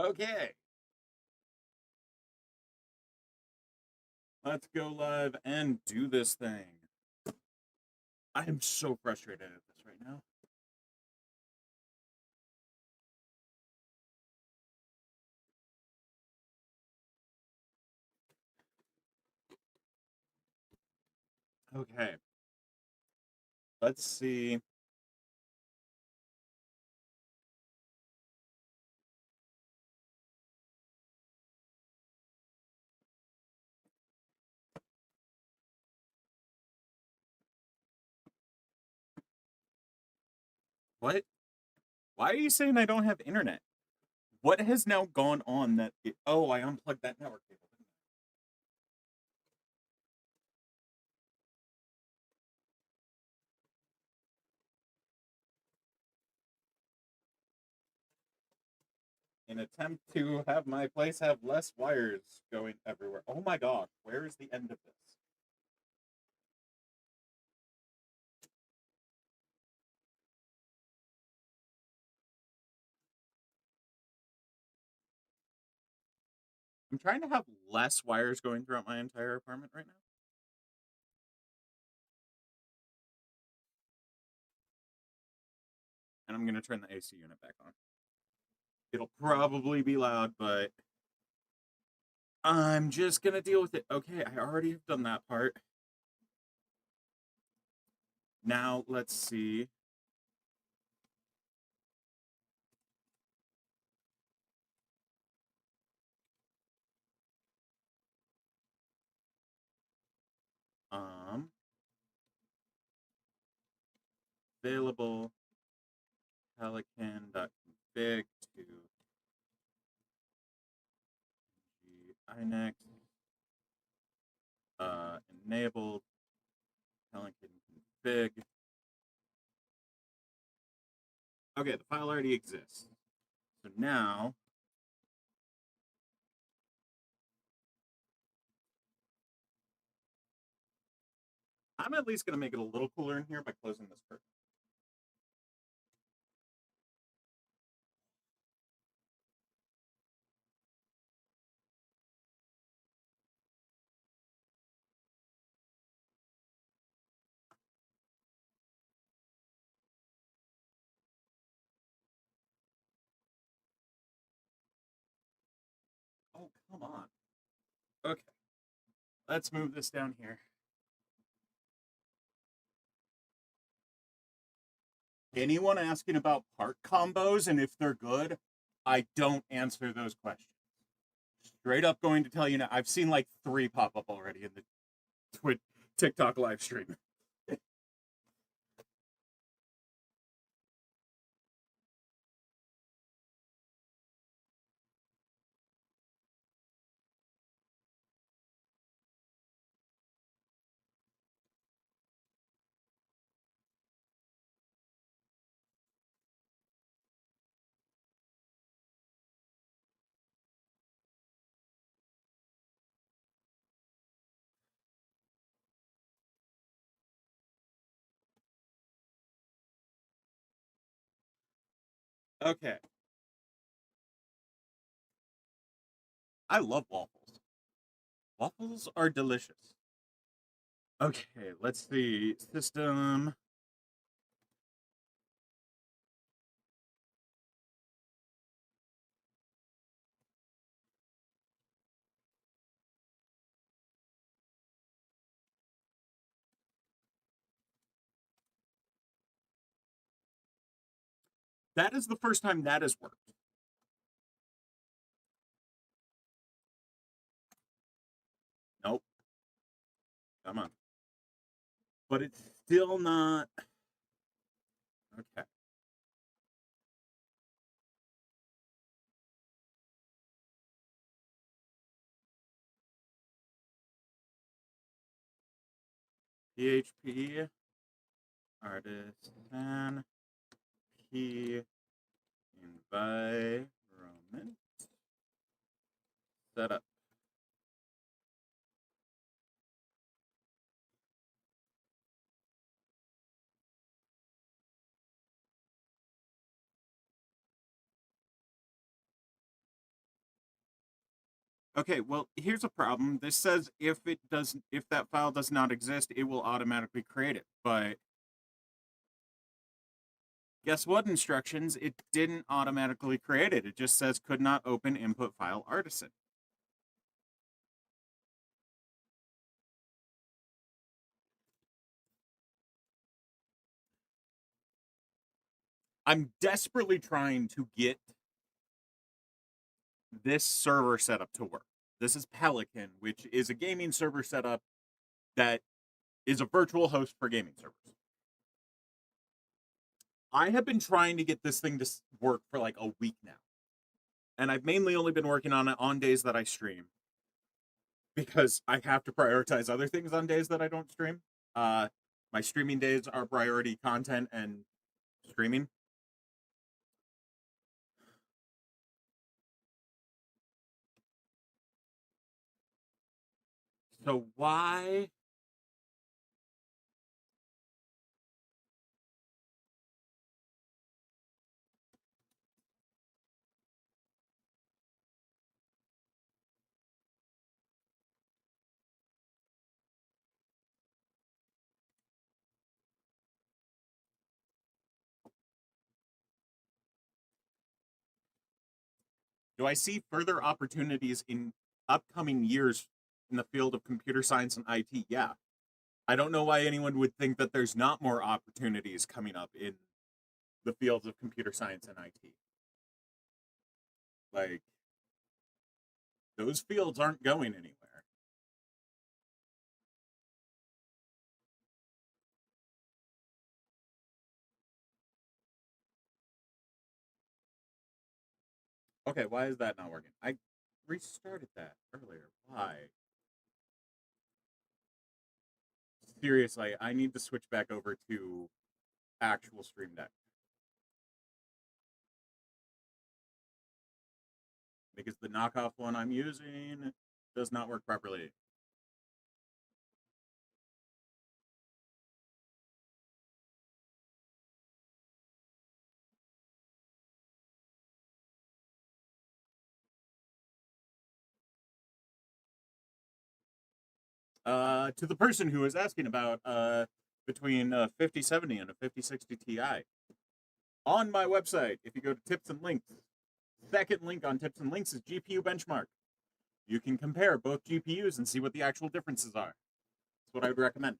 Okay. Let's go live and do this thing. I am so frustrated at this right now. Okay. Let's see. What? Why are you saying I don't have internet? What has now gone on that oh, I unplugged that network cable. In attempt to have my place have less wires going everywhere. Oh my god, where is the end of this? I'm trying to have less wires going throughout my entire apartment right now. And I'm going to turn the AC unit back on. It'll probably be loud, but I'm just going to deal with it. Okay, I already have done that part. Now, let's see. Available pelican.config to inex enabled pelican config. Okay, the file already exists. So now I'm at least going to make it a little cooler in here by closing this curtain. Oh, come on. Okay. Let's move this down here. Anyone asking about part combos and if they're good, I don't answer those questions. Straight up going to tell you now, I've seen like 3 pop up already in the TikTok live stream. Okay. I love waffles. Waffles are delicious. Okay, let's see. System. That is the first time that has worked. Nope. Come on. But it's still not. Okay. PHP artisan p environment setup. Okay, well, here's a problem. This says if that file does not exist, it will automatically create it. But guess what instructions? It didn't automatically create it. It just says could not open input file artisan. I'm desperately trying to get this server setup to work. This is Pelican, which is a gaming server setup that is a virtual host for gaming servers. I have been trying to get this thing to work for like a week now. And I've mainly only been working on it on days that I stream because I have to prioritize other things on days that I don't stream. Uh, my streaming days are priority content and streaming. So why? Do I see further opportunities in upcoming years in the field of computer science and IT? Yeah. I don't know why anyone would think that there's not more opportunities coming up in the fields of computer science and IT. Like, those fields aren't going anywhere. Okay, why is that not working? I restarted that earlier. Why? Seriously, I need to switch back over to actual Stream Deck because the knockoff one I'm using does not work properly. To the person who was asking about between a 5070 and a 5060 Ti, on my website, if you go to tips and links, second link on tips and links is GPU benchmark. You can compare both GPUs and see what the actual differences are. That's what I would recommend.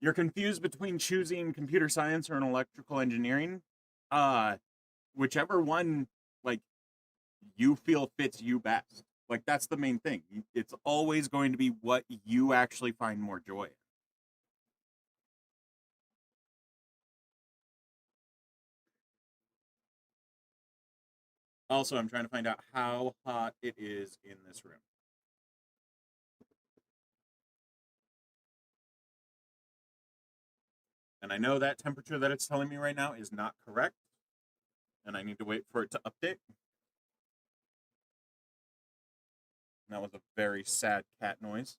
You're confused between choosing computer science or an electrical engineering. Uh, whichever one like you feel fits you best. Like that's the main thing. It's always going to be what you actually find more joy in. Also, I'm trying to find out how hot it is in this room. And I know that temperature that it's telling me right now is not correct. And I need to wait for it to update. That was a very sad cat noise.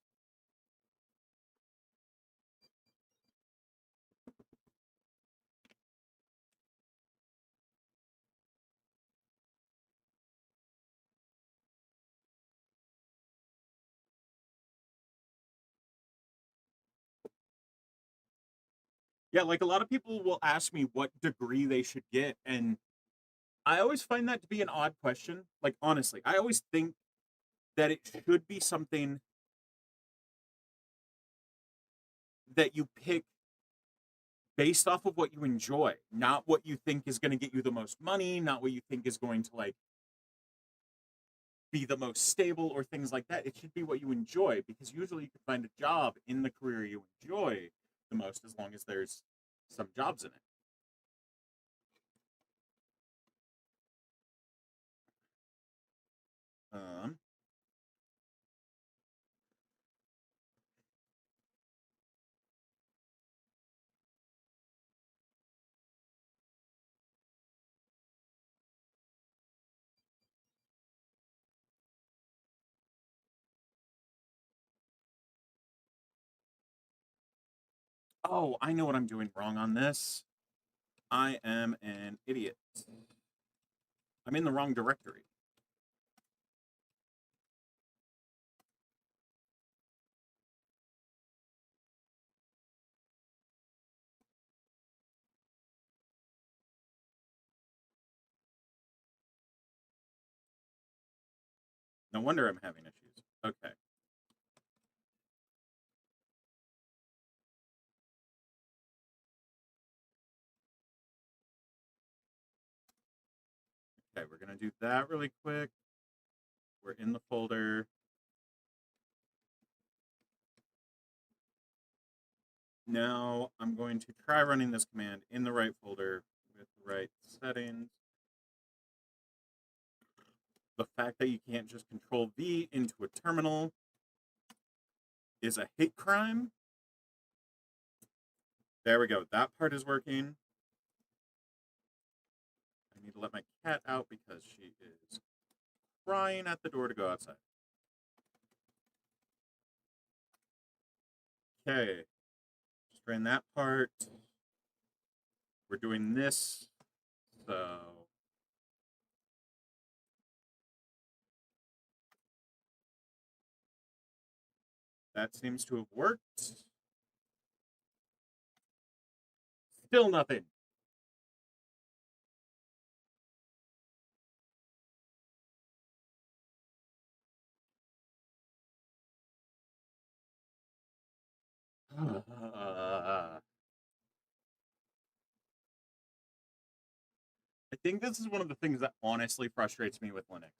Yeah, like a lot of people will ask me what degree they should get. And I always find that to be an odd question. Like, honestly, I always think that it should be something that you pick based off of what you enjoy, not what you think is going to get you the most money, not what you think is going to like be the most stable or things like that. It should be what you enjoy because usually you can find a job in the career you enjoy the most as long as there's some jobs in it. Um, Oh, I know what I'm doing wrong on this. I am an idiot. I'm in the wrong directory. No wonder I'm having issues. Okay. Okay, we're going to do that really quick. We're in the folder. Now I'm going to try running this command in the right folder with the right settings. The fact that you can't just control V into a terminal is a hate crime. There we go. That part is working. I need to let my cat out because she is crying at the door to go outside. Okay. Just ran that part. We're doing this. So that seems to have worked. Still nothing. I think this is one of the things that honestly frustrates me with Linux.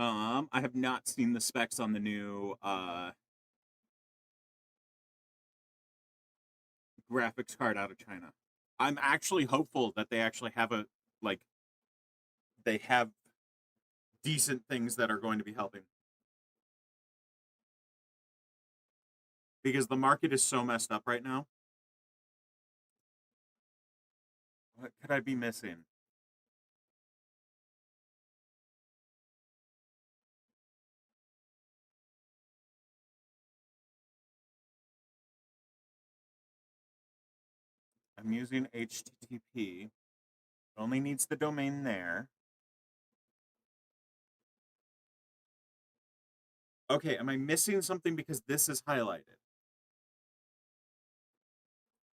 I have not seen the specs on the new graphics card out of China. I'm actually hopeful that they actually have they have decent things that are going to be helping. Because the market is so messed up right now. What could I be missing? I'm using HTTP. It only needs the domain there. Okay, am I missing something because this is highlighted?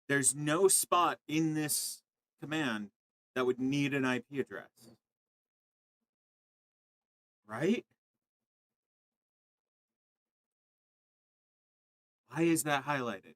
There's no spot in this command that would need an IP address. Right? Why is that highlighted?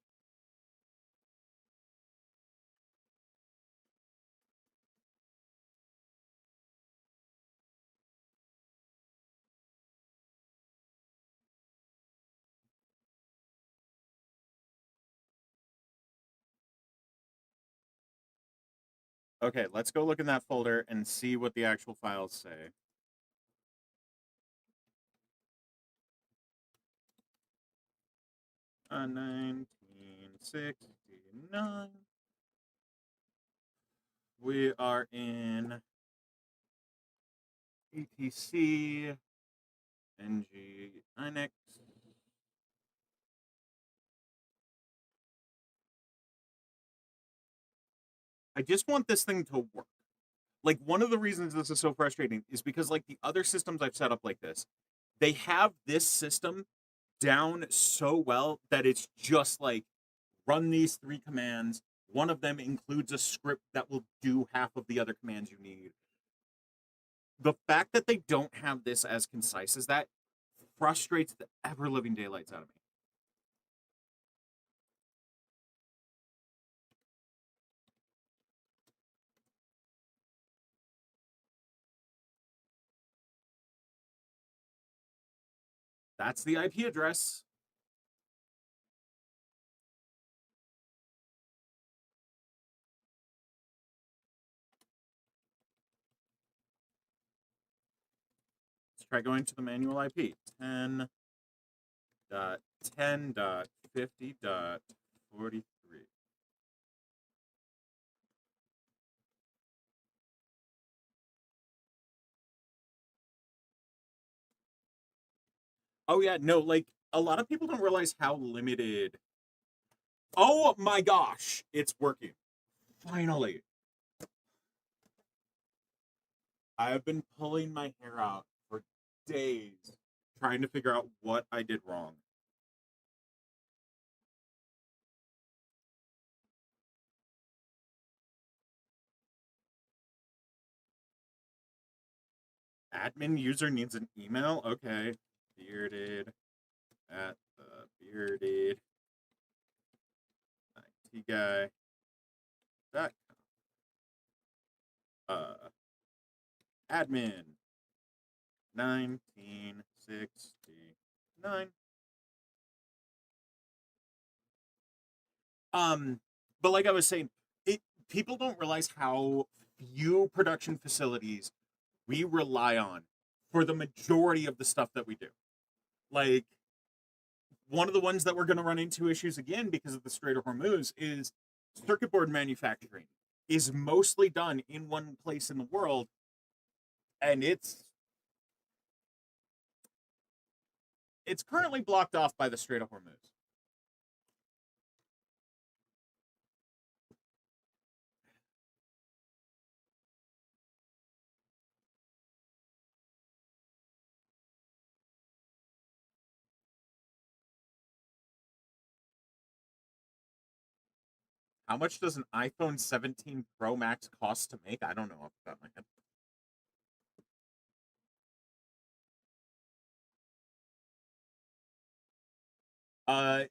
Okay, let's go look in that folder and see what the actual files say. Uh, 1969. We are in etc ng Linux. I just want this thing to work. Like, one of the reasons this is so frustrating is because, like, the other systems I've set up like this, they have this system down so well that it's just like run these three commands. One of them includes a script that will do half of the other commands you need. The fact that they don't have this as concise as that frustrates the ever living daylights out of me. That's the IP address. Let's try going to the manual IP. 10.10.50.43. Oh yeah, no, like a lot of people don't realize how limited. Oh my gosh, it's working. Finally. I have been pulling my hair out for days trying to figure out what I did wrong. Admin user needs an email? Okay. Bearded at the bearded IT guy. That admin 1969. Um, but like I was saying, it people don't realize how few production facilities we rely on for the majority of the stuff that we do. Like one of the ones that we're going to run into issues again because of the Strait of Hormuz is circuit board manufacturing is mostly done in one place in the world, and it's currently blocked off by the Strait of Hormuz. How much does an iPhone 17 Pro Max cost to make? I don't know off the top of my head.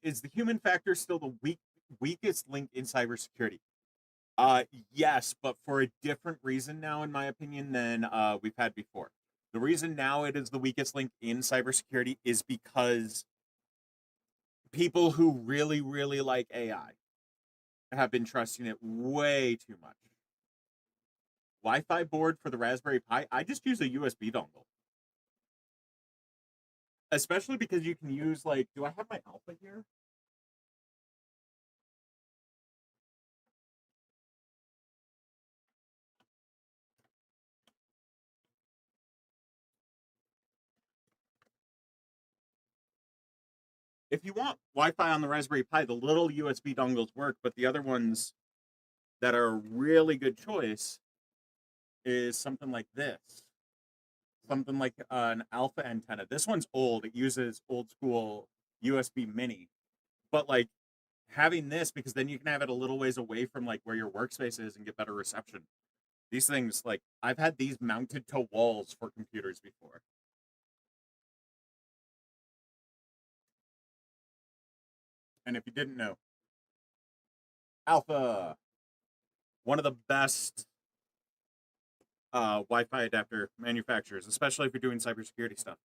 Is the human factor still the weakest link in cybersecurity? Uh, yes, but for a different reason now, in my opinion, than we've had before. The reason now it is the weakest link in cybersecurity is because people who really, really like AI have been trusting it way too much. Wi-Fi board for the Raspberry Pi, I just use a USB dongle. Especially because you can use like, do I have my Alpha here? If you want Wi-Fi on the Raspberry Pi, the little USB dongles work, but the other ones that are a really good choice is something like this. Something like an alpha antenna. This one's old. It uses old school USB mini. But like having this because then you can have it a little ways away from like where your workspace is and get better reception. These things like I've had these mounted to walls for computers before. And if you didn't know, Alpha, one of the best Wi-Fi adapter manufacturers, especially if you're doing cybersecurity stuff.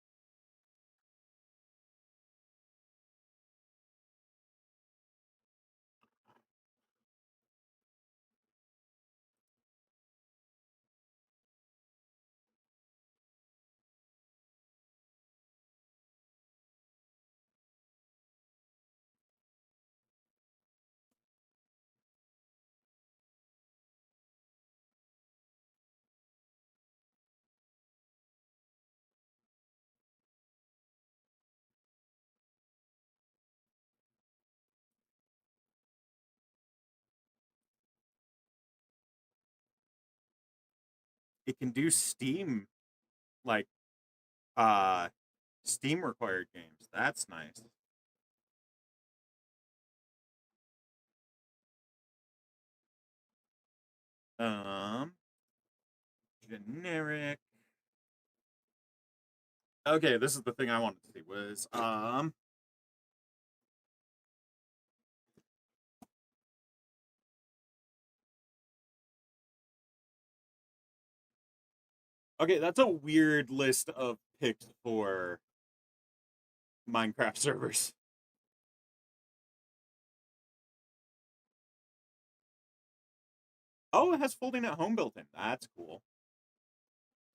It can do Steam like uh Steam required games. That's nice. Um Generic. Okay, this is the thing I wanted to see was okay, that's a weird list of picks for Minecraft servers. Oh, it has folding at home built in. That's cool.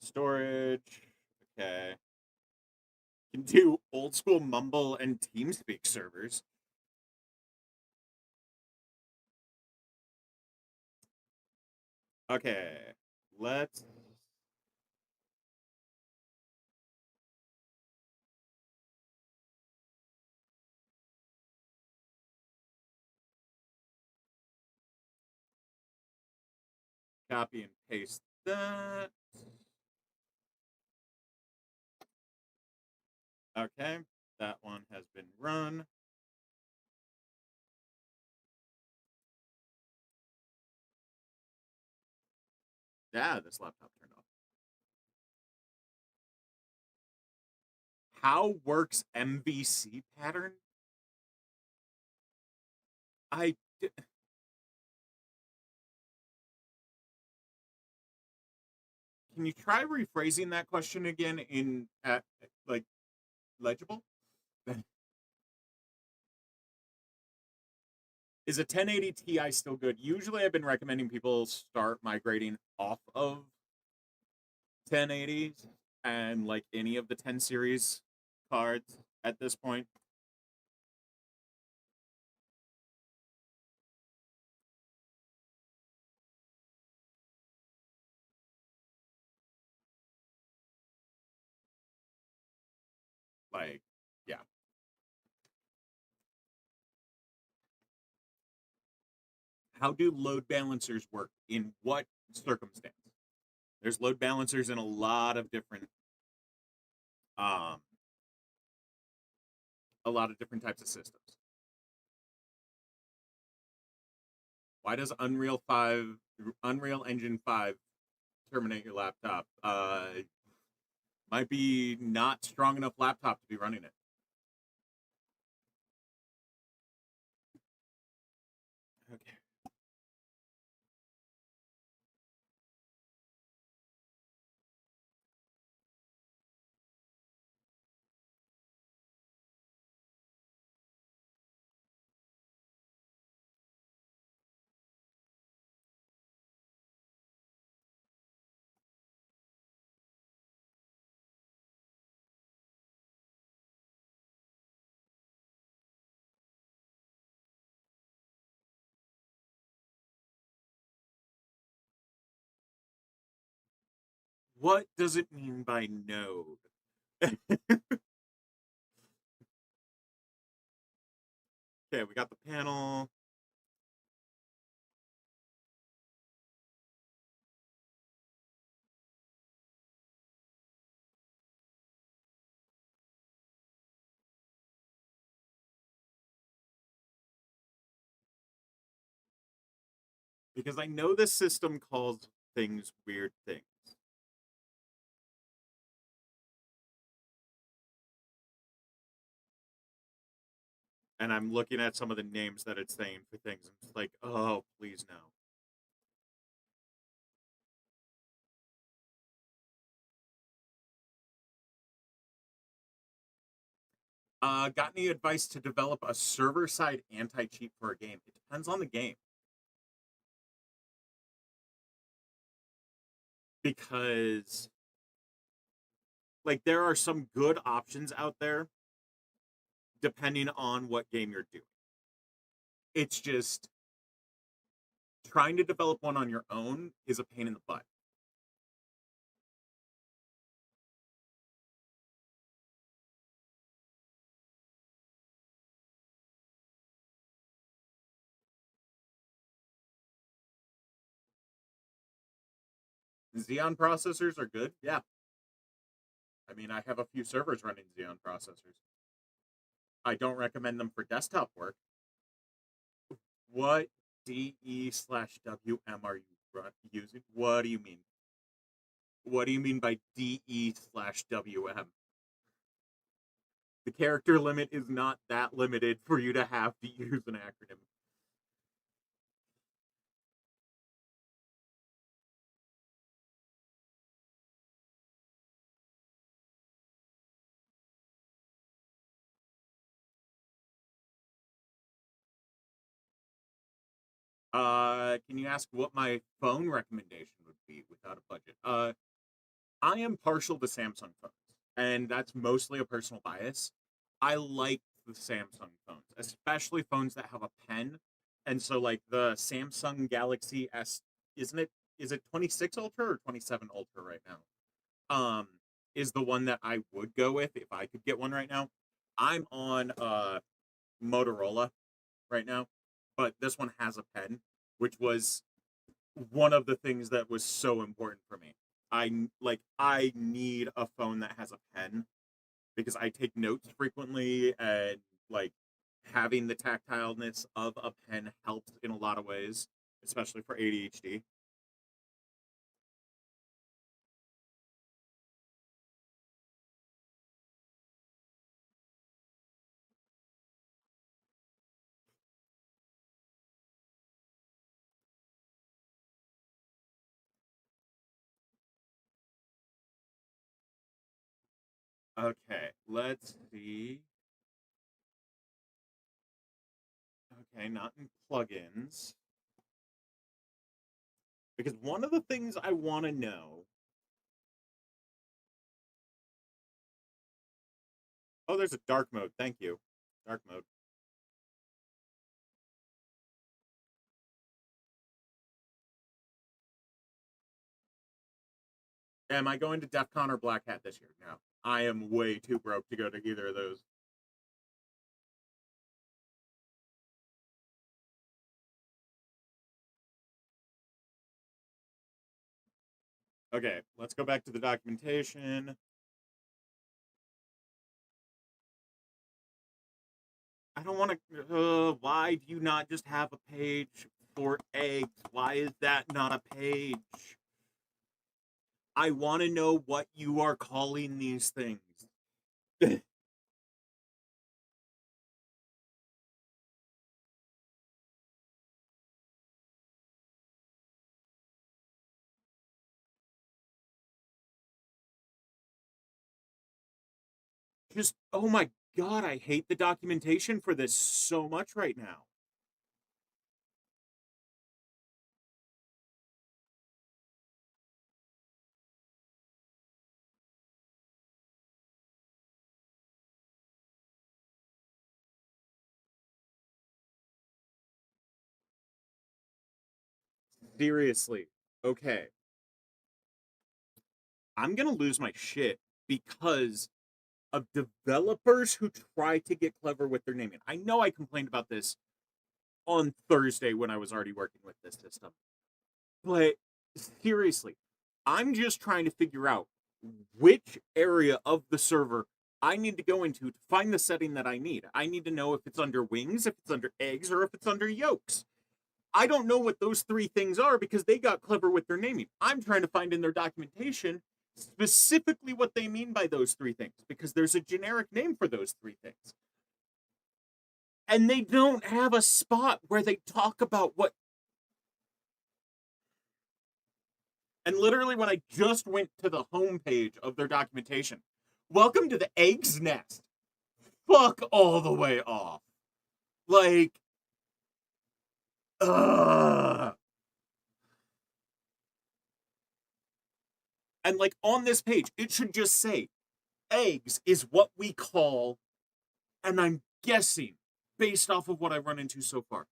Storage. Okay. Can do old school Mumble and TeamSpeak servers. Okay. Let's copy and paste that. Okay, that one has been run. Yeah, this laptop turned off. How works MVC pattern? I Can you try rephrasing that question again in like legible? Is a 1080 Ti still good? Usually I've been recommending people start migrating off of 1080s and like any of the 10 series cards at this point. Like, yeah. How do load balancers work? In what circumstance? There's load balancers in a lot of different um types of systems. Why does Unreal Engine 5 terminate your laptop? Might be not strong enough laptop to be running it. Okay. What does it mean by node? Okay, we got the panel. Because I know this system calls things weird things. And I'm looking at some of the names that it's saying for things. I'm just like, oh, please no. Got any advice to develop a server-side anti-cheat for a game? It depends on the game. Because like there are some good options out there depending on what game you're doing. It's just trying to develop one on your own is a pain in the butt. Xeon processors are good. Yeah. I mean, I have a few servers running Xeon processors. I don't recommend them for desktop work. What DE/WM are you using? What do you mean? What do you mean by DE/WM? The character limit is not that limited for you to have to use an acronym. Can you ask what my phone recommendation would be without a budget? I am partial to Samsung phones, and that's mostly a personal bias. I like the Samsung phones, especially phones that have a pen. And so, like the Samsung Galaxy S, isn't it? Is it 26 Ultra or 27 Ultra right now? Um, is the one that I would go with if I could get one right now. I'm on Motorola right now, but this one has a pen, which was one of the things that was so important for me. I need a phone that has a pen because I take notes frequently, and like having the tactileness of a pen helps in a lot of ways, especially for ADHD. Okay, let's see. Okay, not in plugins. Because one of the things I want to know. Oh, there's a dark mode. Thank you. Dark mode. Am I going to DEF CON or Black Hat this year? No. I am way too broke to go to either of those. Okay, let's go back to the documentation. I don't want to. Why do you not just have a page for eggs? Why is that not a page? I want to know what you are calling these things. Just, oh my god, I hate the documentation for this so much right now. Seriously. Okay. I'm going to lose my shit because of developers who try to get clever with their naming. I know I complained about this on Thursday when I was already working with this system. But seriously, I'm just trying to figure out which area of the server I need to go into to find the setting that I need. I need to know if it's under wings, if it's under eggs, or if it's under yolks. I don't know what those three things are because they got clever with their naming. I'm trying to find in their documentation specifically what they mean by those three things because there's a generic name for those three things. And they don't have a spot where they talk about what. And literally, when I just went to the homepage of their documentation, welcome to the Eggs Nest. Fuck all the way off. Like, ugh. And like on this page, it should just say eggs is what we call, and I'm guessing based off of what I've run into so far,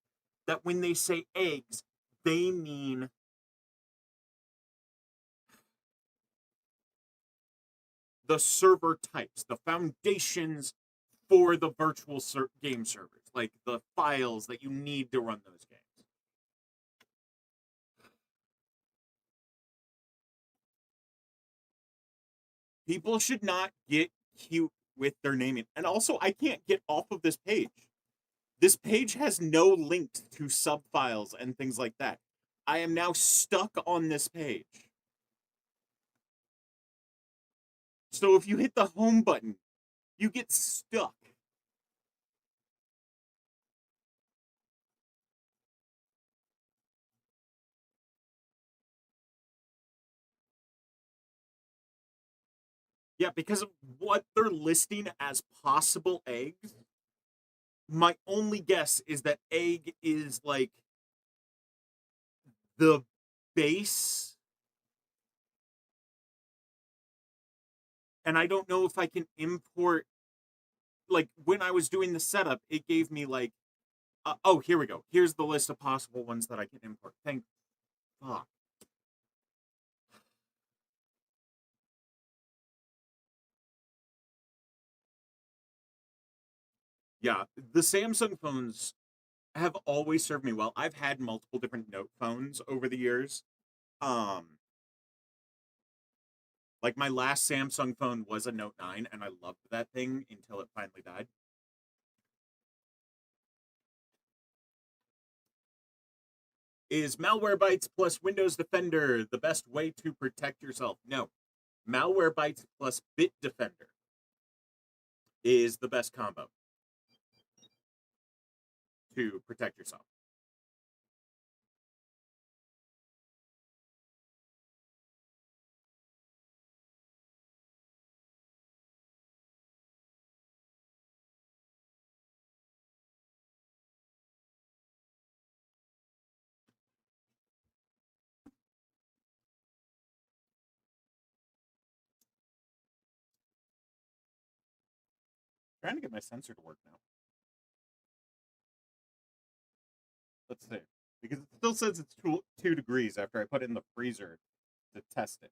that when they say eggs, they mean the server types, the foundations for the virtual game servers, like the files that you need to run those games. People should not get cute with their naming. And also, I can't get off of this page. This page has no links to sub files and things like that. I am now stuck on this page. So if you hit the home button, you get stuck. Yeah, because of what they're listing as possible eggs, my only guess is that egg is like the base. And I don't know if I can import, like when I was doing the setup, it gave me like, oh, here we go. Here's the list of possible ones that I can import. Thank fuck. Yeah, the Samsung phones have always served me well. I've had multiple different Note phones over the years. Um, like my last Samsung phone was a Note 9, and I loved that thing until it finally died. Is Malwarebytes plus Windows Defender the best way to protect yourself? No. Malwarebytes plus Bitdefender is the best combo to protect yourself. Trying to get my sensor to work now. Let's see. Because it still says it's 2 degrees after I put it in the freezer to test it.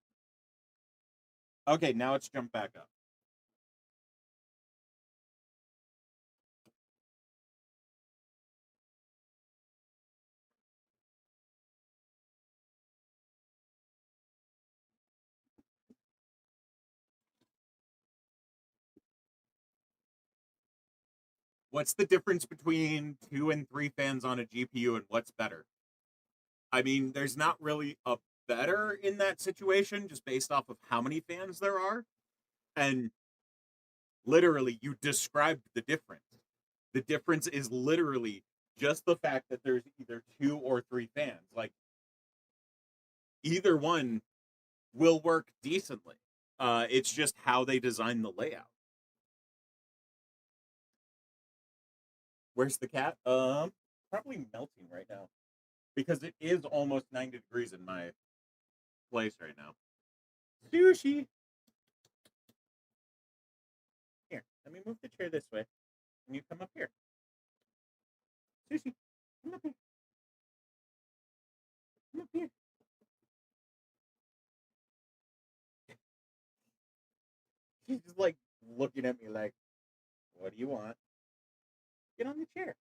Okay, now it's jumped back up. What's the difference between 2 and 3 fans on a GPU, and what's better? I mean, there's not really a better in that situation, just based off of how many fans there are. And literally, you described the difference. The difference is literally just the fact that there's either 2 or 3 fans. Like, either one will work decently. It's just how they design the layout. Where's the cat? Probably melting right now because it is almost 90 degrees in my place right now. Sushi. Here, let me move the chair this way, and you come up here. Sushi, come up here. Come up here. She's just like looking at me like, "What do you want? Get on the chair."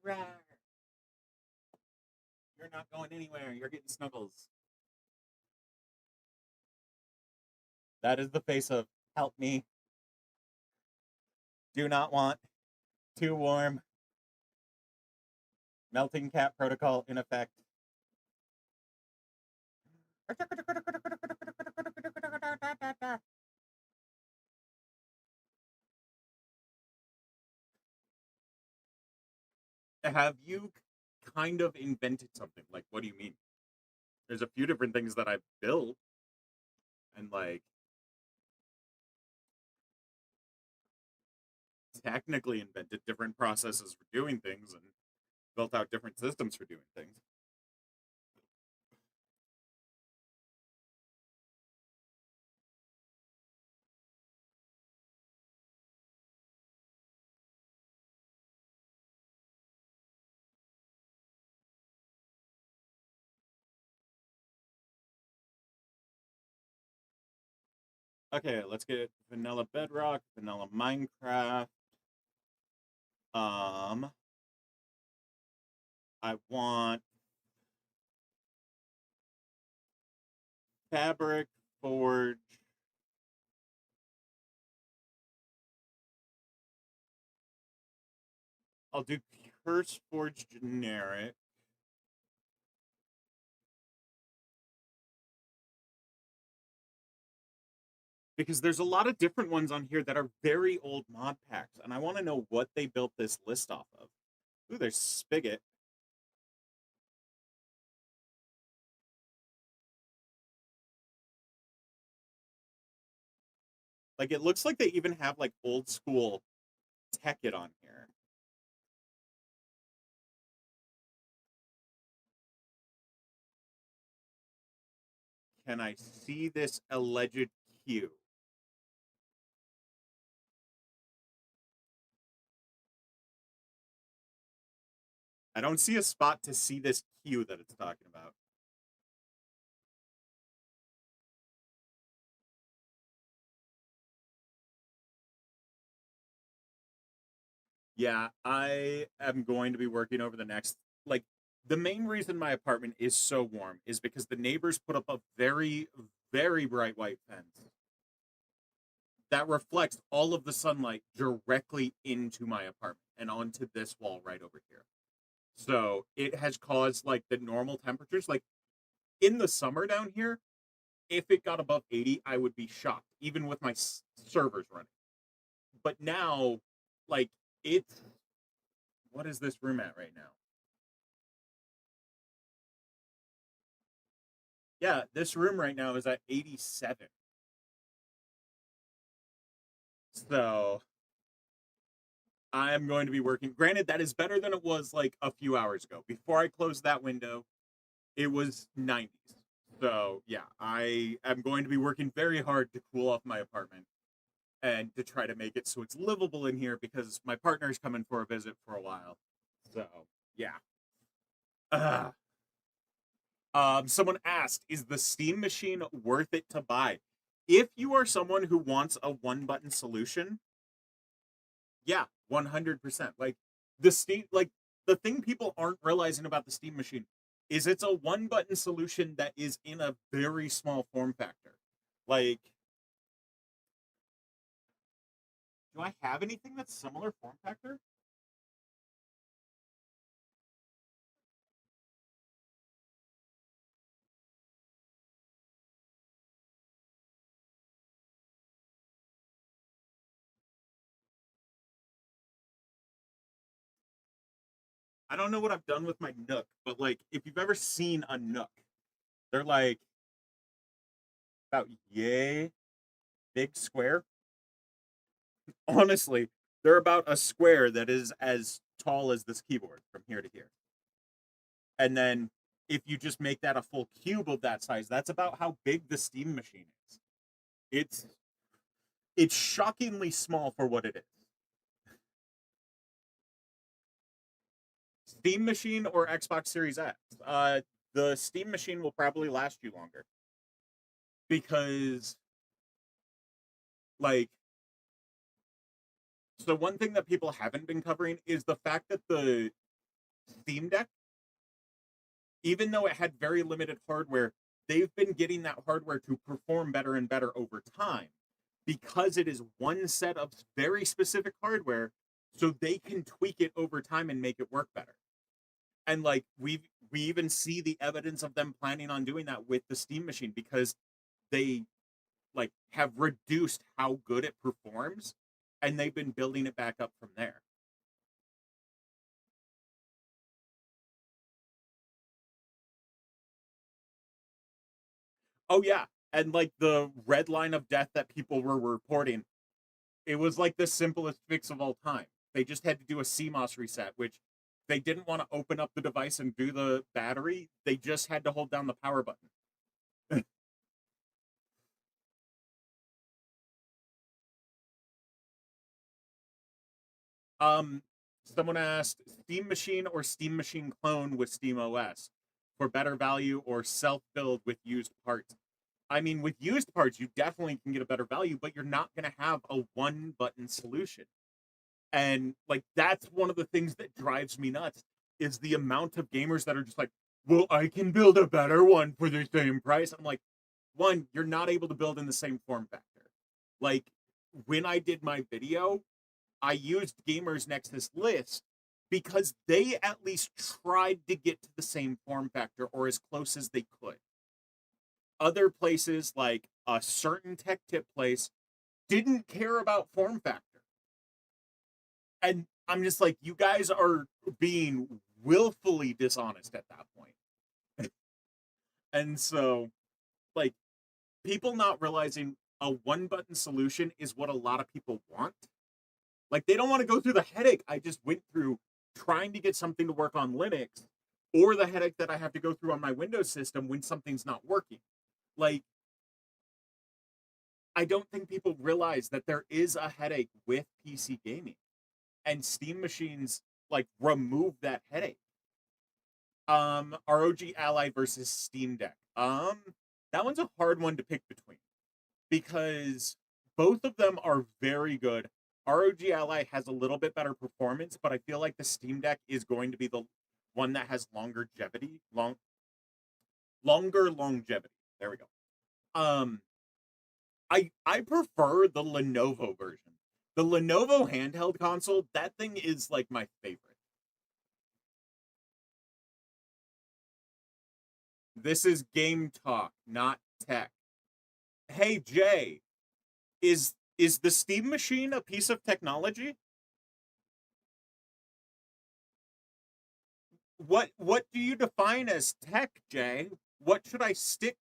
Rawr. You're not going anywhere. You're getting snuggles. That is the face of help me. Do not want. Too warm. Melting cat protocol in effect. Have you kind of invented something? Like, what do you mean? There's a few different things that I've built, and like technically invented different processes for doing things and built out different systems for doing things. Okay, let's get vanilla Bedrock, vanilla Minecraft. I want Fabric Forge. I'll do Curse Forge generic. Because there's a lot of different ones on here that are very old mod packs, and I want to know what they built this list off of. Ooh, there's Spigot. Like, it looks like they even have, like, old school Tekkit on here. Can I see this alleged queue? I don't see a spot to see this queue that it's talking about. Yeah, I am going to be working over the next like the main reason my apartment is so warm is because the neighbors put up a very, very bright white fence that reflects all of the sunlight directly into my apartment and onto this wall right over here. So it has caused like the normal temperatures. Like in the summer down here, if it got above 80, I would be shocked, even with my servers running. But now, like, it's what is this room at right now? Yeah, this room right now is at 87. So I'm going to be working. Granted, that is better than it was like a few hours ago. Before I closed that window, it was 90s. So yeah, I am going to be working very hard to cool off my apartment and to try to make it so it's livable in here because my partner's coming for a visit for a while. So yeah. Uh, someone asked, is the Steam machine worth it to buy? If you are someone who wants a one button solution, yeah, 100%. Like the Steam, like the thing people aren't realizing about the Steam machine is it's a one button solution that is in a very small form factor. Like, do I have anything that's similar form factor? I don't know what I've done with my Nook, but like if you've ever seen a Nook, they're like about yay big square. Honestly, they're about a square that is as tall as this keyboard from here to here. And then if you just make that a full cube of that size, that's about how big the Steam machine is. It's it's shockingly small for what it is. Steam machine or Xbox Series X? The Steam machine will probably last you longer because like so one thing that people haven't been covering is the fact that the Steam Deck, even though it had very limited hardware, they've been getting that hardware to perform better and better over time because it is one set of very specific hardware, so they can tweak it over time and make it work better. And like we even see the evidence of them planning on doing that with the Steam machine because they like have reduced how good it performs and they've been building it back up from there. Oh yeah, and like the red line of death that people were reporting, it was like the simplest fix of all time. They just had to do a CMOS reset, which they didn't want to open up the device and do the battery. They just had to hold down the power button. um, someone asked Steam Machine or Steam Machine clone with Steam OS for better value or self build with used parts. I mean, with used parts, you definitely can get a better value, but you're not going to have a one button solution. And like that's one of the things that drives me nuts is the amount of gamers that are just like, well, I can build a better one for the same price. I'm like, one, you're not able to build in the same form factor. Like when I did my video, I used Gamers Nexus list because they at least tried to get to the same form factor or as close as they could. Other places, like a certain tech tip place, didn't care about form factor. And I'm just like, you guys are being willfully dishonest at that point. And so, like, people not realizing a one button solution is what a lot of people want. Like, they don't want to go through the headache I just went through trying to get something to work on Linux or the headache that I have to go through on my Windows system when something's not working. Like, I don't think people realize that there is a headache with PC gaming and Steam machines like remove that headache. ROG Ally versus Steam Deck. That one's a hard one to pick between because both of them are very good. ROG Ally has a little bit better performance, but I feel like the Steam Deck is going to be the one that has longer longevity. There we go. I prefer the Lenovo version. The Lenovo handheld console, that thing is like my favorite. This is game talk, not tech. Hey Jay, is the Steam Machine a piece of technology? What do you define as tech, Jay? What should I stick?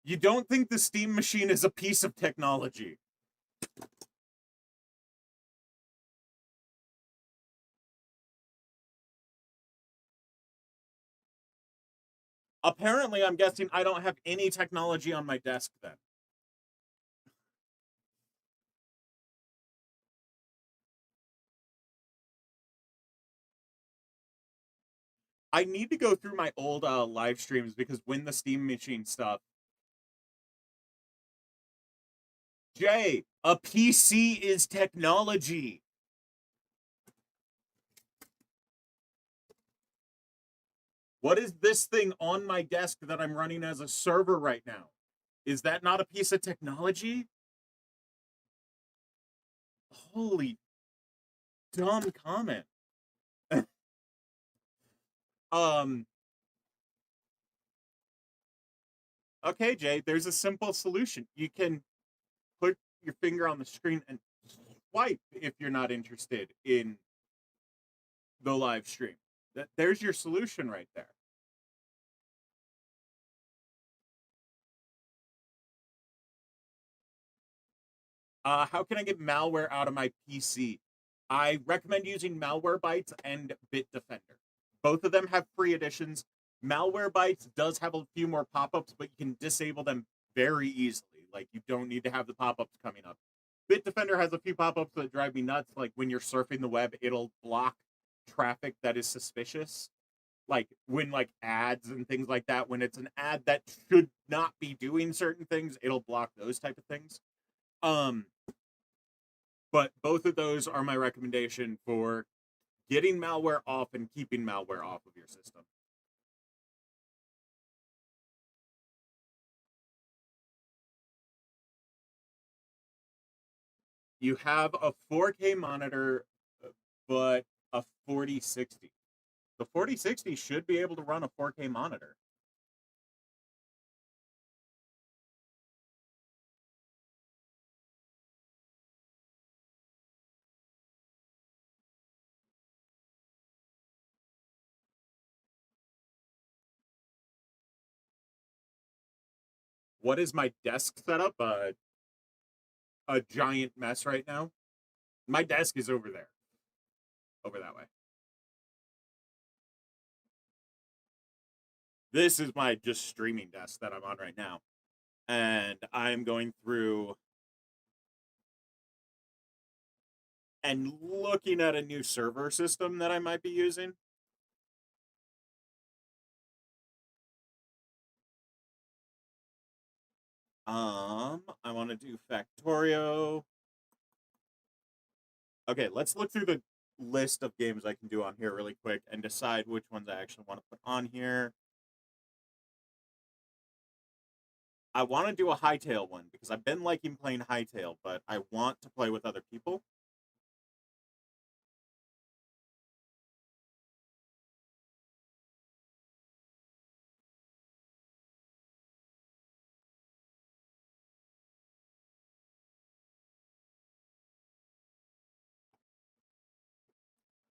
You don't think the Steam Machine is a piece of technology? Apparently, I'm guessing I don't have any technology on my desk then. I need to go through my old live streams because when the Steam Machine stuff. Jay, a PC is technology. What is this thing on my desk that I'm running as a server right now? Is that not a piece of technology? Holy dumb comment. Okay, Jay, there's a simple solution. You can put your finger on the screen and swipe if you're not interested in the live stream. There's your solution right there. How can I get malware out of my PC? I recommend using Malwarebytes and Bitdefender. Both of them have free editions. Malwarebytes does have a few more pop-ups, but you can disable them very easily. Like, you don't need to have the pop-ups coming up. Bitdefender has a few pop-ups that drive me nuts. Like, when you're surfing the web, it'll block traffic that is suspicious. Like, when, like, ads and things like that, when it's an ad that should not be doing certain things, it'll block those type of things. But both of those are my recommendation for getting malware off and keeping malware off of your system. You have a 4K monitor, but a 4060. The 4060 should be able to run a 4K monitor. What is my desk setup? A giant mess right now. My desk is over there. Over that way. This is my just streaming desk that I'm on right now. And I'm going through and looking at a new server system that I might be using. I want to do Factorio. Okay, let's look through the list of games I can do on here really quick and decide which ones I actually want to put on here. I want to do a Hytale one because I've been liking playing Hytale, but I want to play with other people.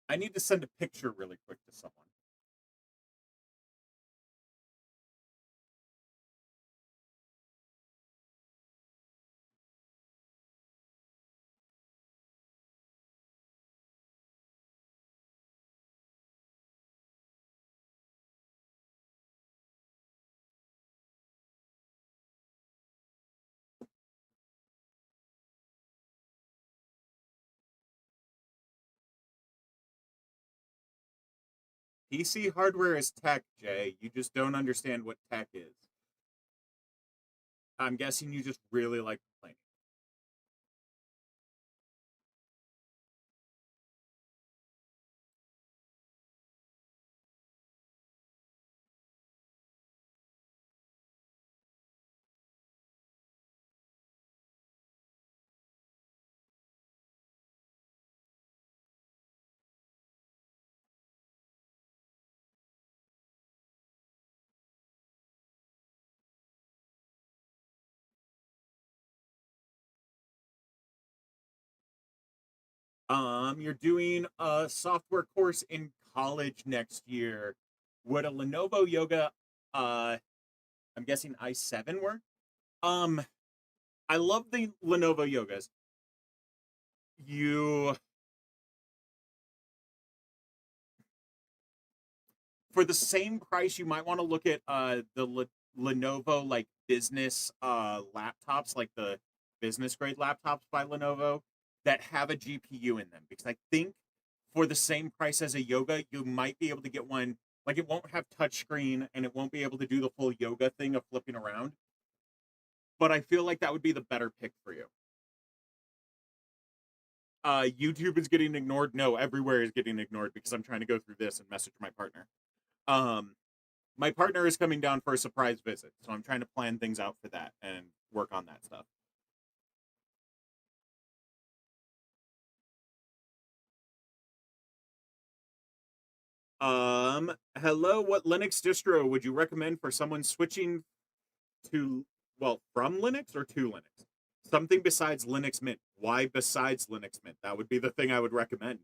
I need to send a picture really quick to someone. PC hardware is tech, Jay. You just don't understand what tech is. I'm guessing you just really like complaining. You're doing a software course in college next year. Would a Lenovo Yoga, I'm guessing i7 work? Um, I love the Lenovo Yogas. You, for the same price, you might want to look at Lenovo like business laptops, like the business grade laptops by Lenovo that have a GPU in them. Because I think for the same price as a Yoga, you might be able to get one like it won't have touchscreen and it won't be able to do the full yoga thing of flipping around. But I feel like that would be the better pick for you. YouTube is getting ignored. No, everywhere is getting ignored because I'm trying to go through this and message my partner. Um, my partner is coming down for a surprise visit, so I'm trying to plan things out for that and work on that stuff. Hello, what Linux distro would you recommend for someone switching to, well, from Linux or to Linux? Something besides Linux Mint. Why besides Linux Mint? That would be the thing I would recommend.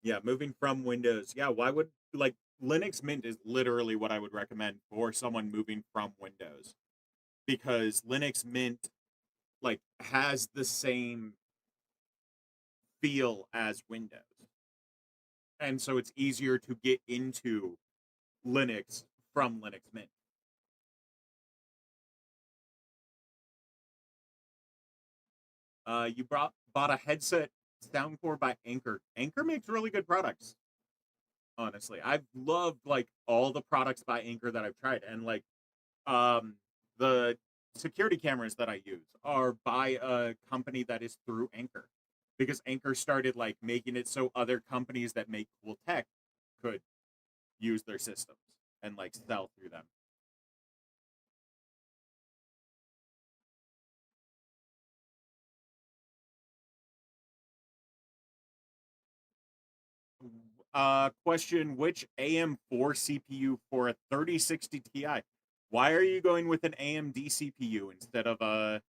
Yeah, moving from Windows. Yeah, why would like Linux Mint is literally what I would recommend for someone moving from Windows because Linux Mint like has the same feel as Windows. And so it's easier to get into Linux from Linux Mint. You bought a headset Soundcore by Anker. Anker makes really good products. Honestly, I've loved like all the products by Anker that I've tried, and like um the security cameras that I use are by a company that is through Anker because Anker started like making it so other companies that make cool tech could use their systems and like sell through them. Question: which AM4 CPU for a 3060 Ti? Why are you going with an AMD CPU instead of a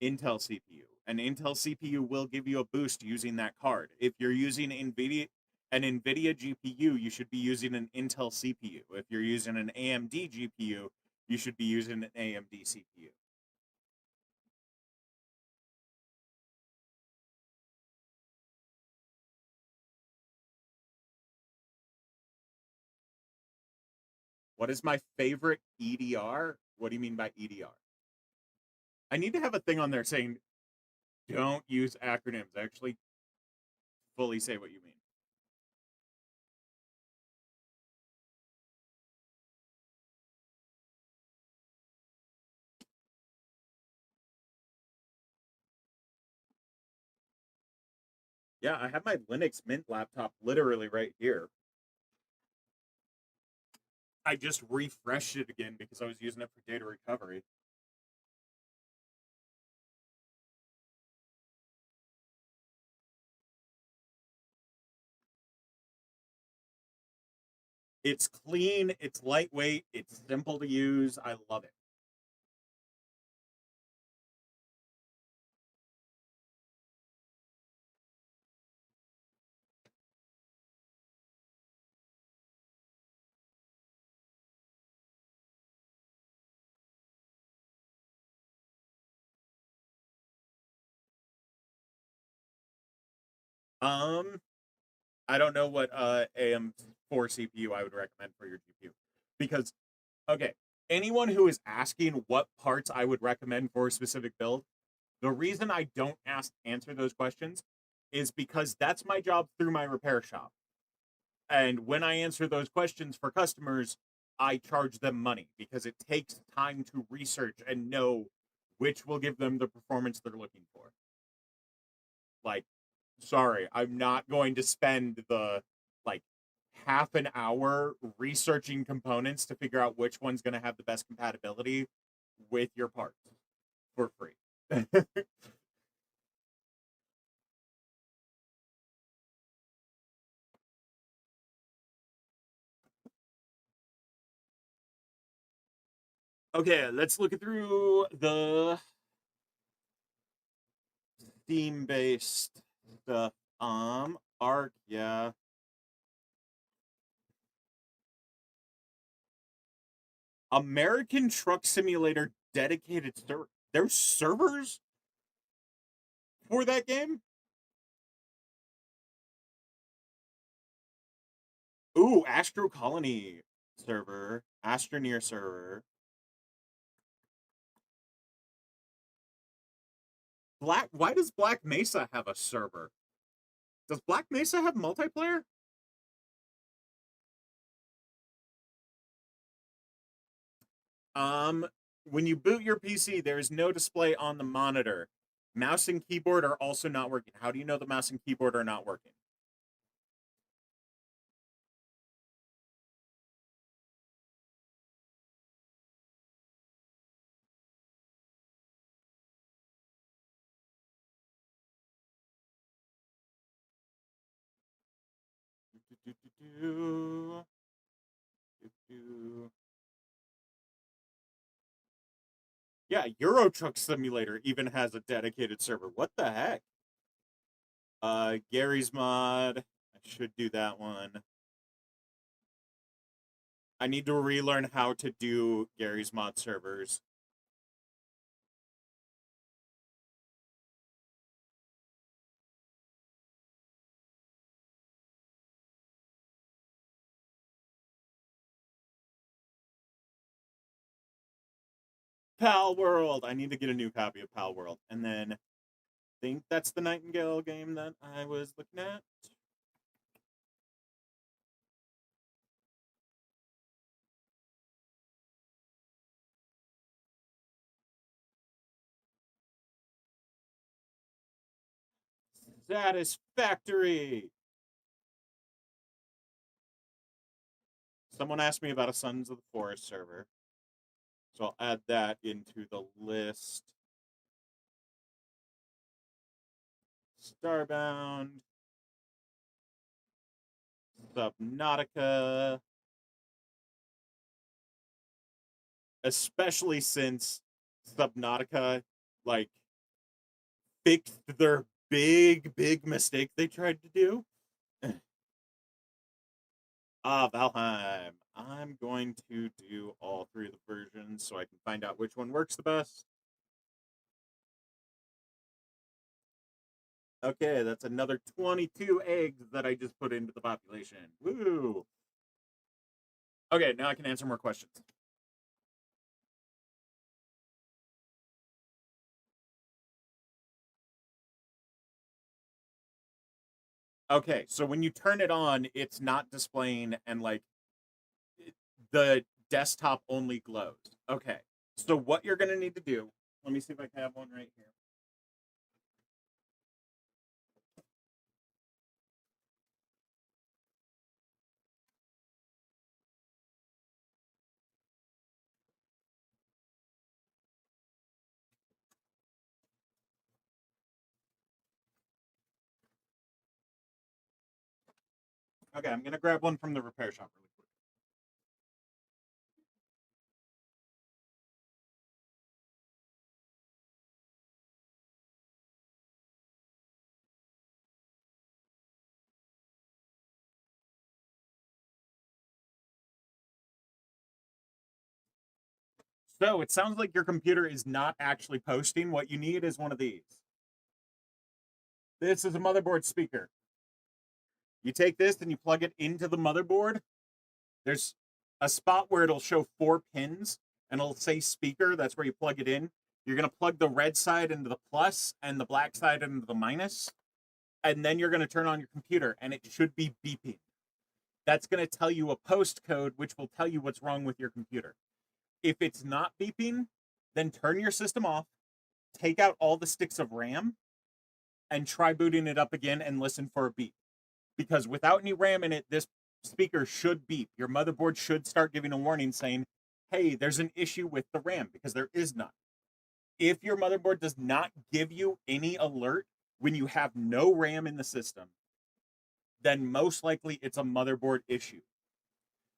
Intel CPU? An Intel CPU will give you a boost using that card. If you're using an NVIDIA GPU, you should be using an Intel CPU. If you're using an AMD GPU, you should be using an AMD CPU. What is my favorite EDR? What do you mean by EDR? I need to have a thing on there saying don't use acronyms. Actually, fully say what you mean. Yeah, I have my Linux Mint laptop literally right here. I just refreshed it again because I was using it for data recovery. It's clean, it's lightweight, it's simple to use. I love it. Um, I don't know what AM4 CPU I would recommend for your GPU because okay, anyone who is asking what parts I would recommend for a specific build, the reason I don't answer those questions is because that's my job through my repair shop. And when I answer those questions for customers, I charge them money because it takes time to research and know which will give them the performance they're looking for. Like, sorry, I'm not going to spend the like half an hour researching components to figure out which one's going to have the best compatibility with your parts for free. Okay, let's look through the theme-based stuff. Arc, yeah. American Truck Simulator dedicated server. There's servers for that game? Ooh, Astro Colony server, Astroneer server. Why does Black Mesa have a server? Does Black Mesa have multiplayer? When you boot your PC, there is no display on the monitor. Mouse and keyboard are also not working. How do you know the mouse and keyboard are not working? Yeah, Euro Truck Simulator even has a dedicated server. What the heck? Gary's Mod. I should do that one. I need to relearn how to do Gary's Mod servers. Pal World. I need to get a new copy of Pal World. And then I think that's the Nightingale game that I was looking at. Satisfactory. Someone asked me about a Sons of the Forest server. So I'll add that into the list. Starbound. Subnautica. Especially since Subnautica, like, fixed their big mistake they tried to do. Valheim. I'm going to do all three of the versions so I can find out which one works the best. Okay, that's another 22 eggs that I just put into the population. Woo! Okay, now I can answer more questions. Okay, so when you turn it on, it's not displaying and like the desktop only glows. Okay, so what you're going to need to do, let me see if I can have one right here. Okay, I'm going to grab one from the repair shop really quick. So it sounds like your computer is not actually posting. What you need is one of these. This is a motherboard speaker. You take this and you plug it into the motherboard. There's a spot where it'll show 4 pins and it'll say speaker. That's where you plug it in. You're going to plug the red side into the plus and the black side into the minus. And then you're going to turn on your computer and it should be beeping. That's going to tell you a post code, which will tell you what's wrong with your computer. If it's not beeping, then turn your system off, take out all the sticks of RAM, and try booting it up again and listen for a beep. Because without any RAM in it, this speaker should beep. Your motherboard should start giving a warning saying, hey, there's an issue with the RAM, because there is none. If your motherboard does not give you any alert when you have no RAM in the system, then most likely it's a motherboard issue,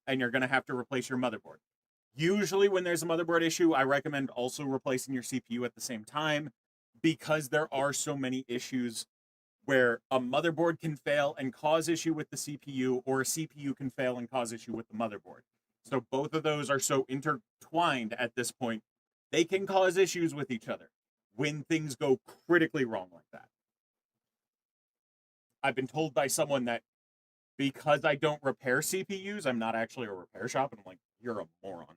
and you're going to have to replace your motherboard. Usually when there's a motherboard issue, I recommend also replacing your CPU at the same time, because there are so many issues where a motherboard can fail and cause issue with the CPU, or a CPU can fail and cause issue with the motherboard. So both of those are so intertwined at this point, they can cause issues with each other when things go critically wrong like that. I've been told by someone that because I don't repair CPUs, I'm not actually a repair shop, and I'm like, you're a moron.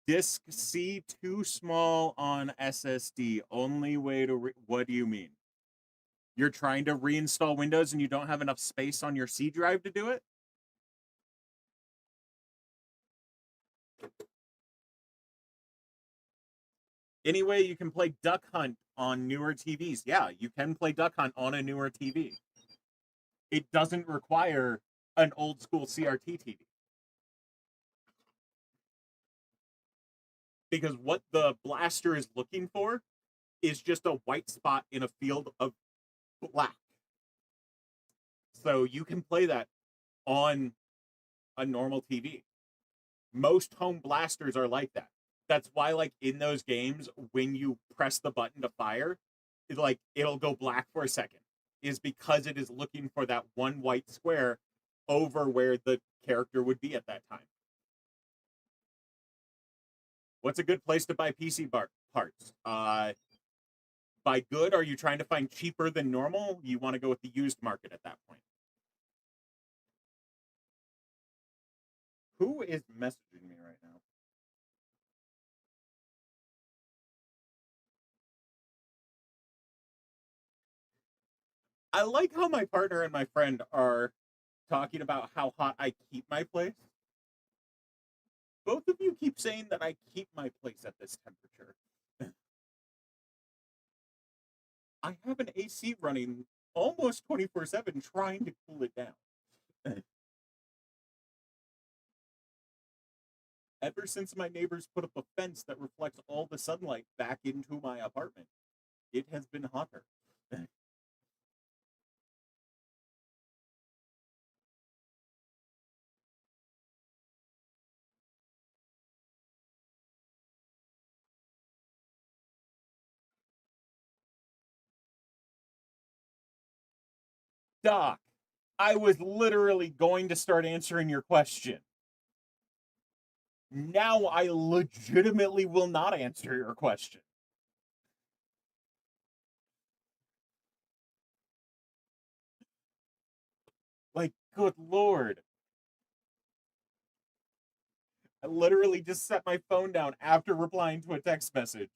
Disk C too small on SSD. Only way to what do you mean? You're trying to reinstall Windows and you don't have enough space on your C drive to do it? Anyway, you can play Duck Hunt on newer TVs. Yeah, you can play Duck Hunt on a newer TV. It doesn't require an old school CRT TV. Because what the blaster is looking for is just a white spot in a field of black. So you can play that on a normal TV. Most home blasters are like that. That's why, like, in those games, when you press the button to fire, it'll go black for a second, is because it is looking for that one white square over where the character would be at that time. What's a good place to buy PC parts? By good, are you trying to find cheaper than normal? You want to go with the used market at that point. Who is messaging me right now? I like how my partner and my friend are talking about how hot I keep my place. Both of you keep saying that I keep my place at this temperature. I have an AC running almost 24/7 trying to cool it down. Ever since my neighbors put up a fence that reflects all the sunlight back into my apartment, it has been hotter. Doc, I was literally going to start answering your question. Now I legitimately will not answer your question. Like, good lord. I literally just set my phone down after replying to a text message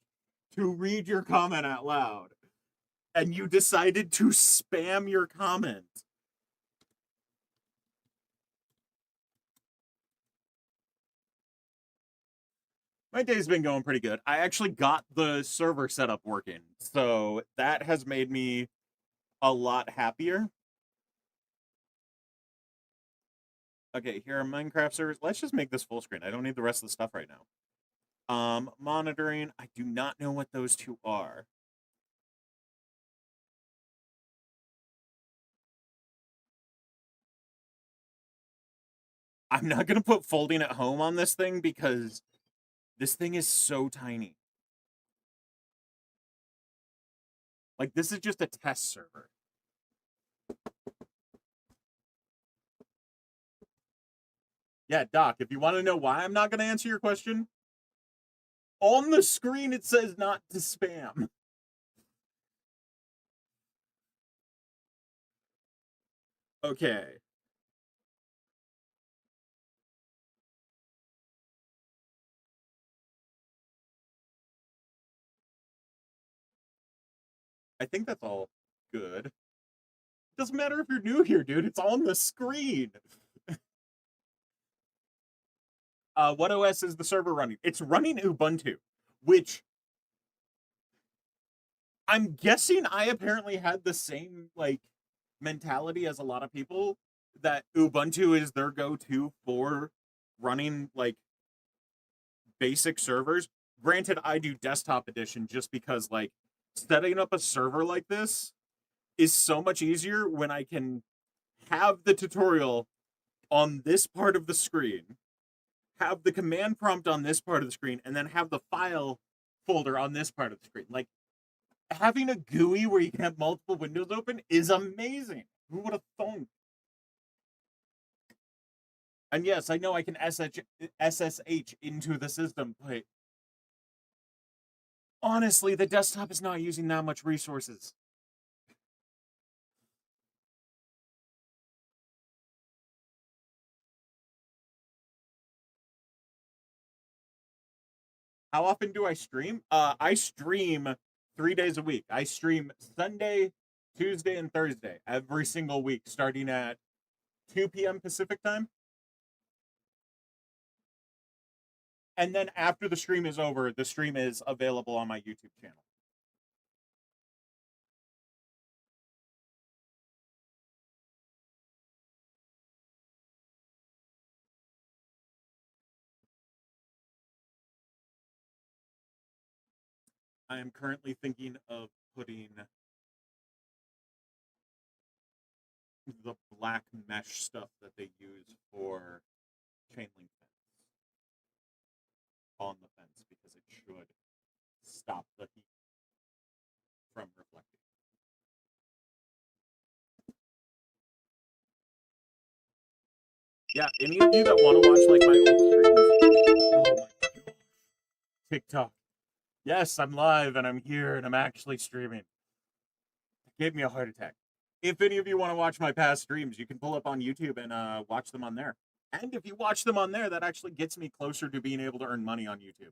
to read your comment out loud. And you decided to spam your comment. My day's been going pretty good. I actually got the server setup working, so that has made me a lot happier. Okay, here are Minecraft servers. Let's just make this full screen. I don't need the rest of the stuff right now. Monitoring. I do not know what those two are. I'm not going to put folding at home on this thing because this thing is so tiny. Like, this is just a test server. Yeah, Doc, if you want to know why I'm not going to answer your question, on the screen it says not to spam. Okay. I think that's all good. Doesn't matter if you're new here, dude. It's on the screen. What OS is the server running? It's running Ubuntu, which I'm guessing I apparently had the same like mentality as a lot of people that Ubuntu is their go-to for running like basic servers. Granted, I do desktop edition just because like setting up a server like this is so much easier when I can have the tutorial on this part of the screen, have the command prompt on this part of the screen, and then have the file folder on this part of the screen. Like having a GUI where you can have multiple windows open is amazing. Who would have thought? And yes, I know I can SSH into the system, but honestly, the desktop is not using that much resources. How often do I stream? I stream 3 days a week. I stream Sunday, Tuesday, and Thursday every single week, starting at 2 p.m. Pacific time. And then after the stream is over, the stream is available on my YouTube channel. I am currently thinking of putting the black mesh stuff that they use for chain link fence on the fence because it should stop the heat from reflecting. Yeah, any of you that want to watch like my old streams, oh my god, TikTok. Yes, I'm live and I'm here and I'm actually streaming. It gave me a heart attack. If any of you want to watch my past streams, you can pull up on YouTube and watch them on there. And if you watch them on there, that actually gets me closer to being able to earn money on YouTube.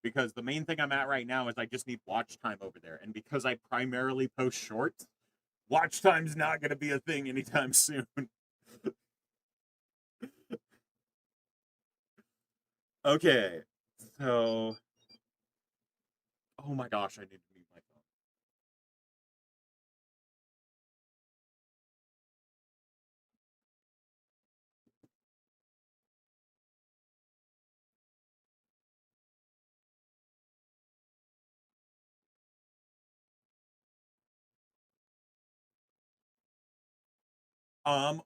Because the main thing I'm at right now is I just need watch time over there. And because I primarily post shorts, watch time's not going to be a thing anytime soon. Okay, so oh my gosh, I need to mute my phone.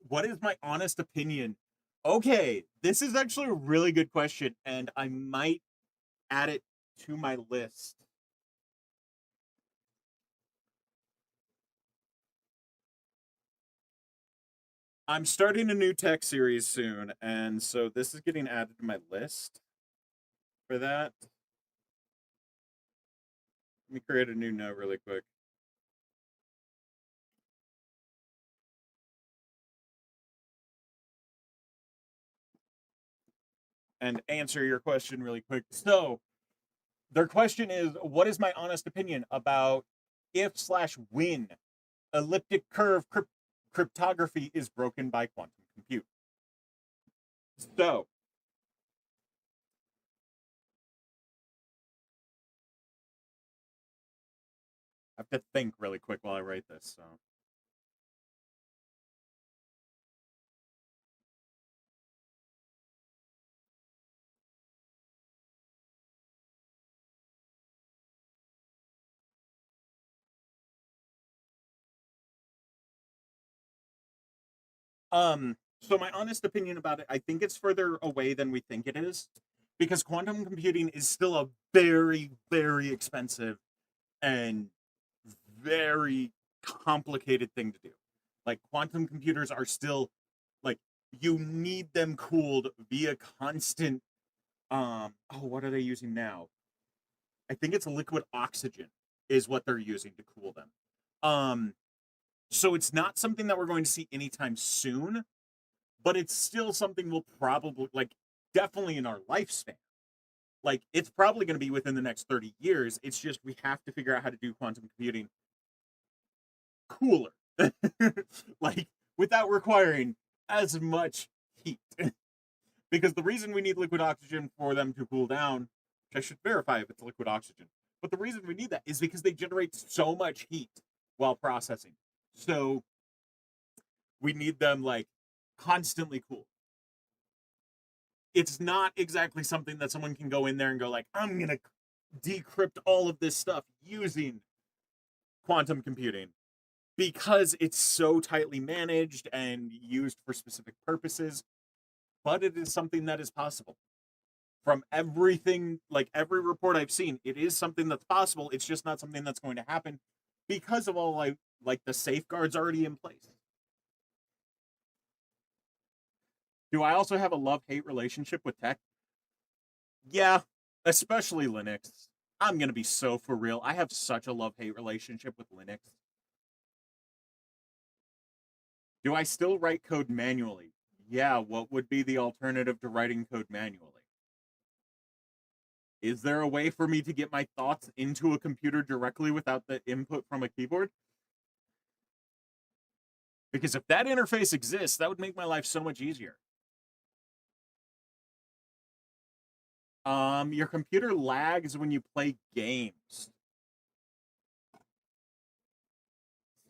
What is my honest opinion? Okay, this is actually a really good question, and I might add it to my list. I'm starting a new tech series soon, and so this is getting added to my list for that. Let me create a new note really quick. And answer your question really quick. So, their question is, what is my honest opinion about if/when elliptic curve cryptography is broken by quantum compute? So, I have to think really quick while I write this. So, so my honest opinion about it, I think it's further away than we think it is, because quantum computing is still a very, very expensive and very complicated thing to do. Like quantum computers are still like you need them cooled via constant what are they using now? I think it's liquid oxygen is what they're using to cool them. So it's not something that we're going to see anytime soon, but it's still something we'll probably like definitely in our lifespan. Like it's probably going to be within the next 30 years. It's just we have to figure out how to do quantum computing cooler like without requiring as much heat. Because the reason we need liquid oxygen for them to cool down, which I should verify if it's liquid oxygen, but the reason we need that is because they generate so much heat while processing. So we need them like constantly cool. It's not exactly something that someone can go in there and go like, I'm gonna decrypt all of this stuff using quantum computing, because it's so tightly managed and used for specific purposes. But it is something that is possible. From everything, like every report I've seen, it is something that's possible. It's just not something that's going to happen because of all like the safeguards already in place. Do I also have a love-hate relationship with tech? Yeah, especially Linux. I'm going to be so for real. I have such a love-hate relationship with Linux. Do I still write code manually? Yeah, what would be the alternative to writing code manually? Is there a way for me to get my thoughts into a computer directly without the input from a keyboard? Because if that interface exists, that would make my life so much easier. Your computer lags when you play games.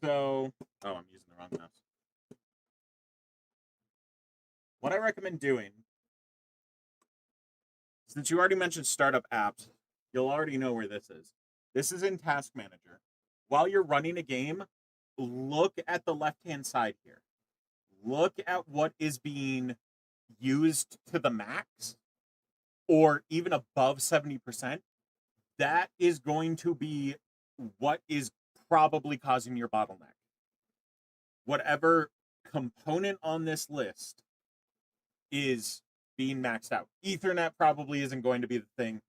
So, oh, I'm using the wrong mouse. What I recommend doing, since you already mentioned startup apps, you'll already know where this is. This is in Task Manager. While you're running a game, look at the left-hand side here. Look at what is being used to the max or even above 70%. That is going to be what is probably causing your bottleneck. Whatever component on this list is being maxed out. Ethernet probably isn't going to be the thing.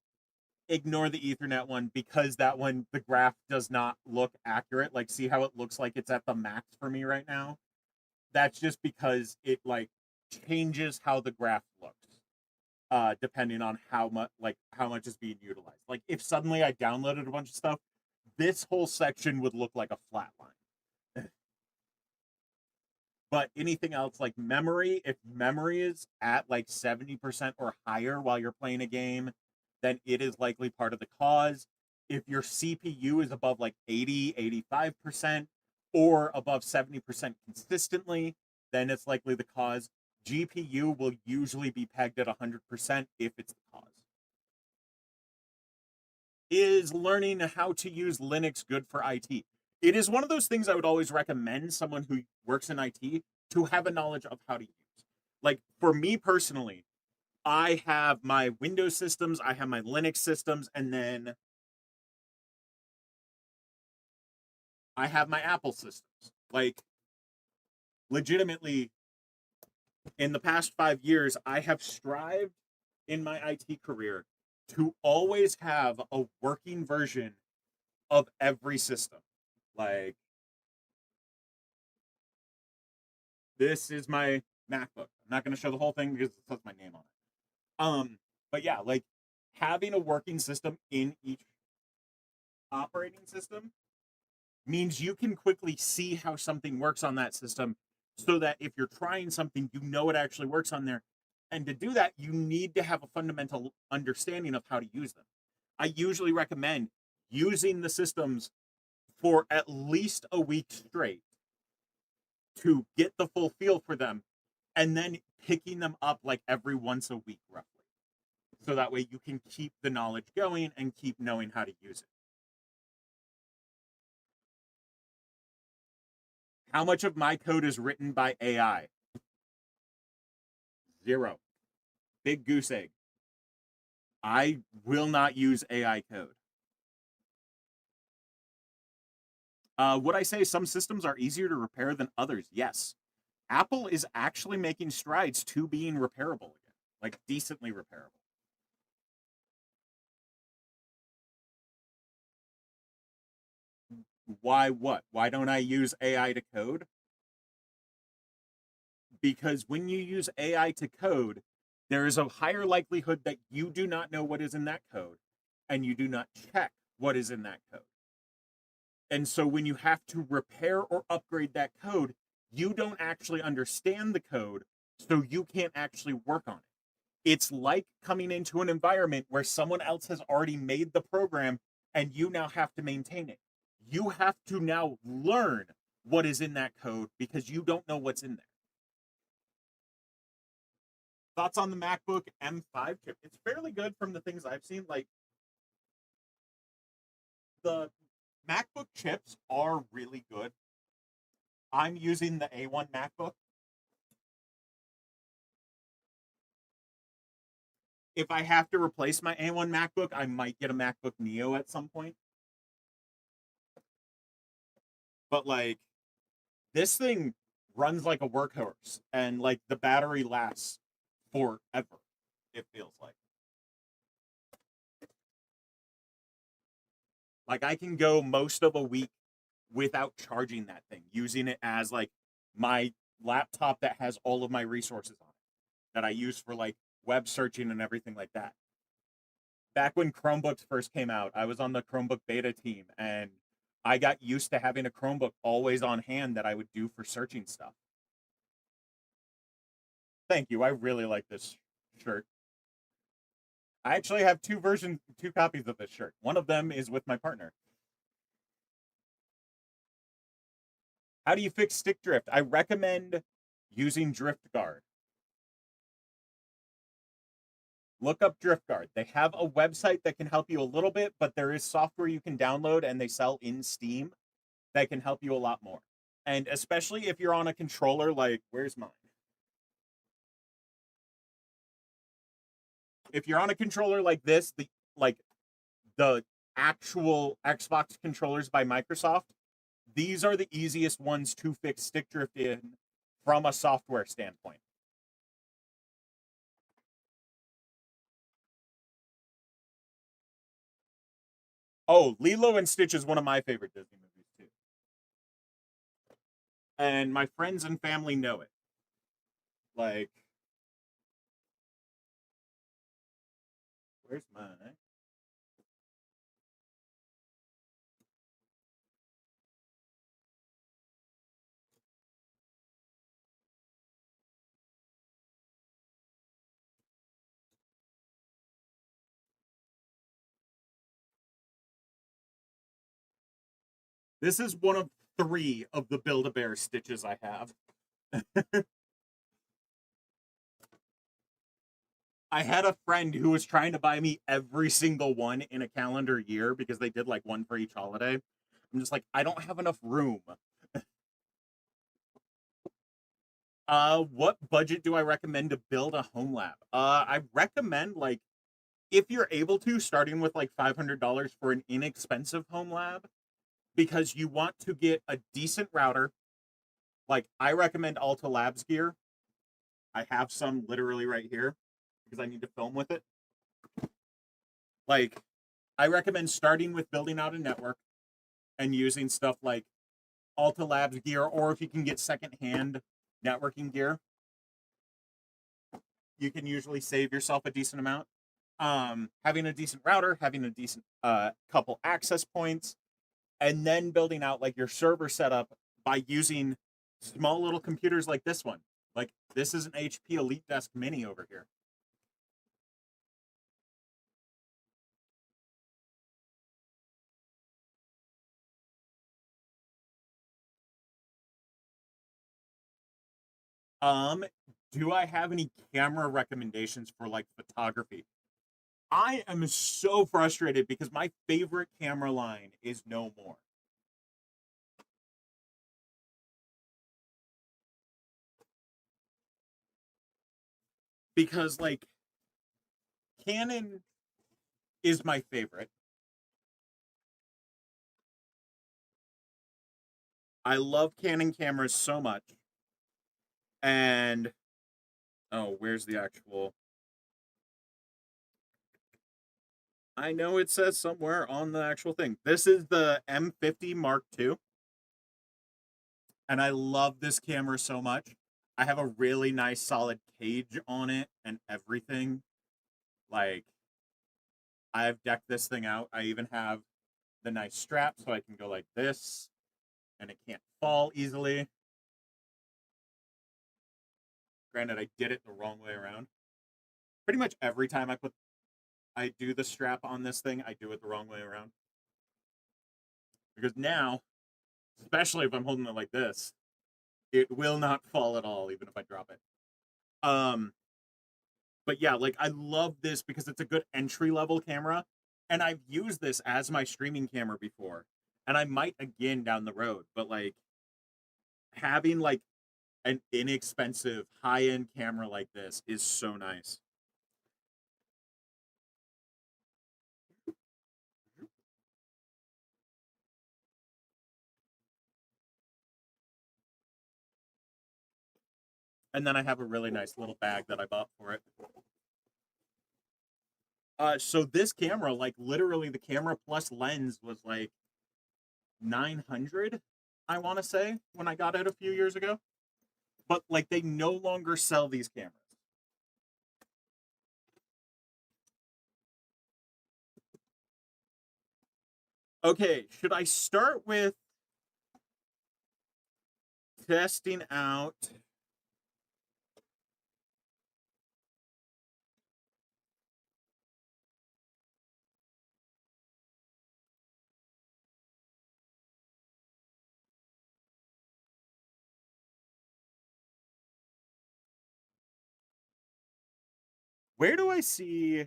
Ignore the Ethernet one, because that one, the graph does not look accurate. Like, see how it looks like it's at the max for me right now? That's just because it like changes how the graph looks, depending on how much is being utilized. Like, if suddenly I downloaded a bunch of stuff, this whole section would look like a flat line. But anything else like memory, if memory is at like 70% or higher while you're playing a game, then it is likely part of the cause. If your CPU is above like 80, 85% or above 70% consistently, then it's likely the cause. GPU will usually be pegged at 100% if it's the cause. Is learning how to use Linux good for IT? It is one of those things I would always recommend someone who works in IT to have a knowledge of how to use. Like, for me personally, I have my Windows systems, I have my Linux systems, and then I have my Apple systems. Like, legitimately, in the past 5 years, I have strived in my IT career to always have a working version of every system. Like, this is my MacBook. I'm not going to show the whole thing because it says my name on it. But yeah, like having a working system in each operating system means you can quickly see how something works on that system, so that if you're trying something, you know it actually works on there. And to do that, you need to have a fundamental understanding of how to use them. I usually recommend using the systems for at least a week straight to get the full feel for them, and then picking them up like every once a week, roughly. So that way you can keep the knowledge going and keep knowing how to use it. How much of my code is written by AI? 0. Big goose egg. I will not use AI code. Would I say some systems are easier to repair than others? Yes. Apple is actually making strides to being repairable again, like decently repairable. Why what? Why don't I use AI to code? Because when you use AI to code, there is a higher likelihood that you do not know what is in that code and you do not check what is in that code. And so when you have to repair or upgrade that code, you don't actually understand the code, so you can't actually work on it. It's like coming into an environment where someone else has already made the program and you now have to maintain it. You have to now learn what is in that code because you don't know what's in there. Thoughts on the MacBook M5 chip? It's fairly good from the things I've seen. Like, the MacBook chips are really good. I'm using the A1 MacBook. If I have to replace my A1 MacBook, I might get a MacBook Neo at some point. But like, this thing runs like a workhorse, and like the battery lasts forever. It feels like. Like, I can go most of a week without charging that thing, using it as like my laptop that has all of my resources on it that I use for like web searching and everything like that. Back when Chromebooks first came out, I was on the Chromebook beta team, and I got used to having a Chromebook always on hand that I would do for searching stuff. Thank you. I really like this shirt. I actually have two copies of this shirt. One of them is with my partner. How do you fix stick drift? I recommend using Drift Guard. Look up Drift Guard. They have a website that can help you a little bit, but there is software you can download and they sell in Steam that can help you a lot more. And especially if you're on a controller like, where's mine? If you're on a controller like this, the actual Xbox controllers by Microsoft, these are the easiest ones to fix stick drift in from a software standpoint. Oh, Lilo and Stitch is one of my favorite Disney movies too. And my friends and family know it. Like, where's mine? This is one of 3 of the Build-A-Bear Stitches I have. I had a friend who was trying to buy me every single one in a calendar year because they did like one for each holiday. I'm just like, I don't have enough room. What budget do I recommend to build a home lab? I recommend, like, if you're able to, starting with like $500 for an inexpensive home lab, because you want to get a decent router. Like, I recommend Alta Labs gear. I have some literally right here because I need to film with it. Like, I recommend starting with building out a network and using stuff like Alta Labs gear, or if you can get secondhand networking gear, you can usually save yourself a decent amount. Having a decent router, having a decent couple access points, and then building out like your server setup by using small little computers like this one. Like, this is an HP Elite Desk Mini over here. Um, do I have any camera recommendations for like photography? I am so frustrated because my favorite camera line is No More. Because like, Canon is my favorite. I love Canon cameras so much. And oh, where's the actual? I know it says somewhere on the actual thing. This is the M50 Mark II, and I love this camera so much. I have a really nice solid cage on it and everything. Like, I've decked this thing out. I even have the nice strap so I can go like this and it can't fall easily. Granted, I did it the wrong way around. Pretty much every time I do the strap on this thing, I do it the wrong way around. Because now, especially if I'm holding it like this, it will not fall at all, even if I drop it. But yeah, like I love this because it's a good entry level camera, and I've used this as my streaming camera before, and I might again down the road. But like having like an inexpensive high end camera like this is so nice. And then I have a really nice little bag that I bought for it. So this camera, like literally the camera plus lens was like 900, I want to say, when I got it a few years ago. But like they no longer sell these cameras. Okay, should I start with testing out where do I see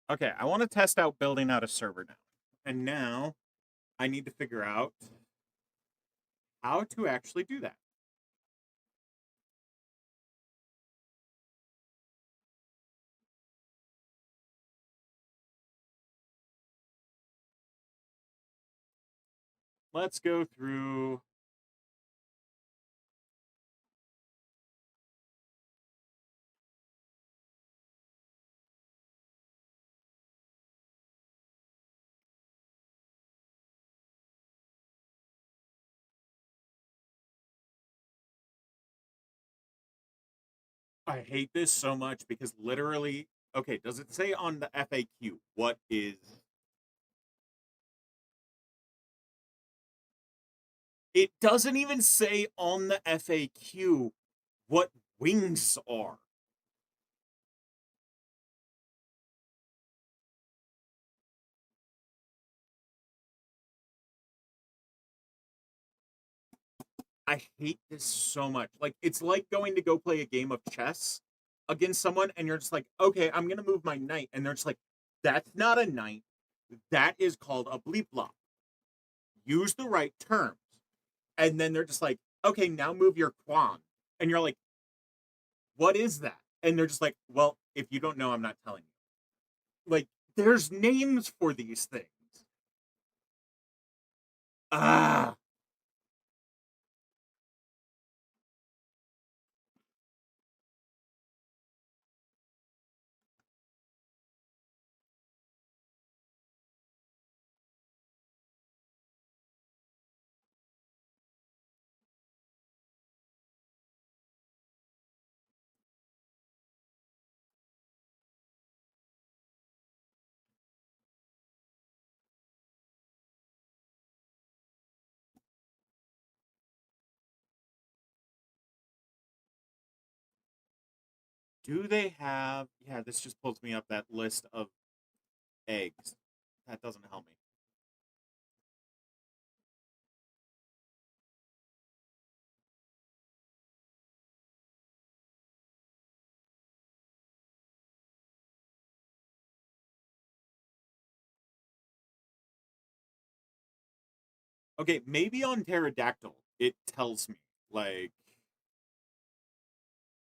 okay, I want to test out building out a server now. And now I need to figure out how to actually do that. Let's go through I hate this so much because literally, okay, does it say on the FAQ what is it doesn't even say on the FAQ what wings are. I hate this so much. Like it's like going to go play a game of chess against someone and you're just like, "Okay, I'm going to move my knight." And they're just like, "That's not a knight. That is called a bleep flop. Use the right terms." And then they're just like, "Okay, now move your pawn." And you're like, "What is that?" And they're just like, "Well, if you don't know, I'm not telling you." Like there's names for these things. Ah, do they have yeah, this just pulls me up that list of eggs. That doesn't help me. Okay, maybe on Pterodactyl it tells me like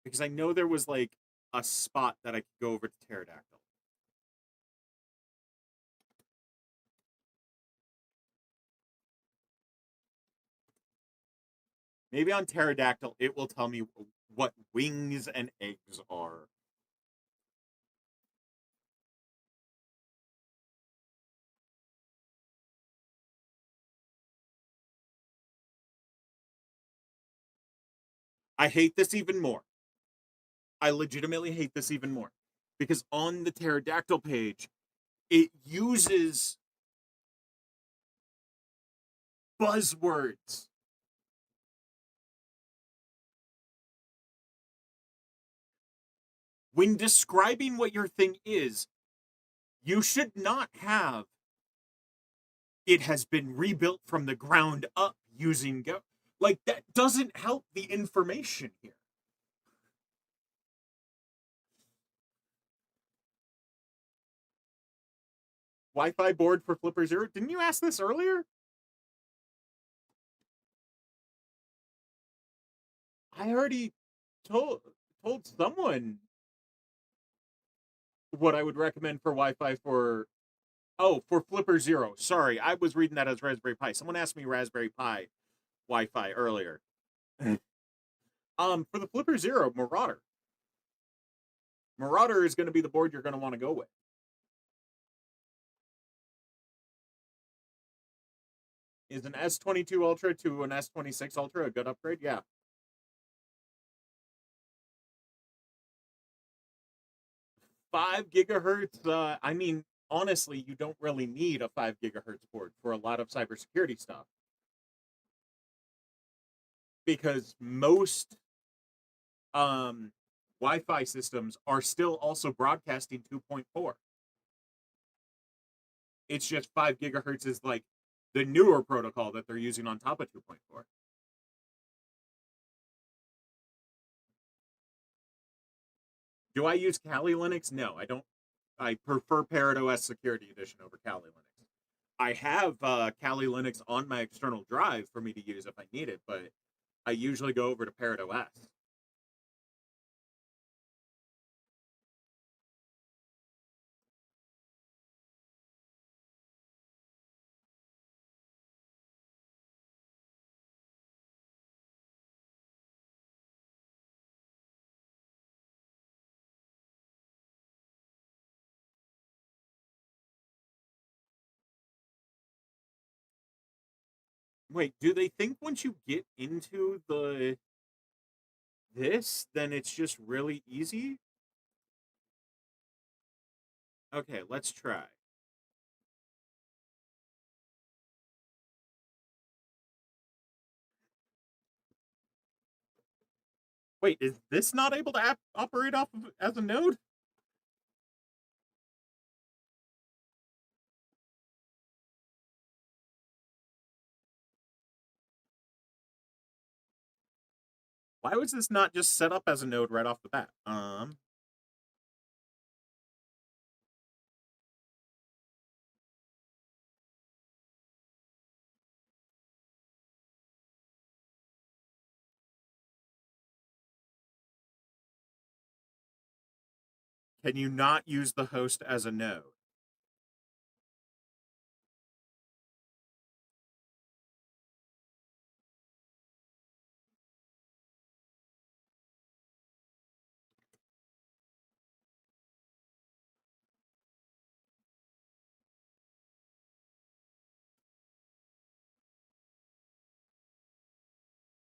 because I know there was like a spot that I could go over to Pterodactyl. Maybe on Pterodactyl it will tell me what wings and eggs are. I hate this even more. I legitimately hate this even more because on the pterodactyl page, it uses buzzwords. When describing what your thing is, you should not have it has been rebuilt from the ground up using Go. Like, that doesn't help the information here. Wi-Fi board for Flipper Zero. Didn't you ask this earlier? I already told someone what I would recommend for Wi-Fi for. Oh, for Flipper Zero. Sorry, I was reading that as Raspberry Pi. Someone asked me Raspberry Pi Wi-Fi earlier. For the Flipper Zero, Marauder. Marauder is going to be the board you're going to want to go with. Is an S22 Ultra to an S26 Ultra a good upgrade? Yeah. 5 gigahertz. I mean, honestly, you don't really need a 5 gigahertz board for a lot of cybersecurity stuff because most Wi-Fi systems are still also broadcasting 2.4. It's just 5 gigahertz is like the newer protocol that they're using on top of 2.4. Do I use Kali Linux? No, I don't. I prefer Parrot OS Security Edition over Kali Linux. I have Kali Linux on my external drive for me to use if I need it, but I usually go over to Parrot OS. Wait, do they think once you get into this, then it's just really easy? Okay, let's try. Wait, is this not able to operate off of as a node? Why was this not just set up as a node right off the bat? Can you not use the host as a node?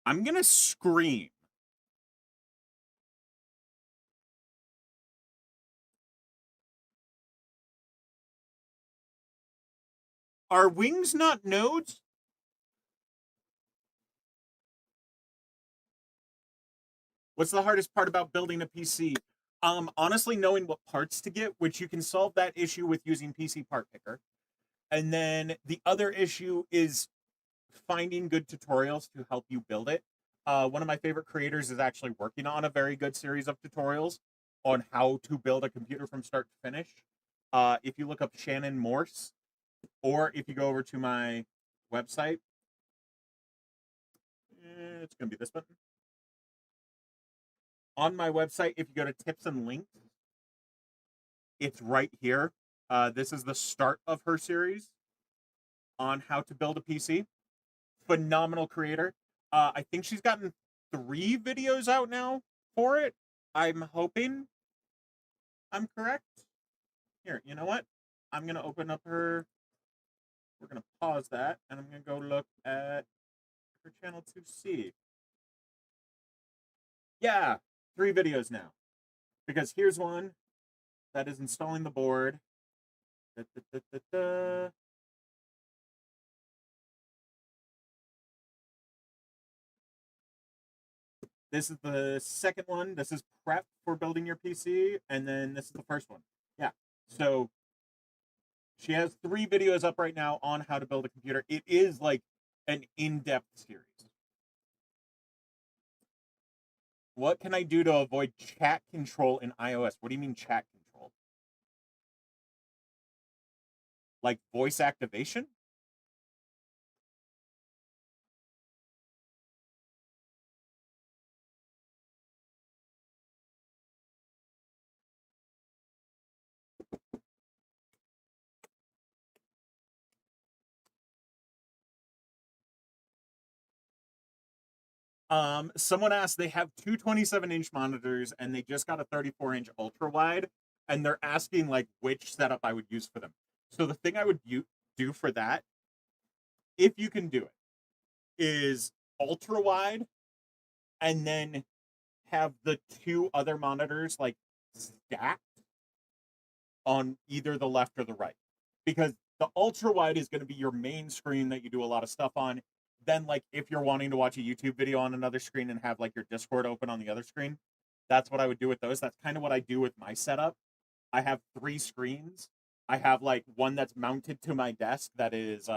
I'm gonna scream. Are wings not nodes? What's the hardest part about building a PC? Honestly, knowing what parts to get, which you can solve that issue with using PC Part Picker. And then the other issue is finding good tutorials to help you build it. One of my favorite creators is actually working on a very good series of tutorials on how to build a computer from start to finish. If you look up Shannon Morse, or if you go over to my website, it's going to be this button. On my website, if you go to tips and links, it's right here. This is the start of her series on how to build a PC. Phenomenal creator. I think she's gotten 3 videos out now for it. I'm hoping I'm correct. Here, you know what? I'm going to open up her. We're going to pause that, and I'm going to go look at her channel to see. Yeah, 3 videos now. Because here's one that is installing the board. Da, da, da, da, da. This is the second one. This is prep for building your PC. And then this is the first one. Yeah. So she has 3 videos up right now on how to build a computer. It is like an in-depth series. What can I do to avoid chat control in iOS? What do you mean chat control? Like voice activation? Someone asked, they have two 27-inch monitors and they just got a 34-inch ultra wide, and they're asking like which setup I would use for them. So the thing I would do for that, if you can do it, is ultra wide and then have the 2 other monitors like stacked on either the left or the right. Because the ultra wide is going to be your main screen that you do a lot of stuff on. Then, like, if you're wanting to watch a YouTube video on another screen and have like your Discord open on the other screen, that's what I would do with those. That's kind of what I do with my setup. I have 3 screens. I have like one that's mounted to my desk that is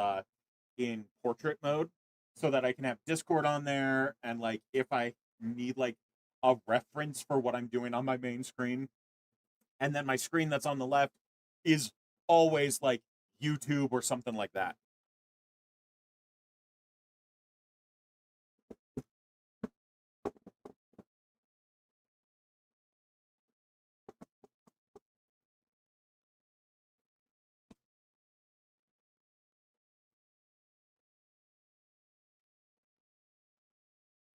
in portrait mode, so that I can have Discord on there, and like if I need like a reference for what I'm doing on my main screen, and then my screen that's on the left is always like YouTube or something like that.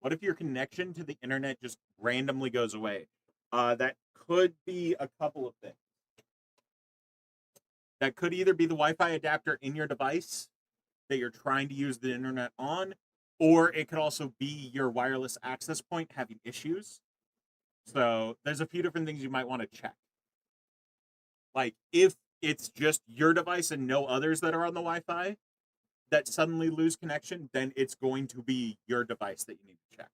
What if your connection to the internet just randomly goes away? That could be a couple of things. That could either be the Wi-Fi adapter in your device that you're trying to use the internet on, or it could also be your wireless access point having issues. So there's a few different things you might want to check. Like if it's just your device and no others that are on the Wi-Fi that suddenly lose connection, then it's going to be your device that you need to check.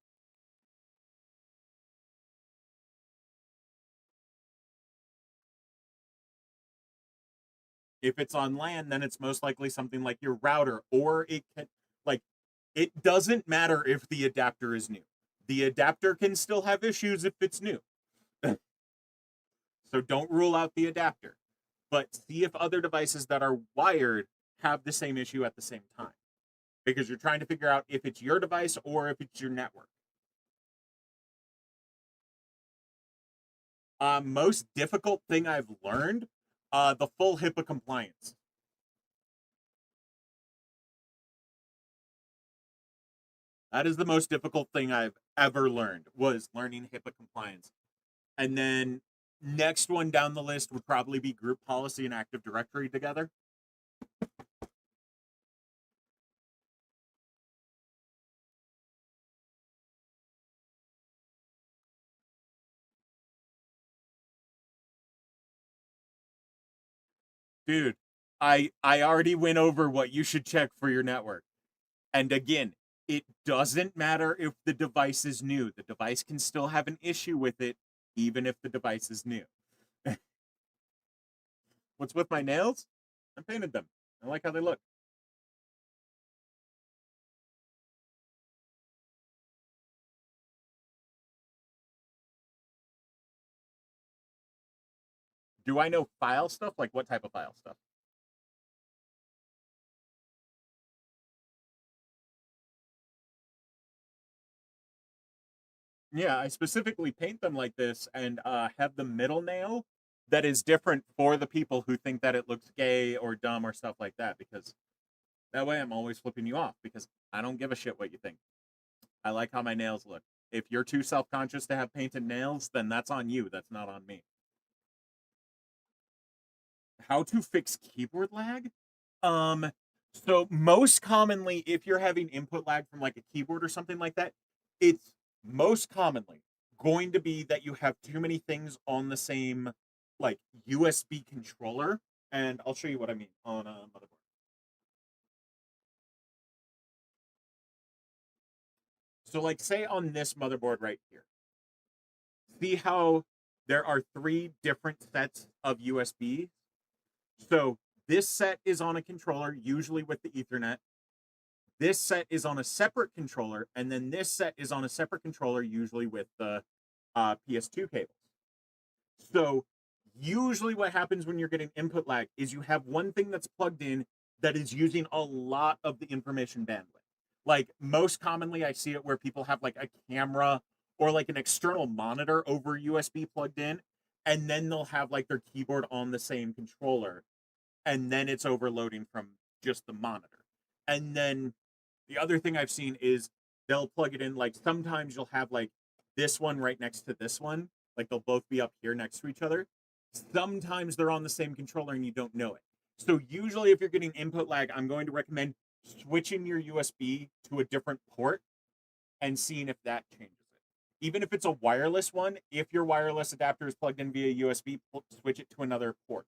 If it's on LAN, then it's most likely something like your router, or it can, like, it doesn't matter if the adapter is new. The adapter can still have issues if it's new. So don't rule out the adapter, but see if other devices that are wired have the same issue at the same time, because you're trying to figure out if it's your device or if it's your network. Most difficult thing I've learned, the full HIPAA compliance. That is the most difficult thing I've ever learned, was learning HIPAA compliance. And then next one down the list would probably be group policy and Active Directory together. Dude, I already went over what you should check for your network. And again, it doesn't matter if the device is new. The device can still have an issue with it, even if the device is new. What's with my nails? I painted them. I like how they look. Do I know file stuff? Like what type of file stuff? Yeah, I specifically paint them like this and have the middle nail that is different for the people who think that it looks gay or dumb or stuff like that, because that way I'm always flipping you off, because I don't give a shit what you think. I like how my nails look. If you're too self-conscious to have painted nails, then that's on you. That's not on me. How to fix keyboard lag? Um, so most commonly, if you're having input lag from like a keyboard or something like that, it's most commonly going to be that you have too many things on the same like USB controller, and I'll show you what I mean on a motherboard. So like say on this motherboard right here, see how there are three different sets of USB. So this set is on a controller, usually with the Ethernet. This set is on a separate controller, and then this set is on a separate controller, usually with the PS2 cables. So usually what happens when you're getting input lag is you have one thing that's plugged in that is using a lot of the information bandwidth. Like most commonly I see it where people have like a camera or like an external monitor over USB plugged in, and then they'll have like their keyboard on the same controller, and then it's overloading from just the monitor. And then the other thing I've seen is they'll plug it in, like sometimes you'll have like this one right next to this one, like they'll both be up here next to each other. Sometimes they're on the same controller and you don't know it. So usually if you're getting input lag, I'm going to recommend switching your USB to a different port and seeing if that changes it. Even if it's a wireless one, if your wireless adapter is plugged in via USB, switch it to another port.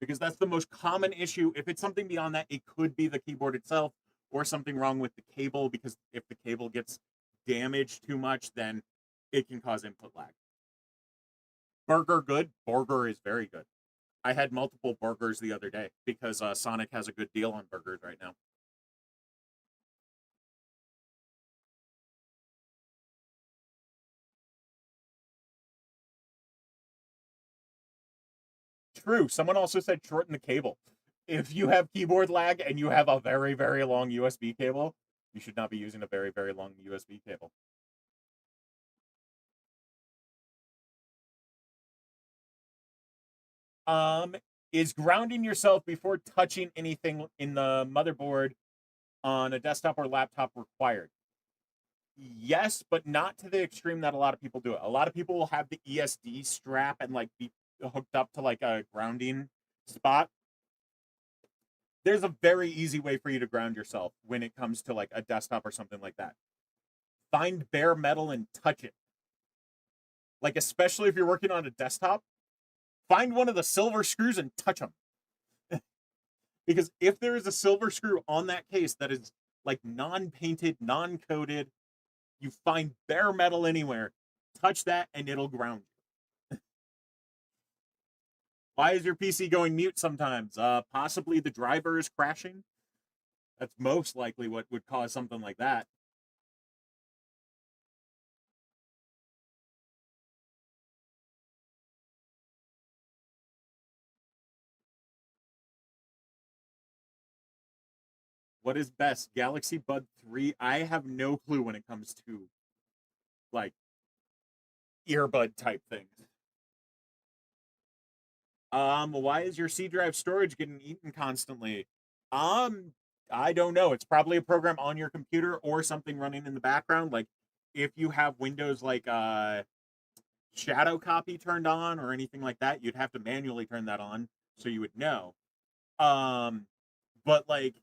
Because that's the most common issue. If it's something beyond that, it could be the keyboard itself or something wrong with the cable, because if the cable gets damaged too much, then it can cause input lag. Burger good. Burger is very good. I had multiple burgers the other day because Sonic has a good deal on burgers right now. True. Someone also said shorten the cable. If you have keyboard lag and you have a very, very long USB cable, you should not be using a very, very long USB cable. Um, is grounding yourself before touching anything in the motherboard on a desktop or laptop required? Yes, but not to the extreme that a lot of people do it. A lot of people will have the ESD strap and like be hooked up to like a grounding spot. There's a very easy way for you to ground yourself when it comes to like a desktop or something like that. Find bare metal and touch it. Like especially if you're working on a desktop, find one of the silver screws and touch them. Because if there is a silver screw on that case that is like non-painted, non-coated, you find bare metal anywhere, touch that and it'll ground you. Why is your PC going mute sometimes? Possibly the driver is crashing. That's most likely what would cause something like that. What is best? Galaxy Bud 3? I have no clue when it comes to like earbud type things. Why is your C drive storage getting eaten constantly? Um, I don't know. It's probably a program on your computer or something running in the background. Like if you have Windows like shadow copy turned on or anything like that, you'd have to manually turn that on so you would know. Um, but like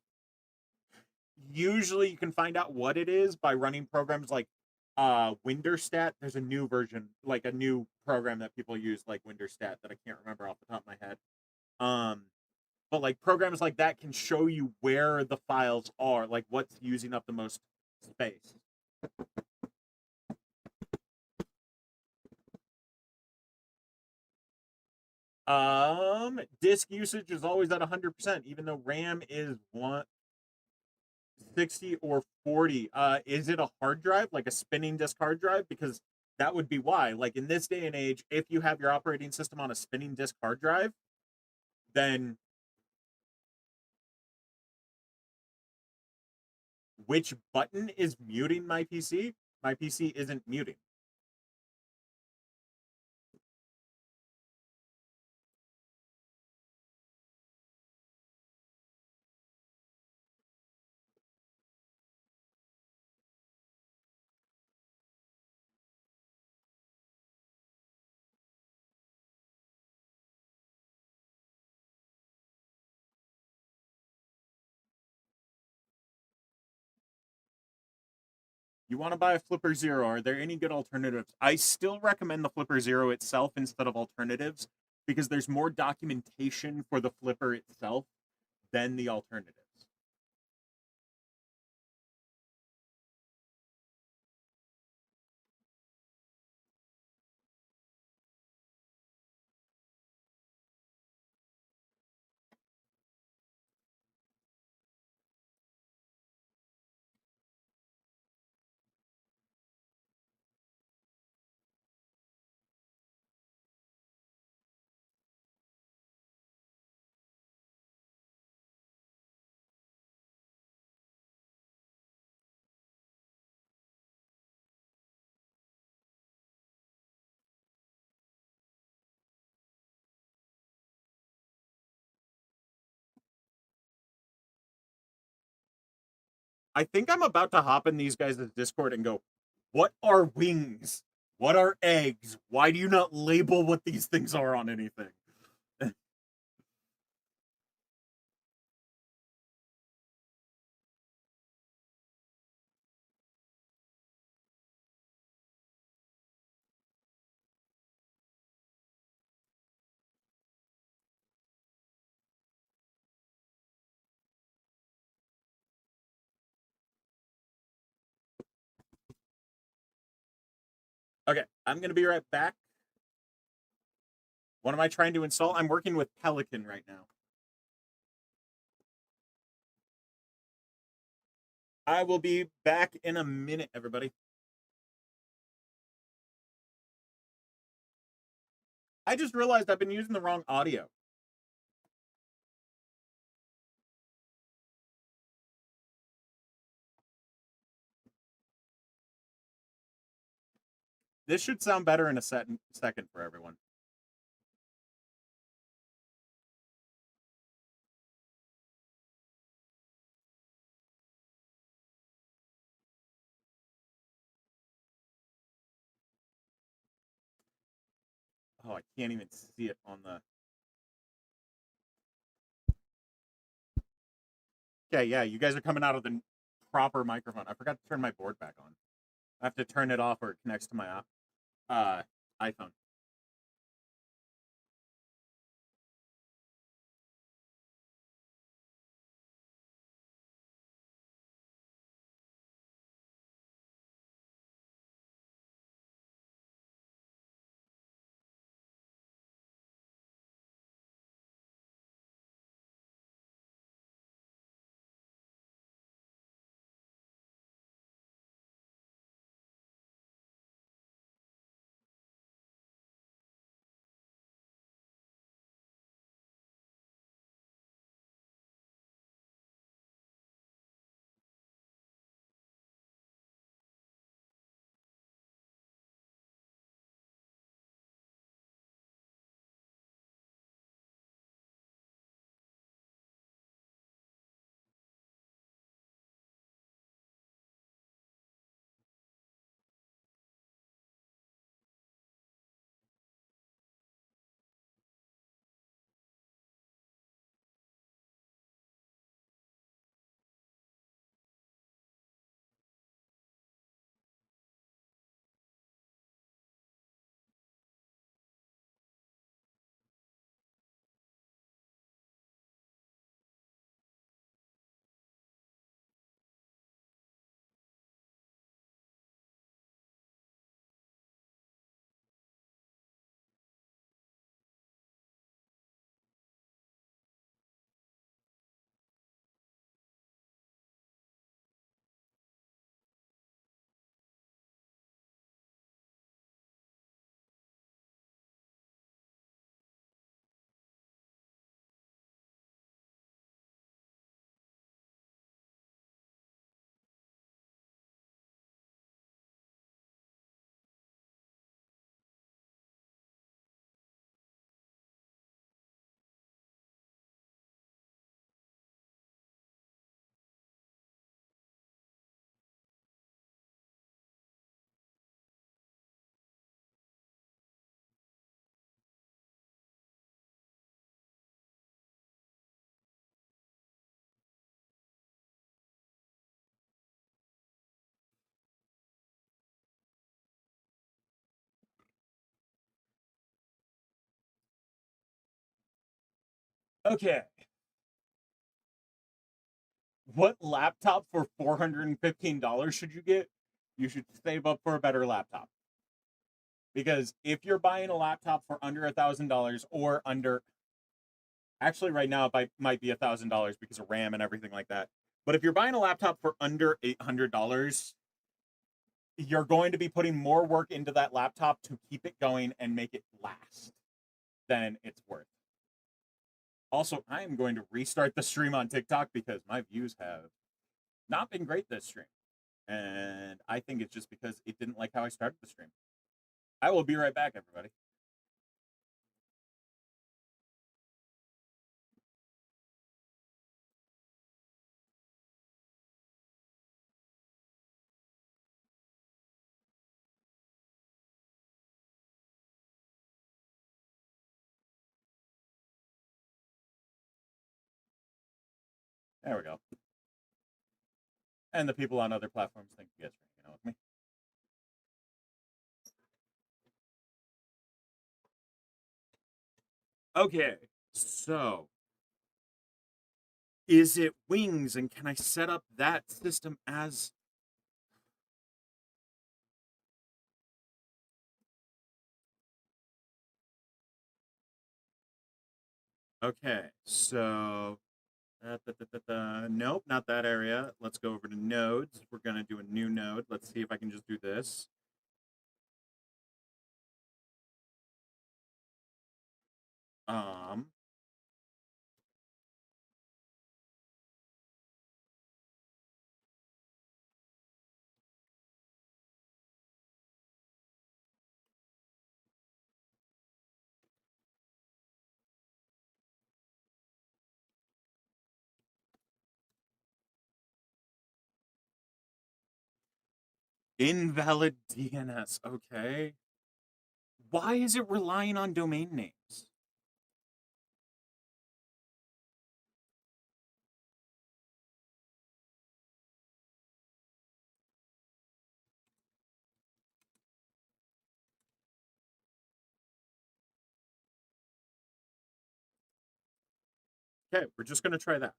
usually you can find out what it is by running programs like Winderstat. There's a new version, like a new program that people use like Winderstat that I can't remember off the top of my head. Um, but like programs like that can show you where the files are, like what's using up the most space. Disk usage is always at 100%, even though RAM is 160 or 40. Is it a hard drive, like a spinning disk hard drive? Because that would be why. Like in this day and age, if you have your operating system on a spinning disk hard drive, then which button is muting my PC? My PC isn't muting. You want to buy a Flipper Zero. Are there any good alternatives? I still recommend the Flipper Zero itself instead of alternatives because there's more documentation for the Flipper itself than the alternatives. I think I'm about to hop in these guys' Discord and go, what are wings? What are eggs? Why do you not label what these things are on anything? Okay, I'm going to be right back. What am I trying to install? I'm working with Pelican right now. I will be back in a minute, everybody. I just realized I've been using the wrong audio. This should sound better in a second for everyone. Oh, I can't even see it on the... Okay, yeah, you guys are coming out of the proper microphone. I forgot to turn my board back on. I have to turn it off or it connects to my iPhone. Okay. What laptop for $415 should you get? You should save up for a better laptop. Because if you're buying a laptop for under $1,000 or under, actually right now it might be $1,000 because of RAM and everything like that. But if you're buying a laptop for under $800, you're going to be putting more work into that laptop to keep it going and make it last than it's worth. Also, I am going to restart the stream on TikTok because my views have not been great this stream. And I think it's just because it didn't like how I started the stream. I will be right back, everybody. There we go. And the people on other platforms think you guys are hanging out with me. Okay, so is it Wings, and can I set up that system as... Okay, so nope, not that area. Let's go over to nodes. We're gonna do a new node. Let's see if I can just do this. Invalid DNS. Okay. Why is it relying on domain names? Okay, we're just gonna try that.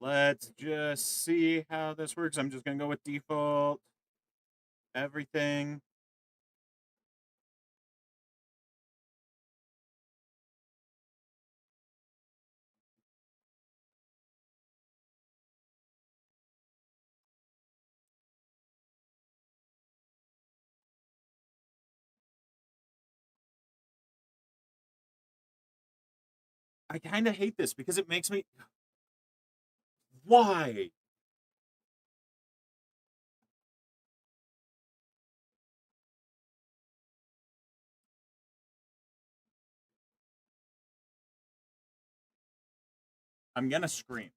Let's just see how this works. I'm just gonna go with default. Everything. I kind of hate this because it makes me... Why? I'm gonna scream.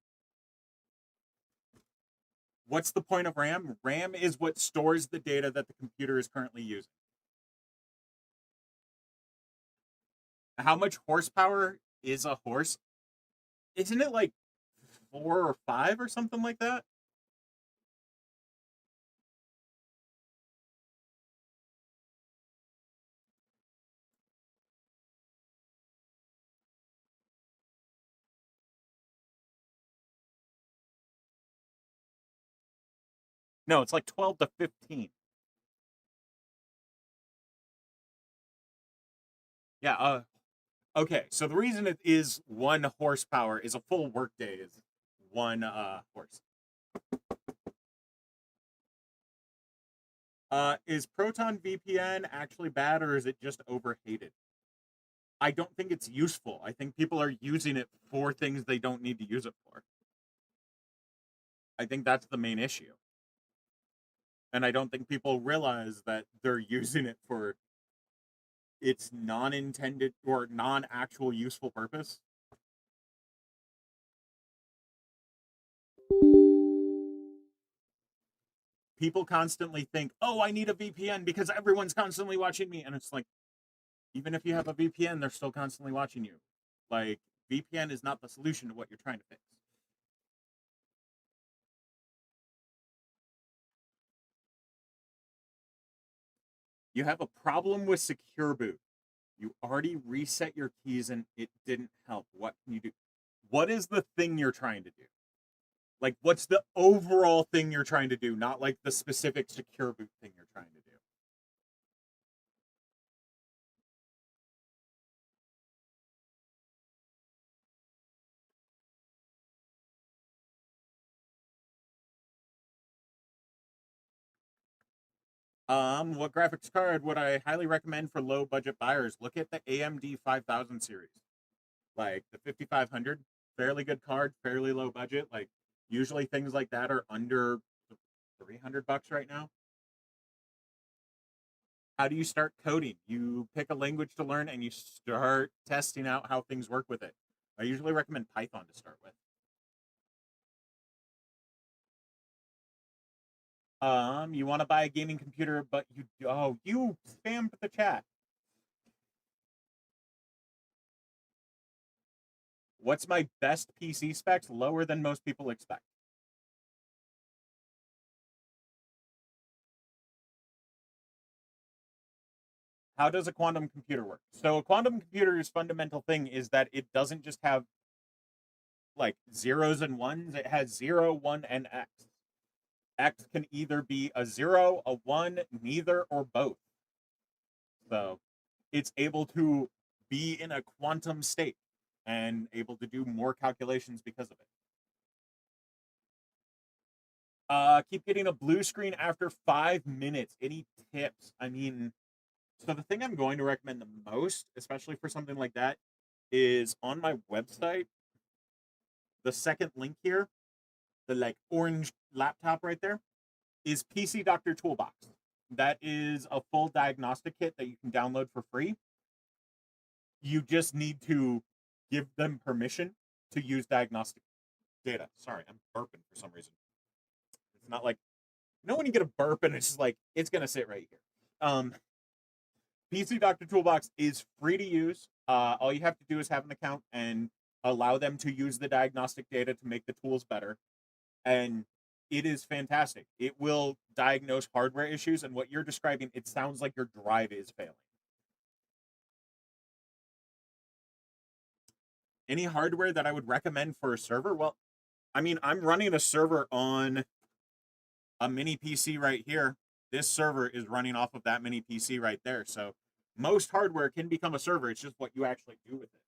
What's the point of RAM? RAM is what stores the data that the computer is currently using. How much horsepower is a horse? Isn't it like 4 or 5 or something like that? No, it's like 12 to 15. Yeah, okay, so the reason it is 1 horsepower is a full workday is 1 horse. Is Proton VPN actually bad, or is it just overhated? I don't think it's useful. I think people are using it for things they don't need to use it for. I think that's the main issue. And I don't think people realize that they're using it for its non-intended or non-actual useful purpose. People constantly think, oh, I need a VPN because everyone's constantly watching me. And it's like, even if you have a VPN, they're still constantly watching you. Like, VPN is not the solution to what you're trying to fix. You have a problem with secure boot. You already reset your keys and it didn't help. What can you do? What is the thing you're trying to do? Like, what's the overall thing you're trying to do? Not like the specific secure boot thing you're trying to do. What graphics card would I highly recommend for low budget buyers? Look at the AMD 5000 series. Like the 5500, fairly good card, fairly low budget. Like usually things like that are under $300 right now. How do you start coding? You pick a language to learn and you start testing out how things work with it. I usually recommend Python to start with. You want to buy a gaming computer, but you spammed the chat. What's my best PC specs? Lower than most people expect. How does a quantum computer work? So a quantum computer's fundamental thing is that it doesn't just have like zeros and ones. It has 0, 1, and X. X can either be a 0, a 1, neither, or both. So it's able to be in a quantum state and able to do more calculations because of it. Keep getting a blue screen after 5 minutes. Any tips? I mean, so the thing I'm going to recommend the most, especially for something like that, is on my website. The second link here, the like orange laptop right there, is PC Doctor Toolbox. That is a full diagnostic kit that you can download for free. You just need to give them permission to use diagnostic data. Sorry, I'm burping for some reason. It's not like, when you get a burp and it's just like, it's going to sit right here. PC Doctor Toolbox is free to use. All you have to do is have an account and allow them to use the diagnostic data to make the tools better. And it is fantastic. It will diagnose hardware issues, and what you're describing, it sounds like your drive is failing. Any hardware that I would recommend for a server? Well, I mean, I'm running a server on a mini PC right here. This server is running off of that mini PC right there. So most hardware can become a server. It's just what you actually do with it.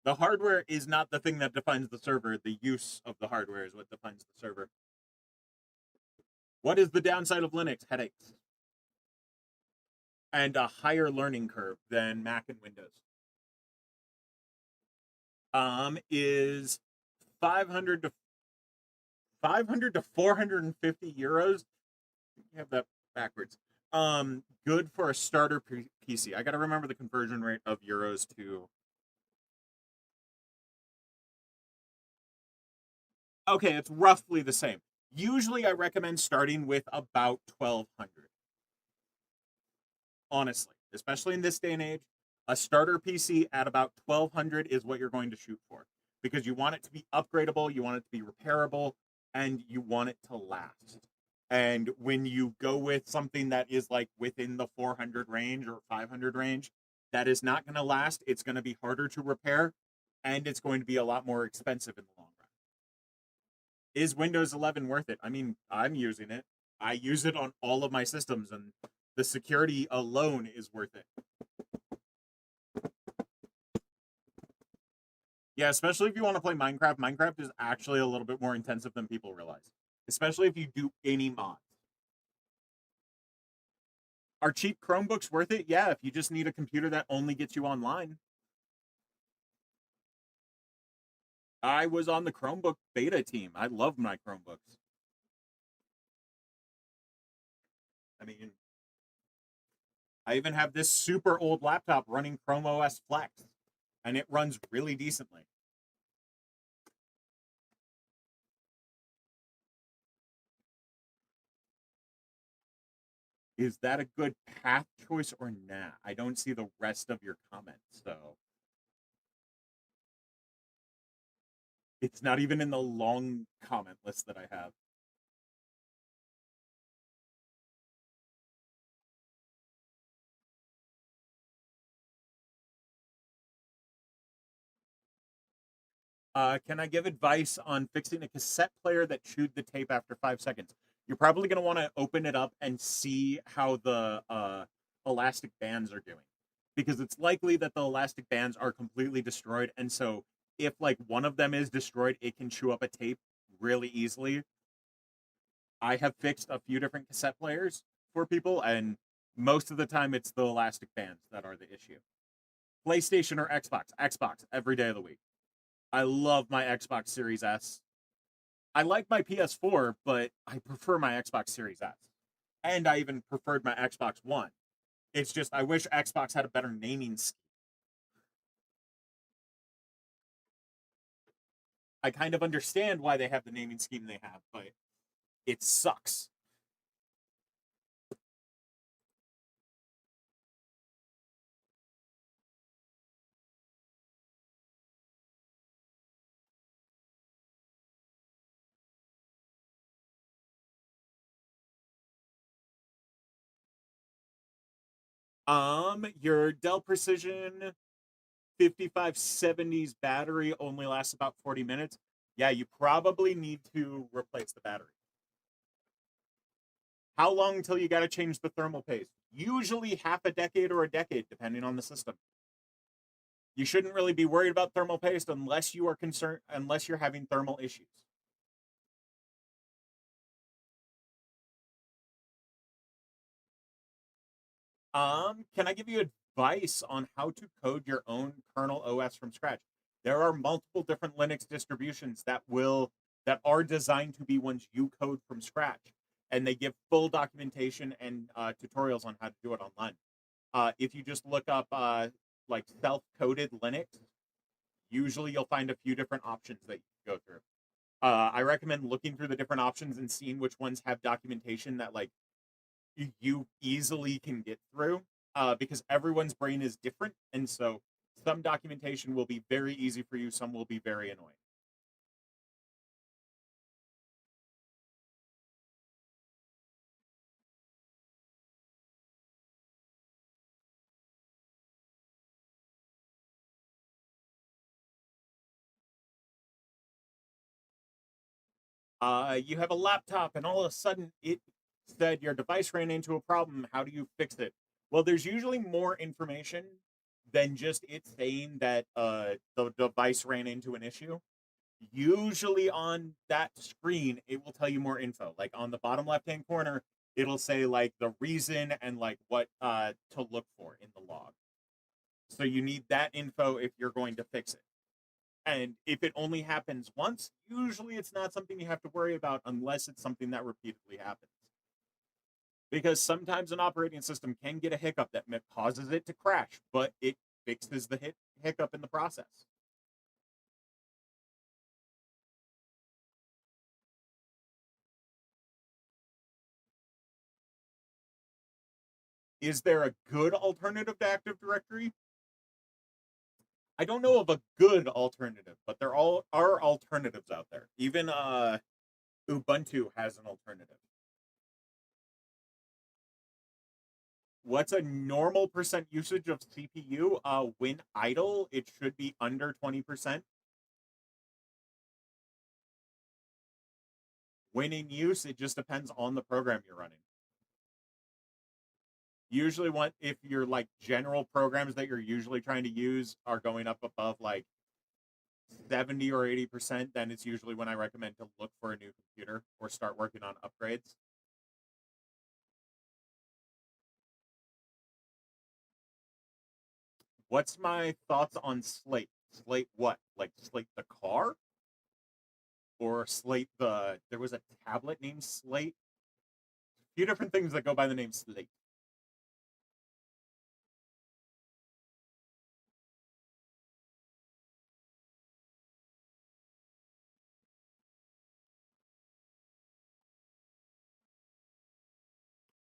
The hardware is not the thing that defines the server. The use of the hardware is what defines the server. What is the downside of Linux? Headaches. And a higher learning curve than Mac and Windows. Is 500 to 450 euros. You have that backwards. Good for a starter PC. I got to remember the conversion rate of euros to. Okay, it's roughly the same. Usually, I recommend starting with about 1,200. Honestly, especially in this day and age, a starter PC at about 1,200 is what you're going to shoot for, because you want it to be upgradable, you want it to be repairable, and you want it to last. And when you go with something that is like within the 400 range or 500 range, that is not going to last. It's going to be harder to repair, and it's going to be a lot more expensive in the long run. Is Windows 11 worth it? I mean, I'm using it. I use it on all of my systems, and the security alone is worth it. Yeah, especially if you want to play Minecraft. Minecraft is actually a little bit more intensive than people realize, especially if you do any mods. Are cheap Chromebooks worth it? Yeah, if you just need a computer that only gets you online. I was on the Chromebook beta team. I love my Chromebooks. I mean, I even have this super old laptop running Chrome OS Flex, and it runs really decently. Is that a good path choice or nah? I don't see the rest of your comments, so it's not even in the long comment list that I have. Can I give advice on fixing a cassette player that chewed the tape after 5 seconds? You're probably going to want to open it up and see how the elastic bands are doing, because it's likely that the elastic bands are completely destroyed. And so, if like one of them is destroyed, it can chew up a tape really easily. I have fixed a few different cassette players for people, and most of the time it's the elastic bands that are the issue. PlayStation or Xbox? Xbox every day of the week. I love my Xbox Series S. I like my PS4, but I prefer my Xbox Series S. And I even preferred my Xbox One. It's just I wish Xbox had a better naming scheme. I kind of understand why they have the naming scheme they have, but it sucks. Your Dell Precision 5570's battery only lasts about 40 minutes. Yeah, you probably need to replace the battery. How long until you got to change the thermal paste? Usually half a decade or a decade, depending on the system. You shouldn't really be worried about thermal paste unless you are concerned, unless you're having thermal issues. Can I give you advice on how to code your own kernel OS from scratch? There are multiple different Linux distributions that are designed to be ones you code from scratch, and they give full documentation and tutorials on how to do it online. If you just look up like self-coded Linux, usually you'll find a few different options that you can go through. I recommend looking through the different options and seeing which ones have documentation that like you easily can get through, because everyone's brain is different, and so some documentation will be very easy for you, some will be very annoying. You have a laptop and all of a sudden it said your device ran into a problem. How do you fix it? Well, there's usually more information than just it saying that the device ran into an issue. Usually on that screen, it will tell you more info. Like on the bottom left hand corner, it'll say like the reason and like what to look for in the log. So you need that info if you're going to fix it. And if it only happens once, usually it's not something you have to worry about unless it's something that repeatedly happens. Because sometimes an operating system can get a hiccup that causes it to crash, but it fixes the hiccup in the process. Is there a good alternative to Active Directory? I don't know of a good alternative, but there all are alternatives out there. Even Ubuntu has an alternative. What's a normal percent usage of CPU? When idle, it should be under 20%. When in use, it just depends on the program you're running. Usually, what if your like general programs that you're usually trying to use are going up above like 70 or 80%, then it's usually when I recommend to look for a new computer or start working on upgrades. What's my thoughts on Slate? Slate what? Like Slate the car? Or Slate there was a tablet named Slate? A few different things that go by the name Slate.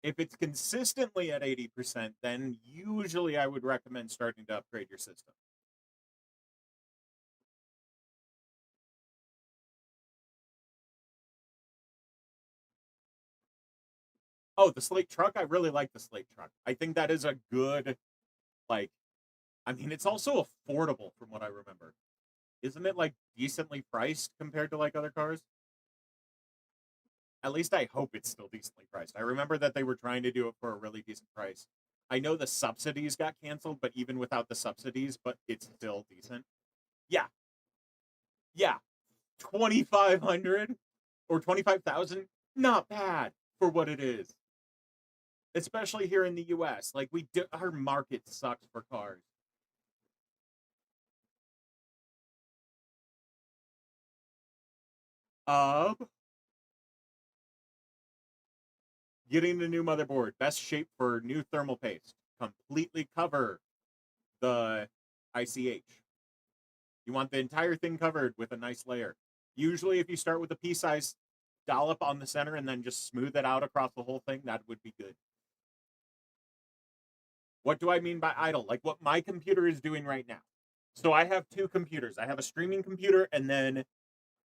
If it's consistently at 80%, then usually I would recommend starting to upgrade your system. Oh, the Slate truck? I really like the Slate truck. I think that is a good, like, I mean, it's also affordable from what I remember. Isn't it like decently priced compared to like other cars? At least I hope it's still decently priced. I remember that they were trying to do it for a really decent price. I know the subsidies got canceled, but even without the subsidies, but it's still decent. Yeah, yeah, 2,500 or 25,000, not bad for what it is. Especially here in the U.S., like our market sucks for cars. Um, Getting a new motherboard, best shape for new thermal paste. Completely cover the ICH. You want the entire thing covered with a nice layer. Usually, if you start with a pea-sized dollop on the center and then just smooth it out across the whole thing, that would be good. What do I mean by idle? Like what my computer is doing right now. So I have two computers. I have a streaming computer, and then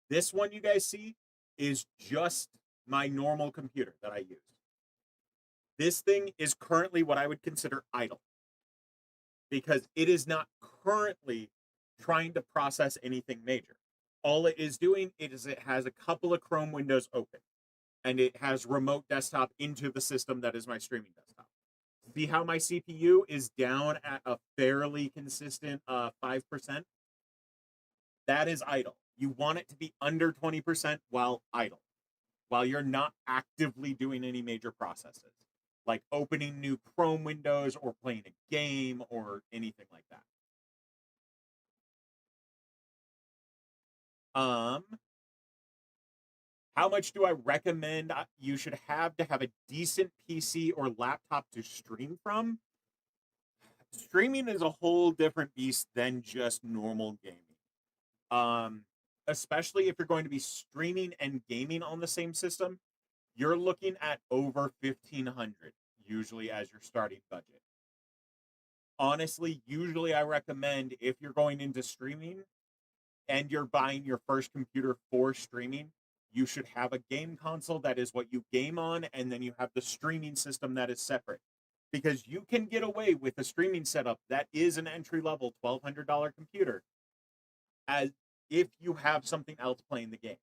this one you guys see is just my normal computer that I use. This thing is currently what I would consider idle because it is not currently trying to process anything major. All it is doing is it has a couple of Chrome windows open and it has remote desktop into the system that is my streaming desktop. See how my CPU is down at a fairly consistent 5%? That is idle. You want it to be under 20% while idle, while you're not actively doing any major processes, like opening new Chrome windows or playing a game or anything like that. Um, how much do I recommend you should have to have a decent PC or laptop to stream from? Streaming is a whole different beast than just normal gaming. Um, Especially if you're going to be streaming and gaming on the same system, you're looking at over 1,500 usually as your starting budget. Honestly, usually I recommend if you're going into streaming and you're buying your first computer for streaming, you should have a game console that is what you game on, and then you have the streaming system that is separate. Because you can get away with a streaming setup that is an entry level $1,200 computer as if you have something else playing the game.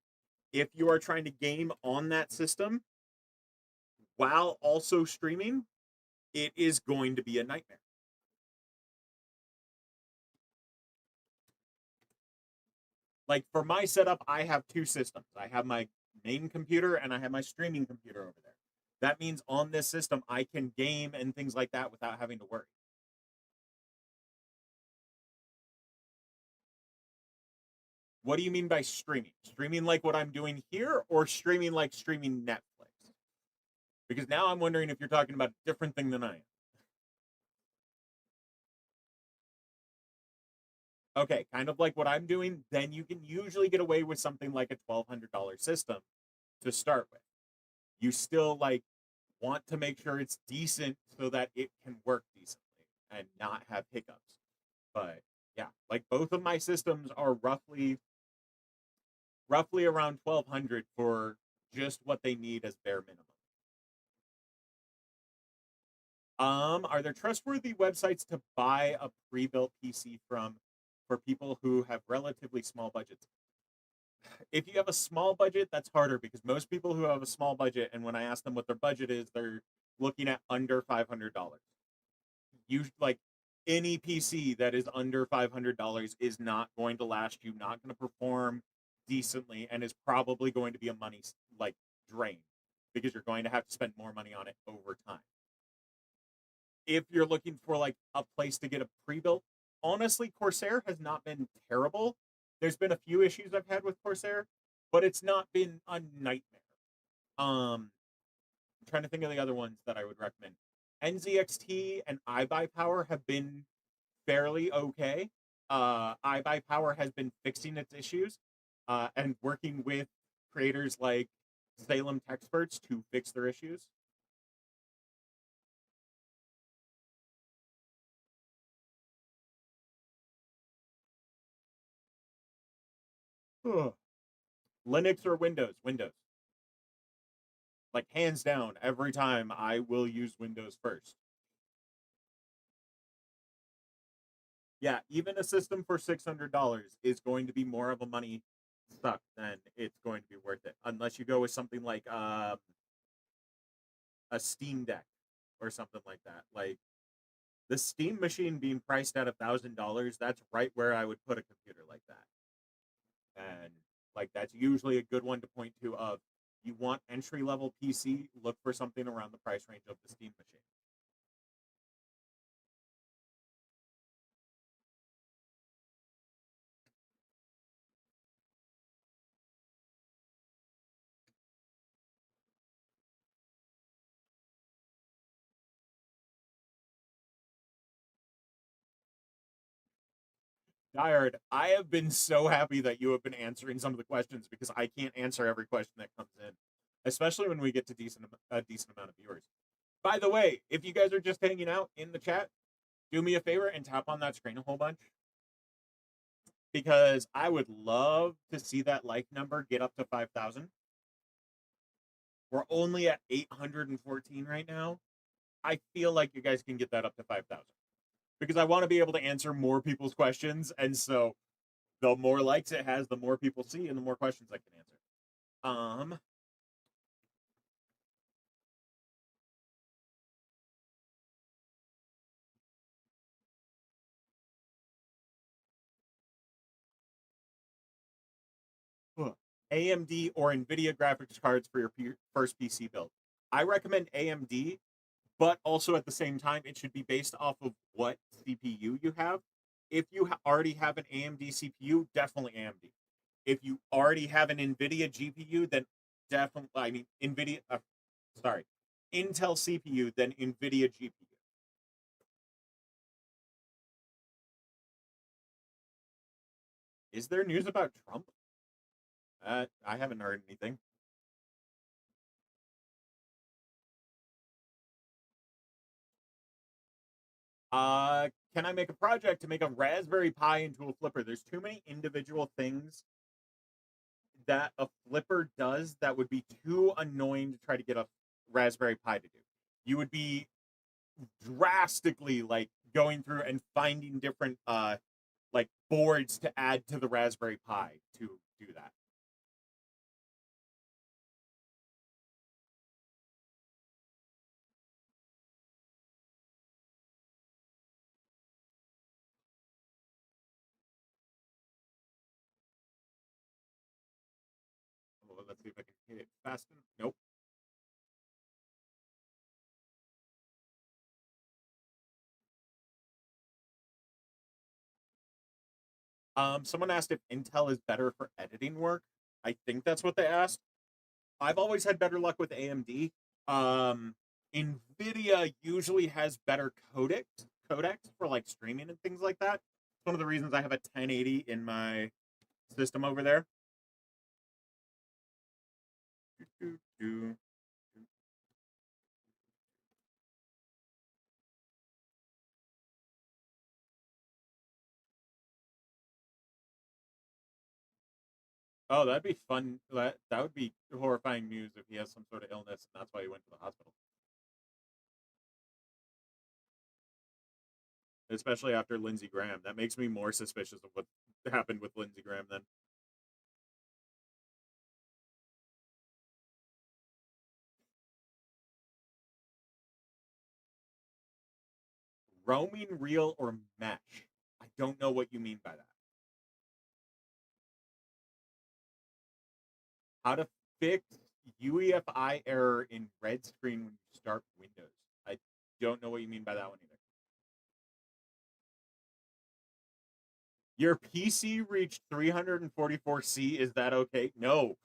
If you are trying to game on that system while also streaming, it is going to be a nightmare. Like for my setup, I have two systems. I have my main computer and I have my streaming computer over there. That means on this system, I can game and things like that without having to worry. What do you mean by streaming? Streaming like what I'm doing here or streaming like streaming Netflix? Because now I'm wondering if you're talking about a different thing than I am. Okay, kind of like what I'm doing, then you can usually get away with something like a $1,200 system to start with. You still like want to make sure it's decent so that it can work decently and not have hiccups. But yeah, like both of my systems are roughly around 1,200 for just what they need as bare minimum. Are there trustworthy websites to buy a pre-built PC from for people who have relatively small budgets? If you have a small budget, that's harder because most people who have a small budget, and when I ask them what their budget is, they're looking at under $500. You like any PC that is under $500 is not going to last you, not going to perform decently, and is probably going to be a money like drain because you're going to have to spend more money on it over time. If you're looking for like a place to get a pre-built, honestly, Corsair has not been terrible. There's been a few issues I've had with Corsair, but it's not been a nightmare. I'm trying to think of the other ones that I would recommend. NZXT and iBuyPower have been fairly okay. iBuyPower has been fixing its issues and working with creators like Salem Techsperts to fix their issues. Linux or Windows? Windows. Like hands down, every time I will use Windows first. Yeah, even a system for $600 is going to be more of a money suck than it's going to be worth it, unless you go with something like a Steam Deck or something like that. Like the Steam machine being priced at $1,000, that's right where I would put a computer like that. And like that's usually a good one to point to of you want entry level PC, look for something around the price range of the Steam machine. Diard, I have been so happy that you have been answering some of the questions because I can't answer every question that comes in, especially when we get to a decent amount of viewers. By the way, if you guys are just hanging out in the chat, do me a favor and tap on that screen a whole bunch because I would love to see that like number get up to 5,000. We're only at 814 right now. I feel like you guys can get that up to 5,000 because I want to be able to answer more people's questions. And so the more likes it has, the more people see and the more questions I can answer. AMD or NVIDIA graphics cards for your first PC build. I recommend AMD, but also at the same time, it should be based off of what CPU you have. If you already have an AMD CPU, definitely AMD. If you already have an NVIDIA GPU, then definitely, I mean, Intel CPU, then NVIDIA GPU. Is there news about Trump? I haven't heard anything. Can I make a project to make a Raspberry Pi into a flipper? There's too many individual things that a flipper does that would be too annoying to try to get a Raspberry Pi to do. You would be drastically like going through and finding different like boards to add to the Raspberry Pi to do that. Well, let's see if I can hit it fast enough. Nope. Someone asked if Intel is better for editing work. I think that's what they asked. I've always had better luck with AMD. Nvidia usually has better codecs for like streaming and things like that. It's one of the reasons I have a 1080 in my system over there. Oh, that'd be fun. That would be horrifying news if he has some sort of illness and that's why he went to the hospital. Especially after Lindsey Graham. That makes me more suspicious of what happened with Lindsey Graham then. Roaming real or mesh? I don't know what you mean by that. How to fix UEFI error in red screen when you start Windows? I don't know what you mean by that one either. Your PC reached 344C. Is that okay? No.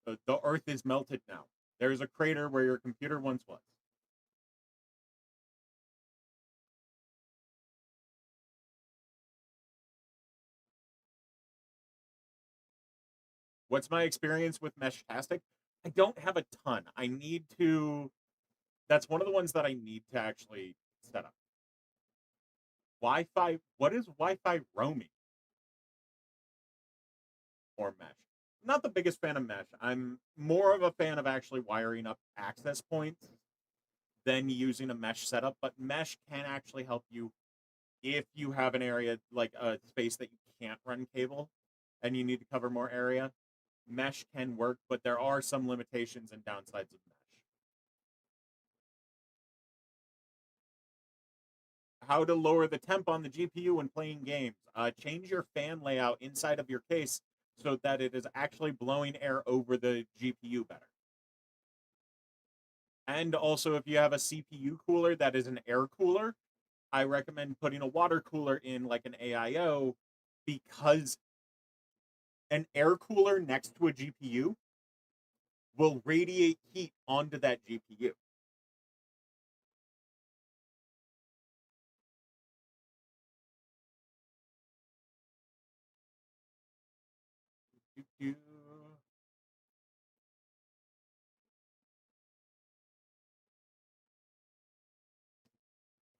The Earth is melted now. There's a crater where your computer once was. What's my experience with Meshtastic? I don't have a ton. I need to. That's one of the ones that I need to actually set up. Wi-Fi. What is Wi-Fi roaming or mesh? I'm not the biggest fan of mesh. I'm more of a fan of actually wiring up access points than using a mesh setup. But mesh can actually help you if you have an area like a space that you can't run cable and you need to cover more area, mesh can work, but there are some limitations and downsides of mesh. How to lower the temp on the GPU when playing games. Change your fan layout inside of your case so that it is actually blowing air over the GPU better. And also, if you have a CPU cooler that is an air cooler, I recommend putting a water cooler in like an AIO, because an air cooler next to a GPU will radiate heat onto that GPU.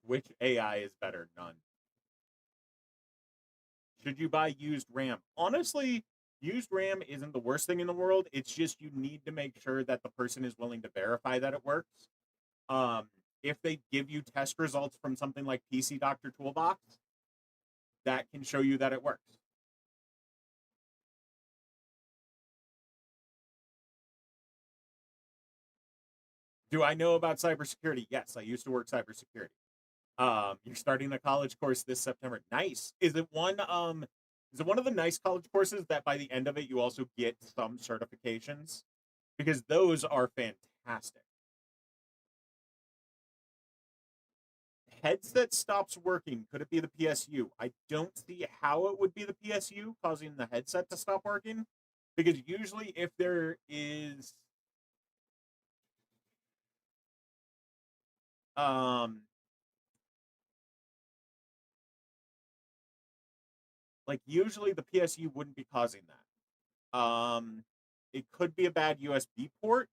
Which AI is better? None. Should you buy used RAM? Honestly, used RAM isn't the worst thing in the world. It's just you need to make sure that the person is willing to verify that it works. Um, if they give you test results from something like PC Doctor Toolbox, that can show you that it works. Do I know about cybersecurity? Yes, I used to work cybersecurity. You're starting a college course this September. Nice. Is it one of the nice college courses that by the end of it you also get some certifications? Because those are fantastic. Headset stops working. Could it be the PSU? I don't see how it would be the PSU causing the headset to stop working. Because usually if there is um like usually the PSU wouldn't be causing that. It could be a bad USB port.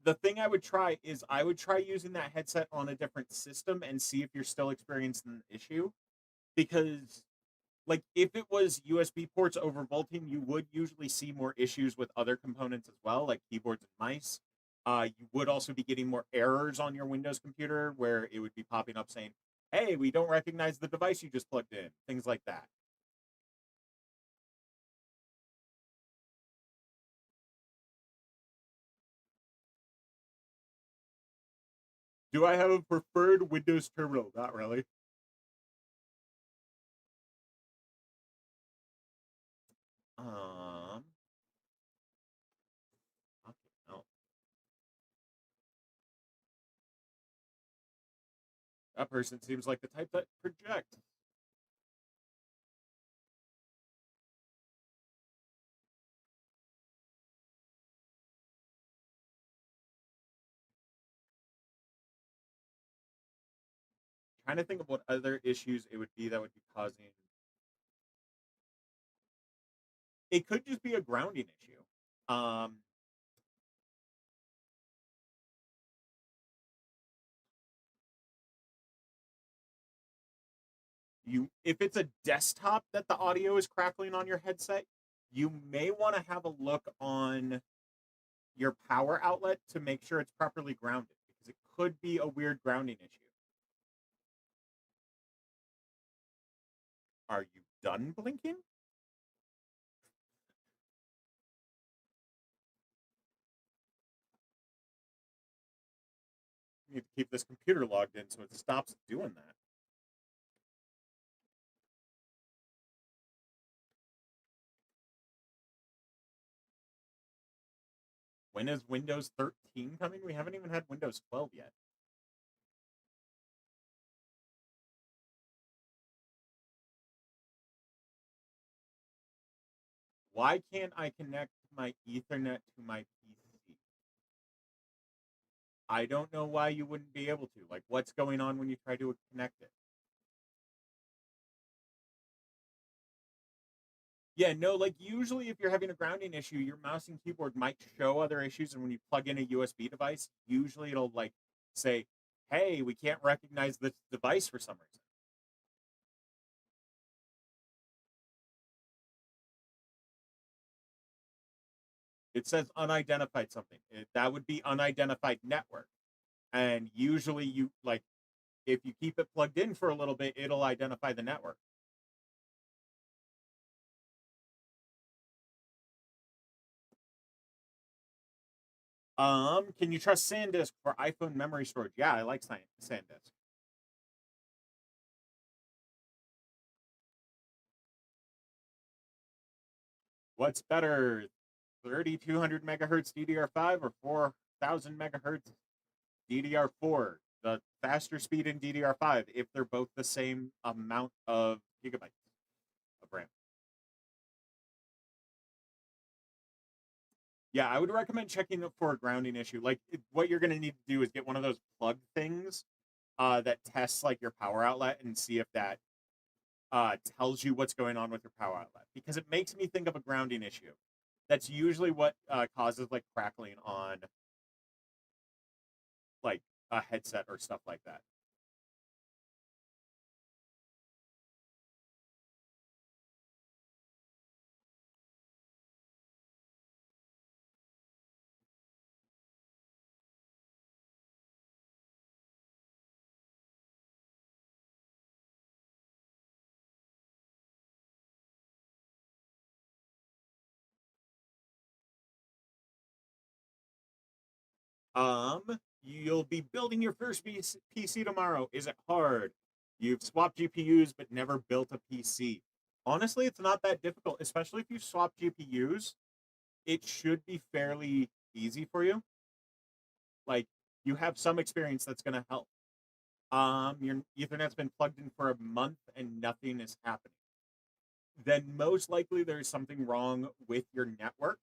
The thing I would try is I would try using that headset on a different system and see if you're still experiencing an issue. Because like if it was USB ports overvolting, you would usually see more issues with other components as well, like keyboards and mice. You would also be getting more errors on your Windows computer where it would be popping up saying, "Hey, we don't recognize the device you just plugged in," things like that. Do I have a preferred Windows terminal? Not really. Um, okay, no. That person seems like the type that projects. Trying to think of what other issues it would be that would be causing. It could just be a grounding issue. Um, if it's a desktop that the audio is crackling on your headset, you may want to have a look on your power outlet to make sure it's properly grounded because it could be a weird grounding issue. Are you done blinking? You need to keep this computer logged in so it stops doing that. When is Windows 13 coming? We haven't even had Windows 12 yet. Why can't I connect my Ethernet to my PC? I don't know why you wouldn't be able to. Like, what's going on when you try to connect it? Yeah, no, like usually if you're having a grounding issue, your mouse and keyboard might show other issues, and when you plug in a USB device, usually it'll like say, "Hey, we can't recognize this device for some reason." It says unidentified something. That would be unidentified network. And usually you like if you keep it plugged in for a little bit, it'll identify the network. Can you trust SanDisk for iPhone memory storage? Yeah, I like SanDisk. What's better, 3200 megahertz DDR5 or 4000 megahertz DDR4? The faster speed in DDR5 if they're both the same amount of gigabytes of RAM. Yeah, I would recommend checking for a grounding issue. Like what you're going to need to do is get one of those plug things that tests like your power outlet and see if that tells you what's going on with your power outlet, because it makes me think of a grounding issue. That's usually what causes like crackling on like a headset or stuff like that. You'll be building your first PC tomorrow. Is it hard? You've swapped GPUs but never built a PC. Honestly, it's not that difficult, especially if you swap GPUs. It should be fairly easy for you. Like you have some experience that's going to help. Your Ethernet's been plugged in for a month and nothing is happening. Then most likely there's something wrong with your network.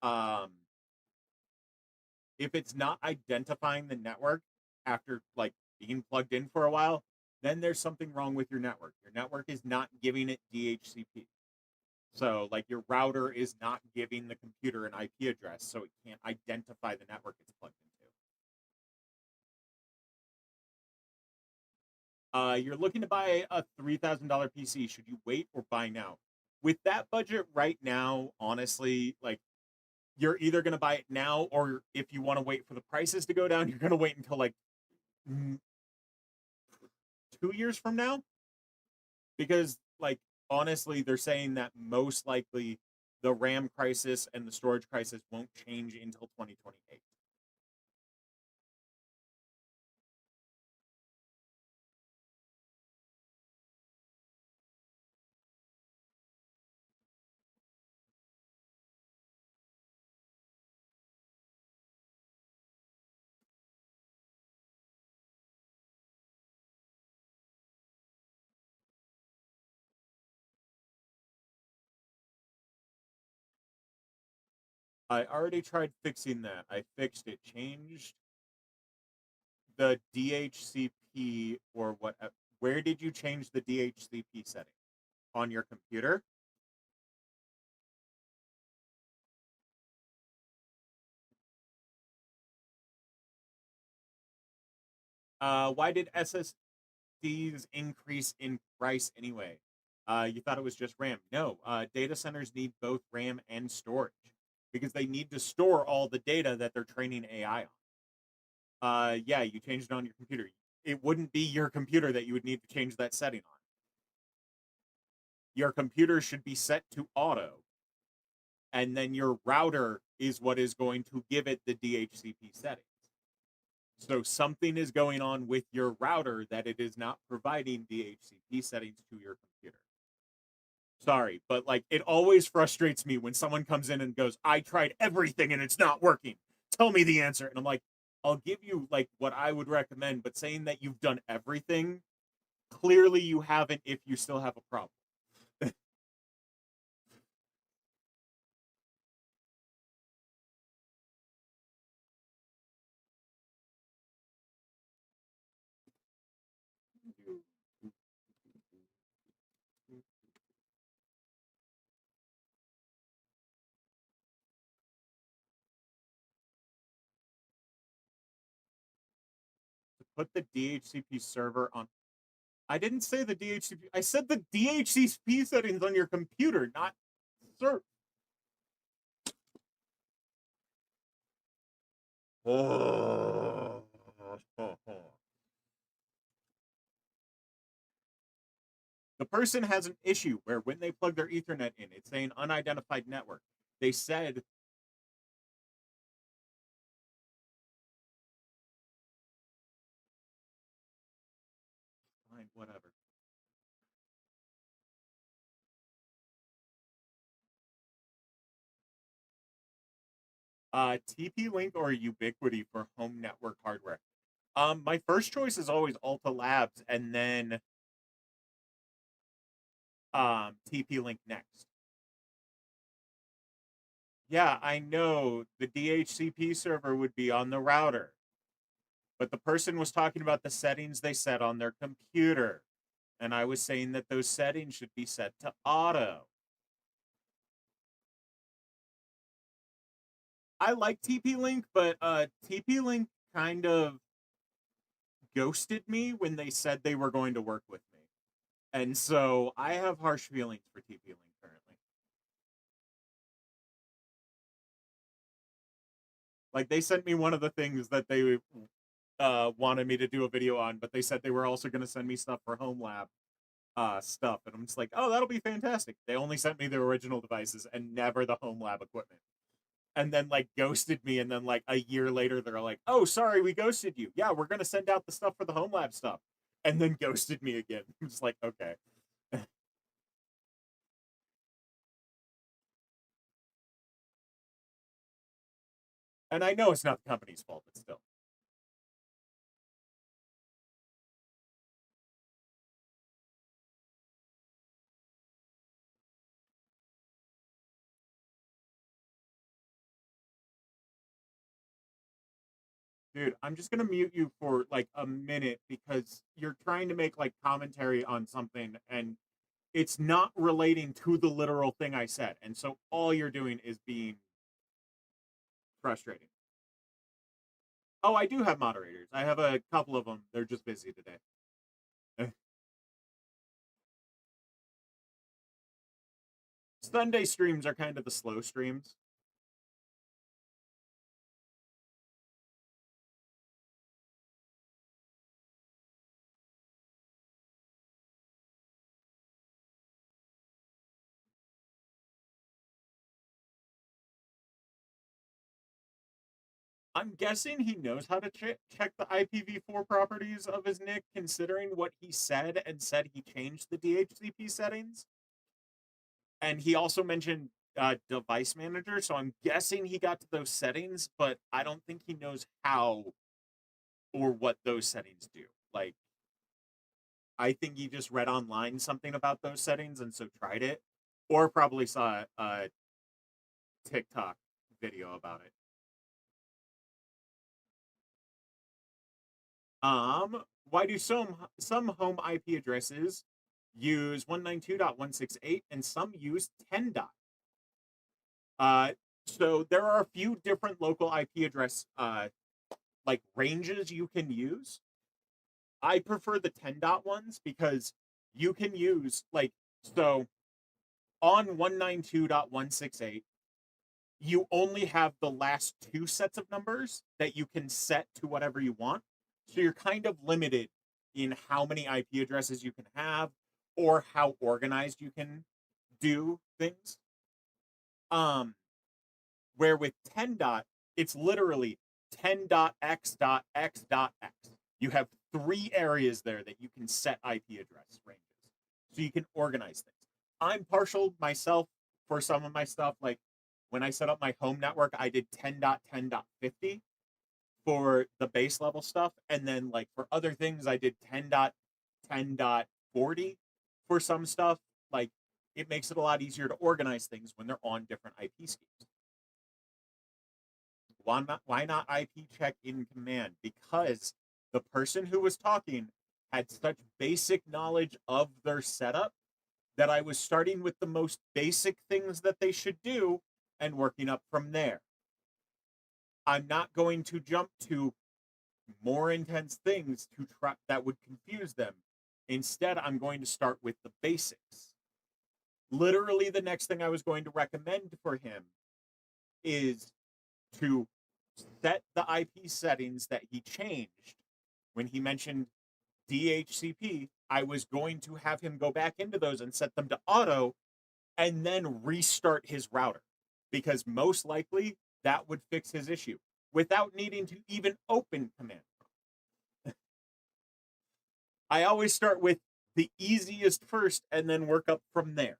Um, if it's not identifying the network after like being plugged in for a while, then there's something wrong with your network. Your network is not giving it DHCP. So like your router is not giving the computer an IP address, so it can't identify the network it's plugged into. You're looking to buy a $3,000 PC. Should you wait or buy now? With that budget right now, honestly, like you're either going to buy it now, or if you want to wait for the prices to go down, you're going to wait until like 2 years from now, because like honestly they're saying that most likely the RAM crisis and the storage crisis won't change until 2028. I already tried fixing that. I fixed it, changed the DHCP or what. Where did you change the DHCP setting on your computer? Why did SSDs increase in price anyway? You thought it was just RAM. No, data centers need both RAM and storage because they need to store all the data that they're training AI on. Yeah, you changed it on your computer. It wouldn't be your computer that you would need to change that setting on. Your computer should be set to auto, and then your router is what is going to give it the DHCP settings. So something is going on with your router that it is not providing DHCP settings to your computer. Sorry, but like it always frustrates me when someone comes in and goes, "I tried everything and it's not working. Tell me the answer." And I'm like, "I'll give you like what I would recommend, but saying that you've done everything, clearly you haven't if you still have a problem." Put the DHCP server on. I didn't say the DHCP. I said the DHCP settings on your computer, not sir. Oh. The person has an issue where when they plug their Ethernet in, it's saying unidentified network. They said, fine, whatever. TP-Link or Ubiquiti for home network hardware? My first choice is always Alta Labs and then TP-Link next. Yeah, I know the DHCP server would be on the router, but the person was talking about the settings they set on their computer, and I was saying that those settings should be set to auto. I like TP-Link, but TP-Link kind of ghosted me when they said they were going to work with me. And so I have harsh feelings for TP-Link currently. Like, they sent me one of the things that they wanted me to do a video on, but they said they were also going to send me stuff for Home Lab stuff. And I'm just like, oh, that'll be fantastic. They only sent me the original devices and never the Home Lab equipment. And then like ghosted me, and then like a year later they're like, oh, sorry, we ghosted you. Yeah, we're gonna send out the stuff for the Home Lab stuff. And then ghosted me again. I'm just like, okay. And I know it's not the company's fault, but still. Dude, I'm just gonna mute you for like a minute because you're trying to make like commentary on something and it's not relating to the literal thing I said. And so all you're doing is being frustrating. Oh, I do have moderators. I have a couple of them. They're just busy today. Sunday streams are kind of the slow streams. I'm guessing he knows how to check the IPv4 properties of his NIC, considering what he said and said he changed the DHCP settings. And he also mentioned device manager, so I'm guessing he got to those settings, but I don't think he knows how or what those settings do. Like, I think he just read online something about those settings and so tried it, or probably saw a TikTok video about it. Why do some home IP addresses use 192.168 and some use 10 dot? So there are a few different local IP address like ranges you can use. I prefer the 10 dot ones because you can use like so on 192.168 you only have the last two sets of numbers that you can set to whatever you want. So you're kind of limited in how many IP addresses you can have or how organized you can do things. Where with 10 dot, it's literally 10.x.x.x. You have three areas there that you can set IP address ranges. So you can organize things. I'm partial myself for some of my stuff. Like when I set up my home network, I did 10.10.50 for the base level stuff. And then like for other things, I did 10.10.40 for some stuff. Like it makes it a lot easier to organize things when they're on different IP schemes. Why not IP check in command? Because the person who was talking had such basic knowledge of their setup that I was starting with the most basic things that they should do and working up from there. I'm not going to jump to more intense things to try that would confuse them. Instead, I'm going to start with the basics. Literally, the next thing I was going to recommend for him is to set the IP settings that he changed when he mentioned DHCP. I was going to have him go back into those and set them to auto and then restart his router, because most likely that would fix his issue without needing to even open command. I always start with the easiest first and then work up from there.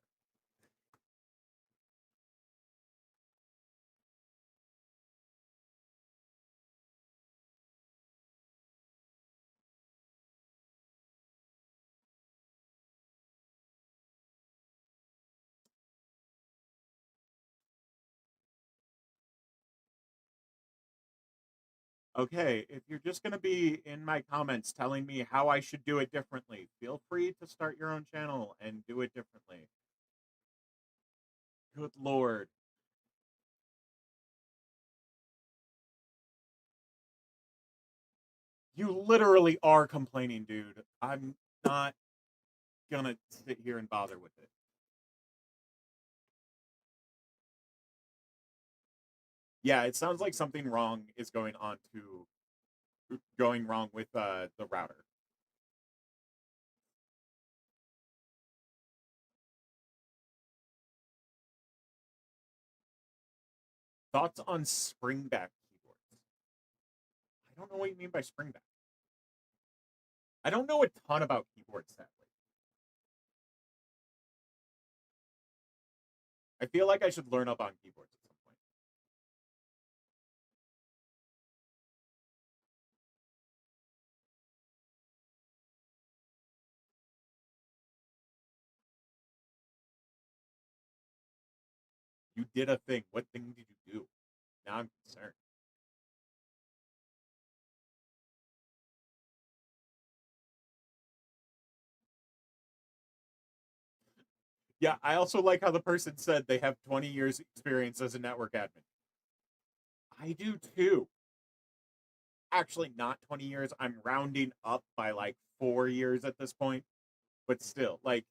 Okay, if you're just going to be in my comments telling me how I should do it differently, feel free to start your own channel and do it differently. Good Lord. You literally are complaining, dude. I'm not gonna sit here and bother with it. Yeah, it sounds like something wrong is going wrong with the router. Thoughts on springback keyboards? I don't know what you mean by springback. I don't know a ton about keyboards, sadly. I feel like I should learn up on keyboards at some point. You did a thing. What thing did you do? Now I'm concerned. Yeah, I also like how the person said they have 20 years experience as a network admin. I do too. Actually, not 20 years. I'm rounding up by like 4 years at this point. But still, like,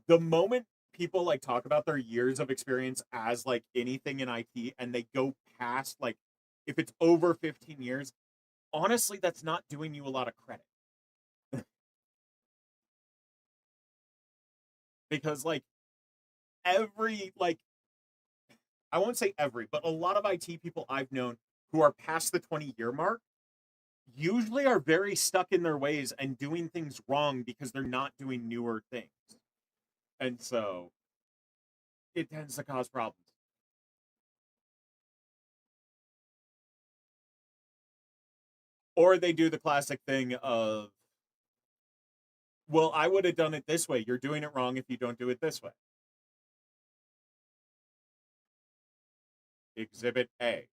the moment people like talk about their years of experience as like anything in IT and they go past like if it's over 15 years, honestly, that's not doing you a lot of credit. Because like every like I won't say every, but a lot of IT people I've known who are past the 20-year mark usually are very stuck in their ways and doing things wrong because they're not doing newer things. And so it tends to cause problems. Or they do the classic thing of, well, I would have done it this way. You're doing it wrong if you don't do it this way. Exhibit A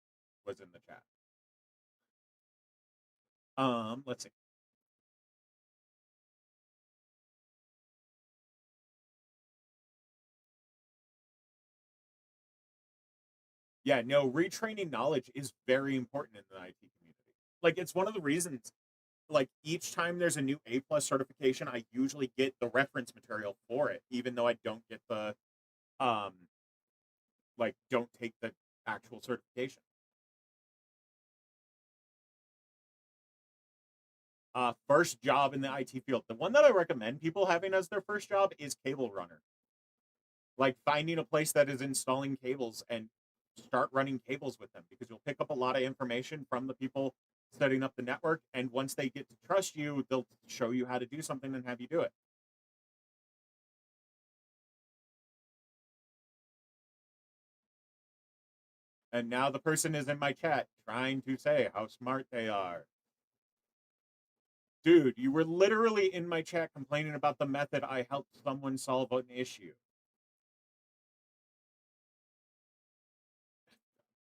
was in the chat. Let's see. Yeah, no, retraining knowledge is very important in the IT community. Like, it's one of the reasons, like, each time there's a new A plus certification, I usually get the reference material for it, even though I don't get the, um, like, don't take the actual certification. First job in the IT field. The one that I recommend people having as their first job is cable runner. Like finding a place that is installing cables and start running cables with them, because you'll pick up a lot of information from the people setting up the network, and once they get to trust you, they'll show you how to do something and have you do it. And now the person is in my chat trying to say how smart they are. Dude, you were literally in my chat complaining about the method I helped someone solve an issue.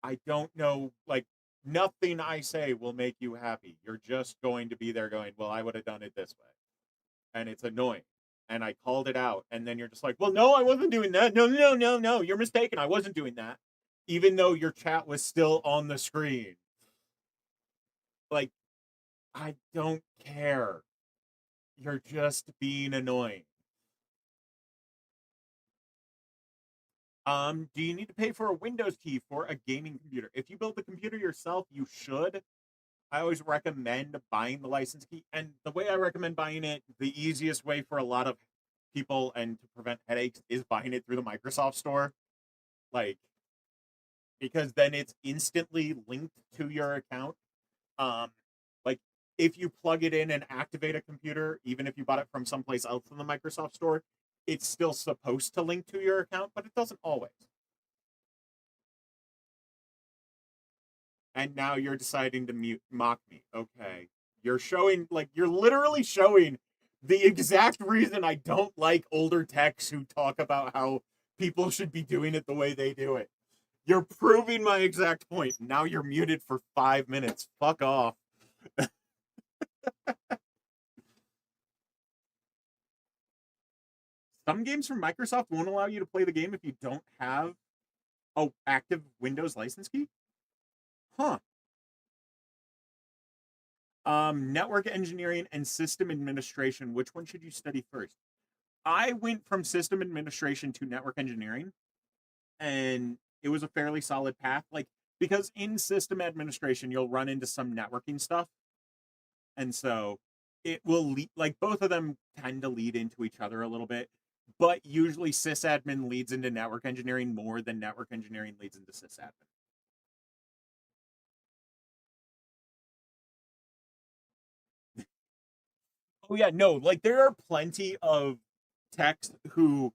I don't know, like, nothing I say will make you happy. You're just going to be there going, well, I would have done it this way. And it's annoying. And I called it out. And then you're just like, well, no, I wasn't doing that. No, no, no, no. You're mistaken. I wasn't doing that. Even though your chat was still on the screen. Like, I don't care. You're just being annoying. Do you need to pay for a Windows key for a gaming computer? If you build the computer yourself, you should. I always recommend buying the license key. And the way I recommend buying it, the easiest way for a lot of people and to prevent headaches is buying it through the Microsoft Store. Like, because then it's instantly linked to your account. Um, like if you plug it in and activate a computer, even if you bought it from someplace else in the Microsoft Store, it's still supposed to link to your account, but it doesn't always. And now you're deciding to mock me. Okay. You're literally showing the exact reason I don't like older techs who talk about how people should be doing it the way they do it. You're proving my exact point. Now you're muted for 5 minutes. Fuck off. Some games from Microsoft won't allow you to play the game if you don't have a active Windows license key. Huh. Network engineering and system administration. Which one should you study first? I went from system administration to network engineering, and it was a fairly solid path. Like, because in system administration, you'll run into some networking stuff. And so it will like both of them tend to lead into each other a little bit, but usually sysadmin leads into network engineering more than network engineering leads into sysadmin. Oh yeah, no, like there are plenty of techs who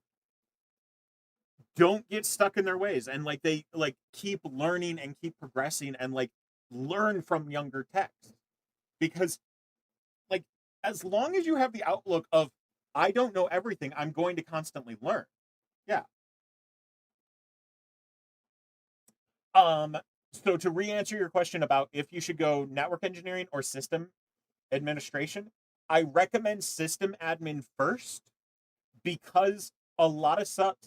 don't get stuck in their ways and like they like keep learning and keep progressing and like learn from younger techs because like as long as you have the outlook of I don't know everything, I'm going to constantly learn. Yeah. Um, so to re-answer your question about if you should go network engineering or system administration, I recommend system admin first because a lot of stuff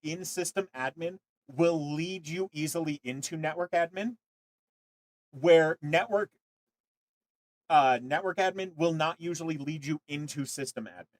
in system admin will lead you easily into network admin, where network admin will not usually lead you into system admin.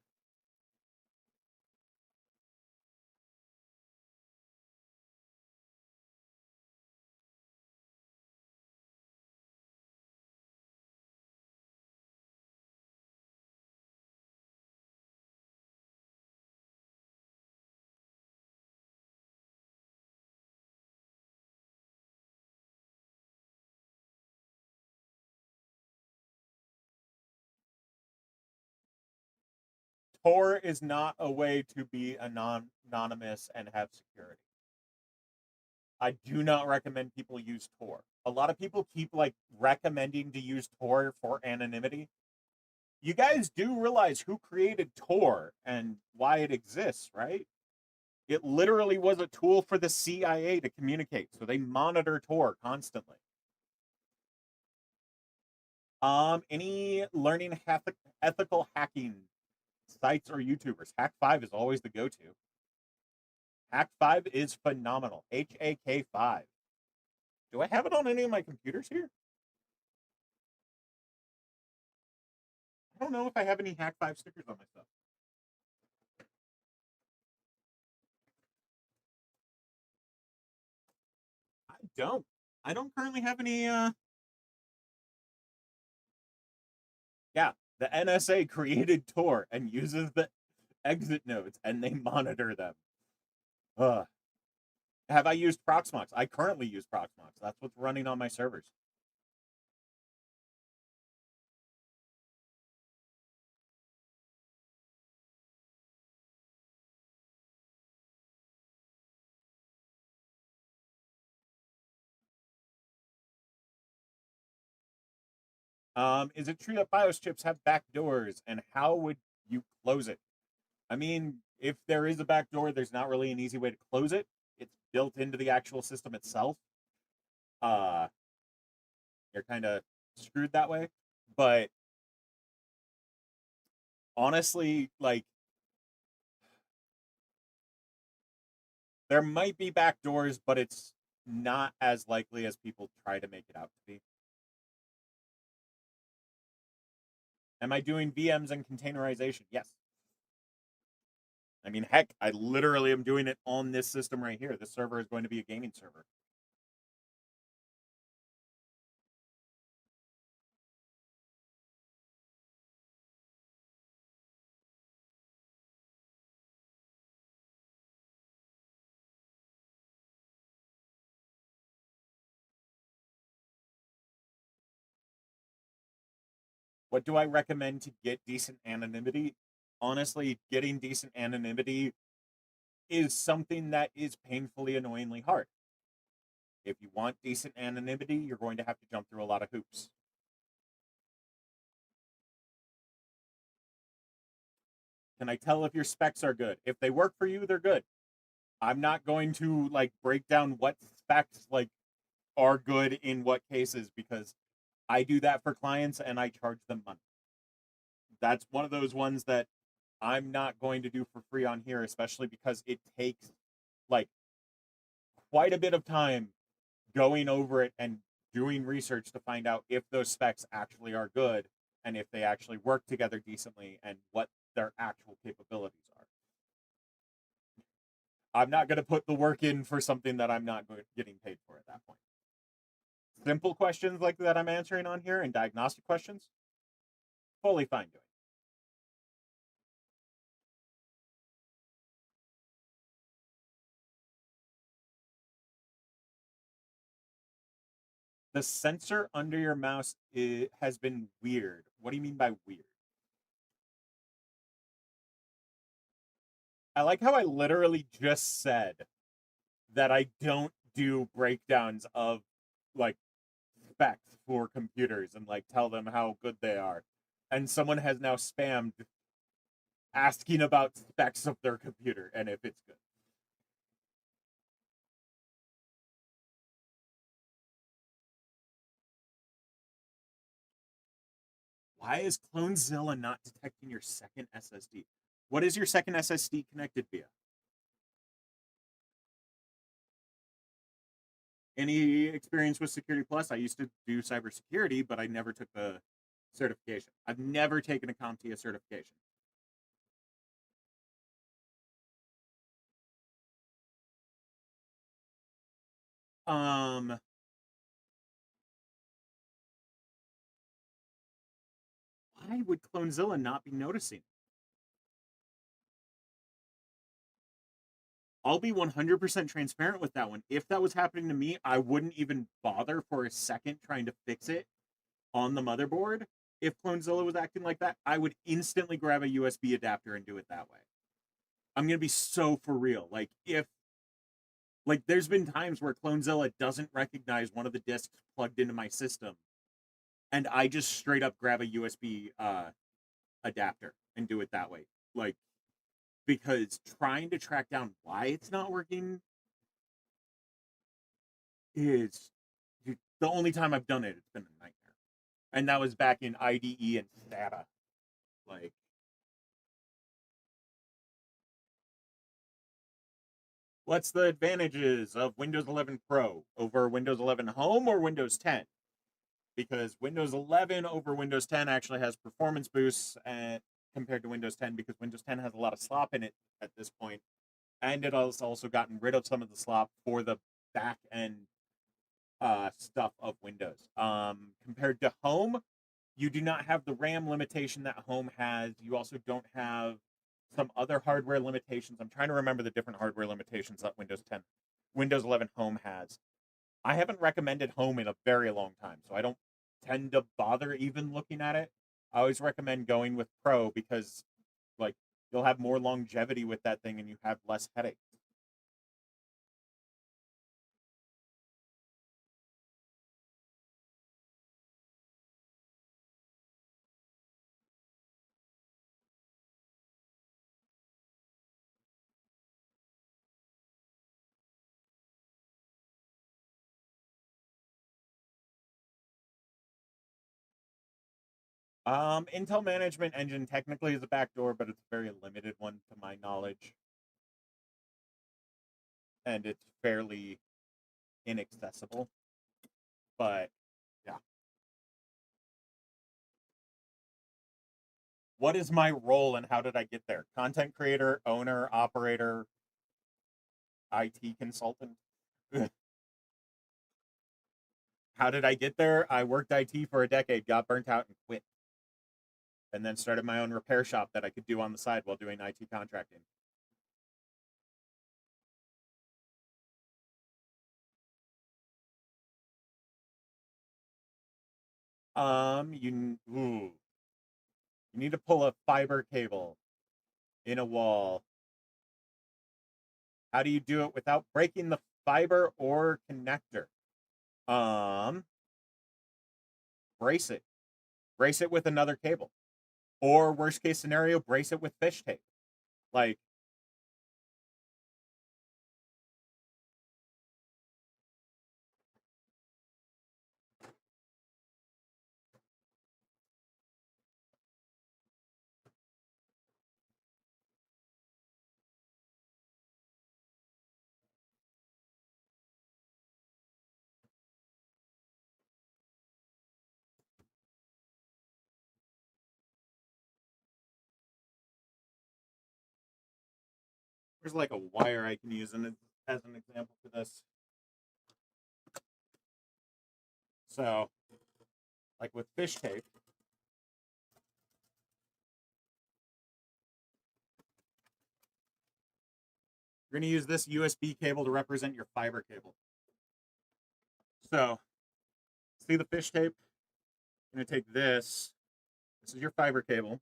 Tor is not a way to be anonymous and have security. I do not recommend people use Tor. A lot of people keep like recommending to use Tor for anonymity. You guys do realize who created Tor and why it exists, right? It literally was a tool for the CIA to communicate, so they monitor Tor constantly. Any learning ethical hacking sites or YouTubers? Hack5 is always the go-to. Hack5 is phenomenal. HAK5. Do I have it on any of my computers here? I don't know if I have any Hack5 stickers on my stuff. I don't. I don't currently have any. Yeah, the NSA created Tor and uses the exit nodes, and they monitor them. Ugh. Have I used Proxmox? I currently use Proxmox. That's what's running on my servers. Is it true that BIOS chips have back doors, and how would you close it? I mean, if there is a back door, there's not really an easy way to close it. It's built into the actual system itself. Uh, you're kind of screwed that way. But honestly, like there might be back doors, but it's not as likely as people try to make it out to be. Am I doing VMs and containerization? Yes. I mean, heck, I literally am doing it on this system right here. This server is going to be a gaming server. What do I recommend to get decent anonymity? Honestly, getting decent anonymity is something that is painfully annoyingly hard. If you want decent anonymity, you're going to have to jump through a lot of hoops. Can I tell if your specs are good? If they work for you, they're good. I'm not going to like break down what specs like are good in what cases because I do that for clients and I charge them money. That's one of those ones that I'm not going to do for free on here, especially because it takes like quite a bit of time going over it and doing research to find out if those specs actually are good and if they actually work together decently and what their actual capabilities are. I'm not going to put the work in for something that I'm not getting paid for at that point. Simple questions like that I'm answering on here and diagnostic questions, fully fine doing. The sensor under your mouse has been weird. What do you mean by weird? I like how I literally just said that I don't do breakdowns of like specs for computers and like tell them how good they are. And someone has now spammed asking about specs of their computer and if it's good. Why is CloneZilla not detecting your second SSD? What is your second SSD connected via? Any experience with Security Plus? I used to do cybersecurity, but I never took the certification. I've never taken a CompTIA certification. Um, why would CloneZilla not be noticing? I'll be 100% transparent with that one. If that was happening to me, I wouldn't even bother for a second trying to fix it on the motherboard. If CloneZilla was acting like that, I would instantly grab a USB adapter and do it that way. I'm going to be so for real. Like, if, like, there's been times where CloneZilla doesn't recognize one of the disks plugged into my system, and I just straight up grab a USB adapter and do it that way. Like, because trying to track down why it's not working is the only time I've done it. It's been a nightmare, and that was back in IDE and SATA. Like, what's the advantages of Windows 11 Pro over Windows 11 Home or Windows 10? Because Windows 11 over Windows 10 actually has performance boosts and compared to Windows 10 because Windows 10 has a lot of slop in it at this point, and it has also gotten rid of some of the slop for the back end stuff of Windows. Compared to Home, you do not have the RAM limitation that Home has. You also don't have some other hardware limitations. I'm trying to remember the different hardware limitations that Windows 11 Home has. I haven't recommended Home in a very long time, so I don't tend to bother even looking at it. I always recommend going with Pro because, like, you'll have more longevity with that thing and you have less headaches. Intel Management Engine technically is a backdoor, but it's a very limited one to my knowledge, and it's fairly inaccessible. But yeah, What is my role and how did I get there? Content creator, owner, operator, IT consultant. How did I get there? I worked IT for a decade, got burnt out, and quit. And then started my own repair shop that I could do on the side while doing IT contracting. You need to pull a fiber cable in a wall. How do you do it without breaking the fiber or connector? Brace it. Brace it with another cable. Or worst case scenario, brace it with fish tape. Like, there's like a wire I can use as an example for this. So, like with fish tape, you're going to use this USB cable to represent your fiber cable. So, see the fish tape? I'm going to take this. This is your fiber cable.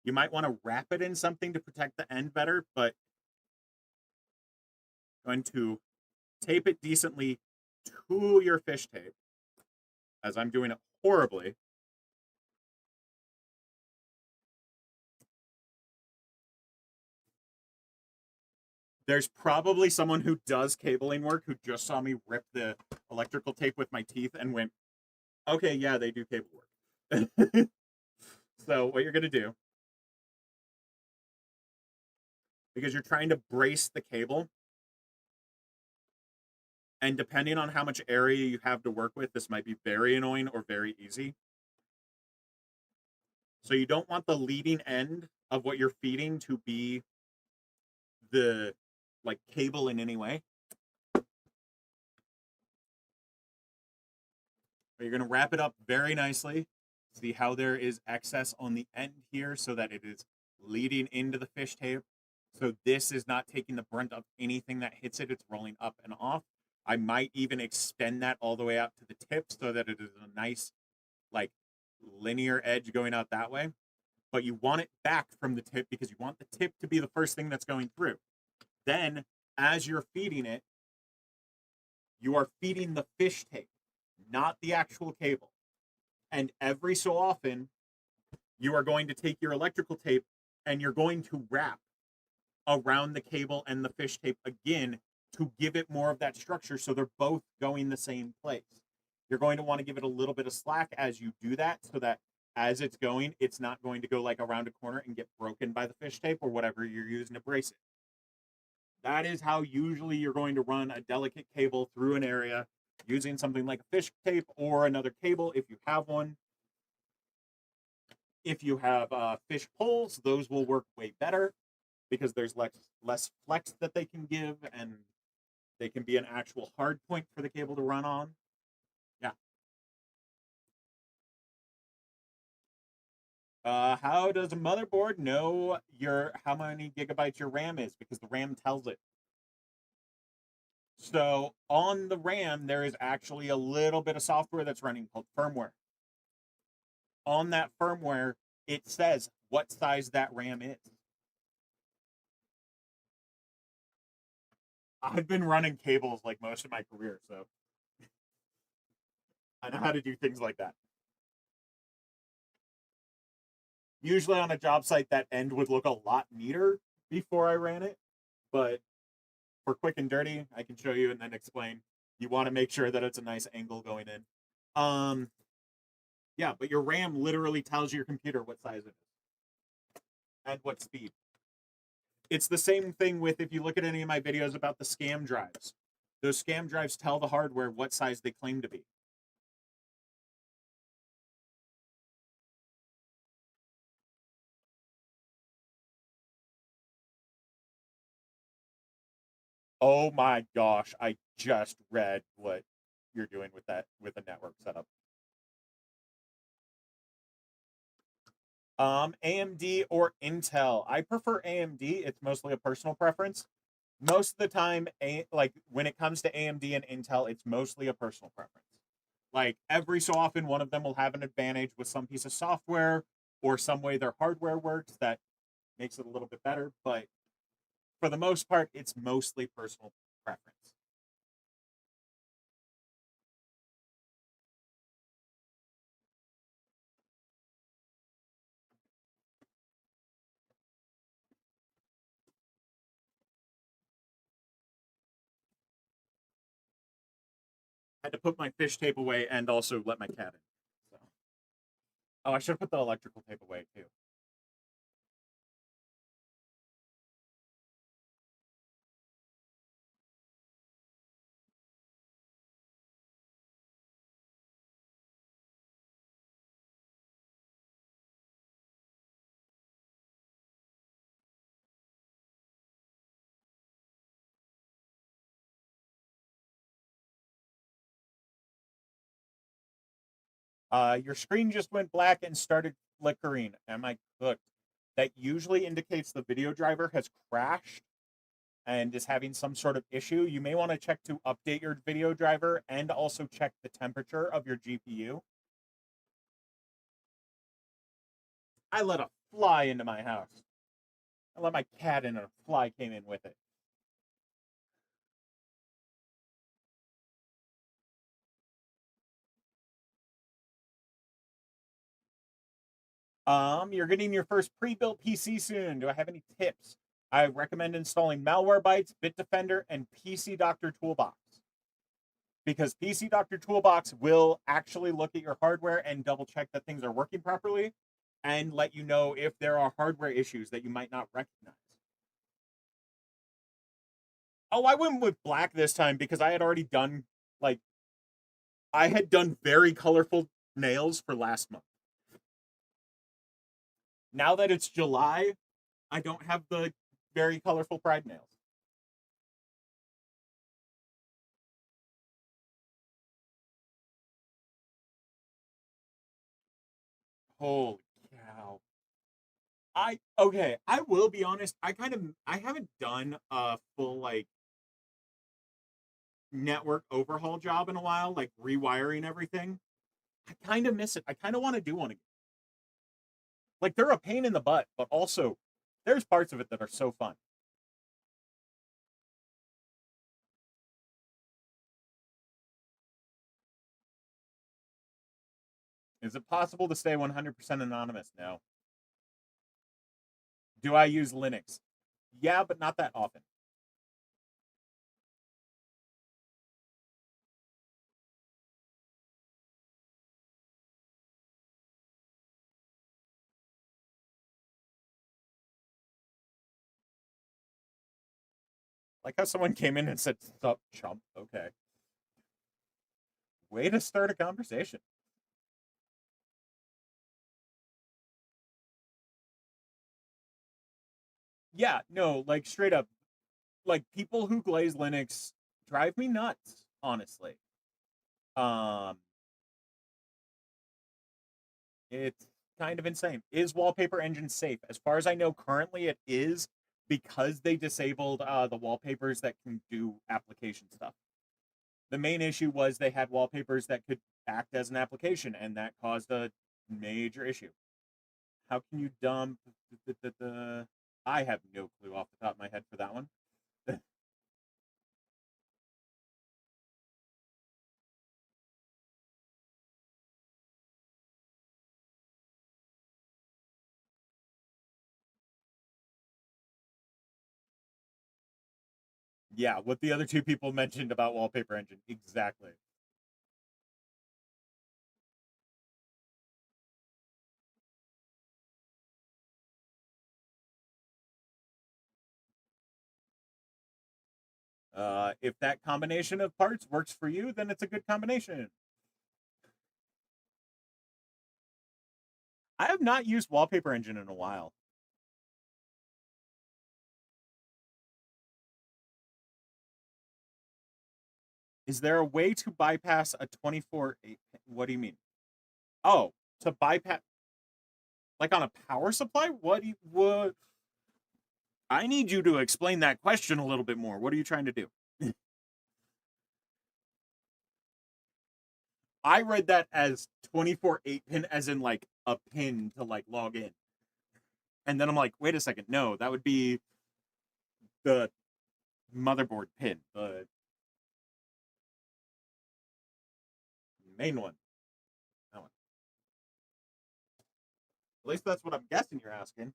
You might want to wrap it in something to protect the end better, but I'm going to tape it decently to your fish tape, as I'm doing it horribly. There's probably someone who does cabling work who just saw me rip the electrical tape with my teeth and went, okay, yeah, they do cable work. So what you're going to do, because you're trying to brace the cable, and depending on how much area you have to work with, this might be very annoying or very easy. So you don't want the leading end of what you're feeding to be the like cable in any way. But you're going to wrap it up very nicely. See how there is excess on the end here so that it is leading into the fish tape. So this is not taking the brunt of anything that hits it. It's rolling up and off. I might even extend that all the way out to the tip so that it is a nice, like, linear edge going out that way. But you want it back from the tip because you want the tip to be the first thing that's going through. Then, as you're feeding it, you are feeding the fish tape, not the actual cable. And every so often, you are going to take your electrical tape and you're going to wrap around the cable and the fish tape again to give it more of that structure so they're both going the same place. You're going to want to give it a little bit of slack as you do that so that as it's going, it's not going to go like around a corner and get broken by the fish tape or whatever you're using to brace it. That is how usually you're going to run a delicate cable through an area using something like a fish tape or another cable if you have one. If you have fish poles, those will work way better because there's less flex that they can give and they can be an actual hard point for the cable to run on. Yeah. How does a motherboard know how many gigabytes your RAM is? Because the RAM tells it. So on the RAM, there is actually a little bit of software that's running called firmware. On that firmware, it says what size that RAM is. I've been running cables like most of my career, so I know how to do things like that. Usually on a job site, that end would look a lot neater before I ran it, but for quick and dirty, I can show you and then explain. You want to make sure that it's a nice angle going in. Yeah, but your RAM literally tells your computer what size it is and what speed. It's the same thing with if you look at any of my videos about the scam drives. Those scam drives tell the hardware what size they claim to be. Oh my gosh, I just read what you're doing with that with a network setup. AMD or Intel. I prefer AMD. It's mostly a personal preference. Most of the time, like when it comes to AMD and Intel, it's mostly a personal preference. Like every so often, one of them will have an advantage with some piece of software or some way their hardware works that makes it a little bit better. But for the most part, it's mostly personal preference. I had to put my fish tape away and also let my cat in. So. Oh, I should have put the electrical tape away too. Your screen just went black and started flickering. Am I cooked? That usually indicates the video driver has crashed and is having some sort of issue. You may want to check to update your video driver and also check the temperature of your GPU. I let a fly into my house. I let my cat in and a fly came in with it. You're getting your first pre-built PC soon. Do I have any tips? I recommend installing Malwarebytes, Bitdefender, and PC Doctor Toolbox. Because PC Doctor Toolbox will actually look at your hardware and double check that things are working properly and let you know if there are hardware issues that you might not recognize. Oh, I went with black this time because I had already done, like, I had done very colorful nails for last month. Now that it's July, I don't have the very colorful pride nails. Holy cow. I will be honest, I haven't done a full like network overhaul job in a while, like rewiring everything. I kind of miss it. I kind of want to do one again. Like they're a pain in the butt, but also there's parts of it that are so fun. Is it possible to stay 100% anonymous? No. Do I use Linux? Yeah, but not that often. Like how someone came in and said, "Sup, chump." Okay. Way to start a conversation. Yeah, no, like straight up, like people who glaze Linux drive me nuts, honestly. Um, it's kind of insane. Is Wallpaper Engine safe? As far as I know, currently it is because they disabled the wallpapers that can do application stuff. The main issue was they had wallpapers that could act as an application, and that caused a major issue. How can you dump the? I have no clue off the top of my head for that one. Yeah, what the other two people mentioned about Wallpaper Engine. Exactly. If that combination of parts works for you, then it's a good combination. I have not used Wallpaper Engine in a while. Is there a way to bypass a 24/8? What do you mean? Oh, to bypass like on a power supply? What? I need you to explain that question a little bit more. What are you trying to do? I read that as 24/8 pin as in like a pin to like log in. And then I'm like, wait a second. No, that would be the motherboard pin, the main one. That one. At least that's what I'm guessing you're asking.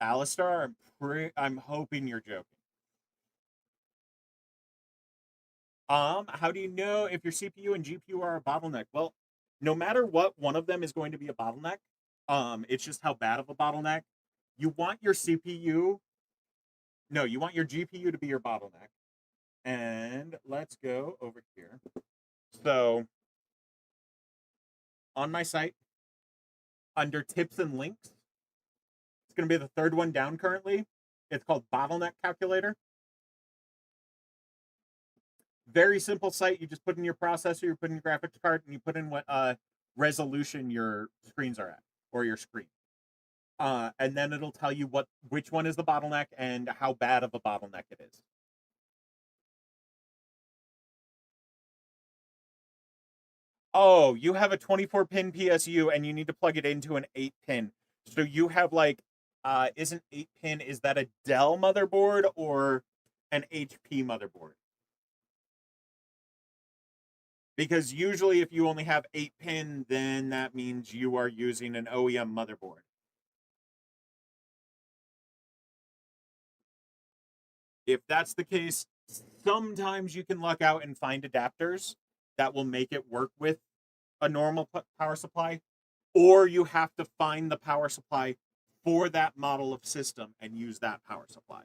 Alistar, I'm hoping you're joking. How do you know if your CPU and GPU are a bottleneck? Well, no matter what, one of them is going to be a bottleneck. It's just how bad of a bottleneck. You want your CPU, no, you want your GPU to be your bottleneck. And let's go over here. So, on my site, under tips and links, it's going to be the third one down currently. It's called Bottleneck Calculator. Very simple site. You just put in your processor, you put in your graphics card, and you put in what resolution your screens are at, or your screen. And then it'll tell you which one is the bottleneck and how bad of a bottleneck it is. Oh, you have a 24 pin PSU and you need to plug it into an 8 pin. So you have like isn't 8 pin, is that a Dell motherboard or an HP motherboard? Because usually if you only have 8 pin, then that means you are using an OEM motherboard. If that's the case, sometimes you can luck out and find adapters that will make it work with a normal power supply, or you have to find the power supply for that model of system and use that power supply.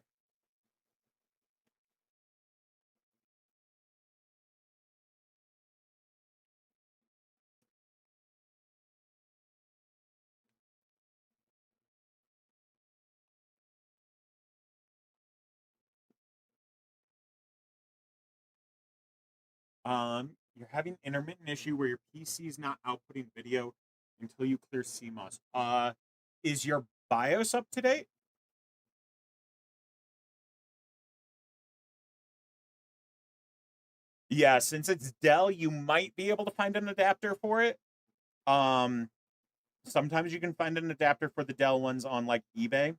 You're having intermittent issue where your PC is not outputting video until you clear CMOS. Is your BIOS up to date? Yeah, since it's Dell, you might be able to find an adapter for it. Um, Sometimes you can find an adapter for the Dell ones on like eBay.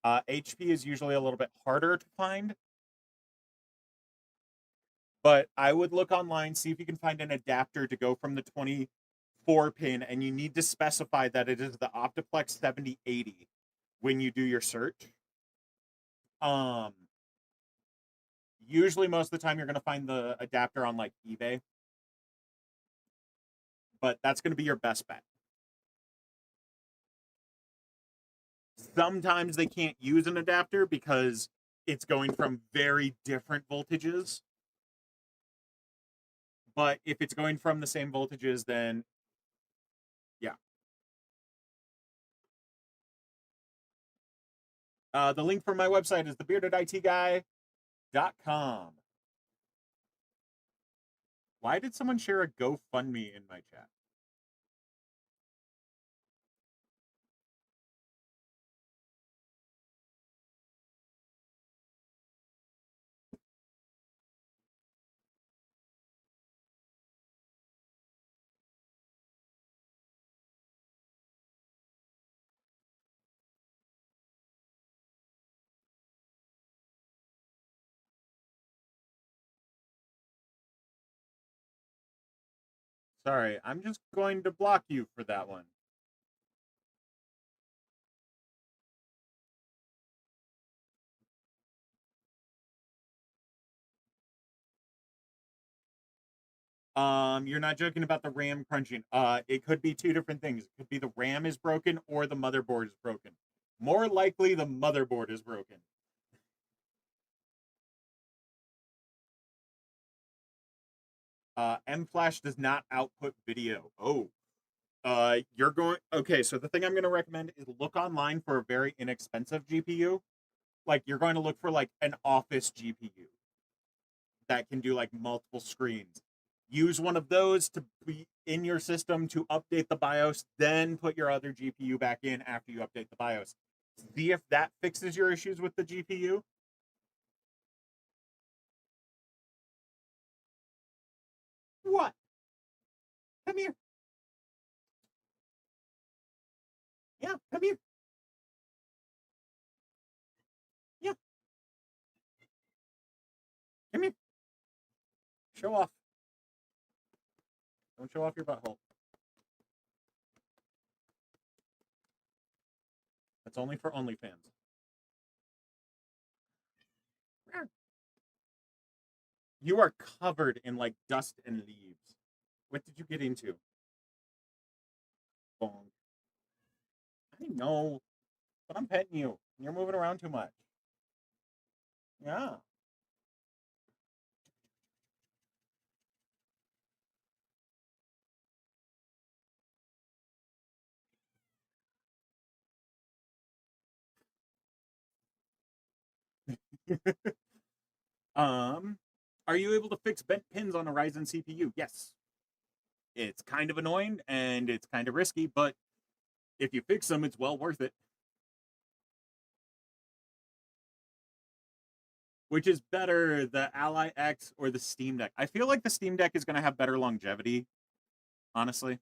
HP is usually a little bit harder to find, but I would look online, see if you can find an adapter to go from the 24 pin, and you need to specify that it is the Optiplex 7080 when you do your search. Um, Usually, most of the time, you're going to find the adapter on like eBay, but that's going to be your best bet. Sometimes they can't use an adapter because it's going from very different voltages. But if it's going from the same voltages, then yeah. The link for my website is thebeardeditguy.com. Why did someone share a GoFundMe in my chat? Sorry, I'm just going to block you for that one. You're not joking about the RAM crunching. It could be two different things. It could be the RAM is broken or the motherboard is broken. More likely, the motherboard is broken. MFlash does not output video. Oh, You're going okay. So the thing I'm going to recommend is look online for a very inexpensive GPU. Like you're going to look for like an office GPU that can do like multiple screens. Use one of those to be in your system to update the BIOS, then put your other GPU back in after you update the BIOS. See if that fixes your issues with the GPU. What? Come here. Yeah, come here. Yeah, come here. Show off. Don't show off your butthole. That's only for OnlyFans. You are covered in like dust and leaves. What did you get into? Bong. I know, but I'm petting you. You're moving around too much. Yeah. um, are you able to fix bent pins on a Ryzen CPU? Yes. It's kind of annoying and it's kind of risky, but if you fix them, it's well worth it. Which is better, the Ally X or the Steam Deck? I feel like the Steam Deck is going to have better longevity, honestly.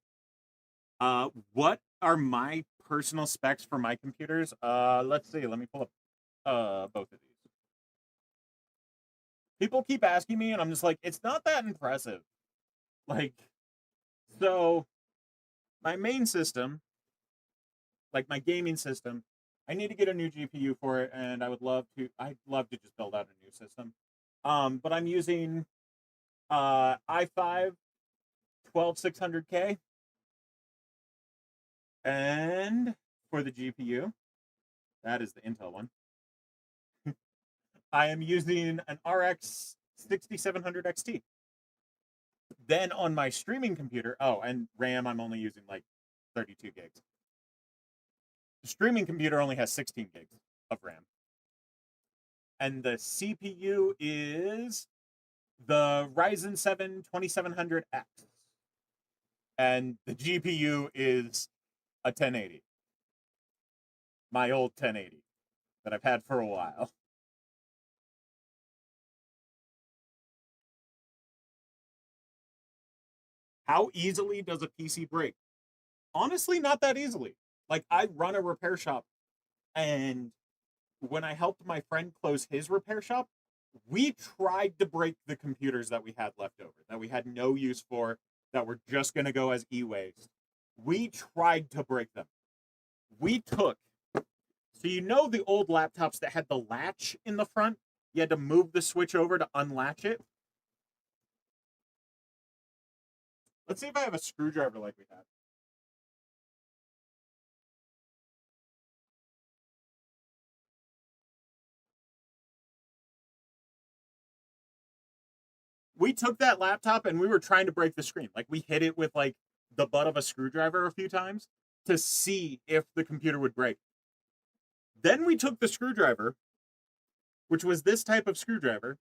What are my personal specs for my computers? Let's see. Let me pull up both of these. People keep asking me, and I'm just like, it's not that impressive. Like, so my main system, like my gaming system, I need to get a new GPU for it, and I'd love to just build out a new system. But I'm using i5 12600K, and for the GPU, that is the Intel one. I am using an RX 6700 XT. Then on my streaming computer, oh, and RAM, I'm only using like 32 gigs. The streaming computer only has 16 gigs of RAM. And the CPU is the Ryzen 7 2700X. And the GPU is a 1080. My old 1080 that I've had for a while. How easily does a PC break? Honestly, not that easily. Like, I run a repair shop, and when I helped my friend close his repair shop, we tried to break the computers that we had left over, that we had no use for, that were just going to go as e-waste. We tried to break them. We took, so you know the old laptops that had the latch in the front? You had to move the switch over to unlatch it. Let's see if I have a screwdriver like we had. We took that laptop and we were trying to break the screen. Like, we hit it with like the butt of a screwdriver a few times to see if the computer would break. Then we took the screwdriver, which was this type of screwdriver,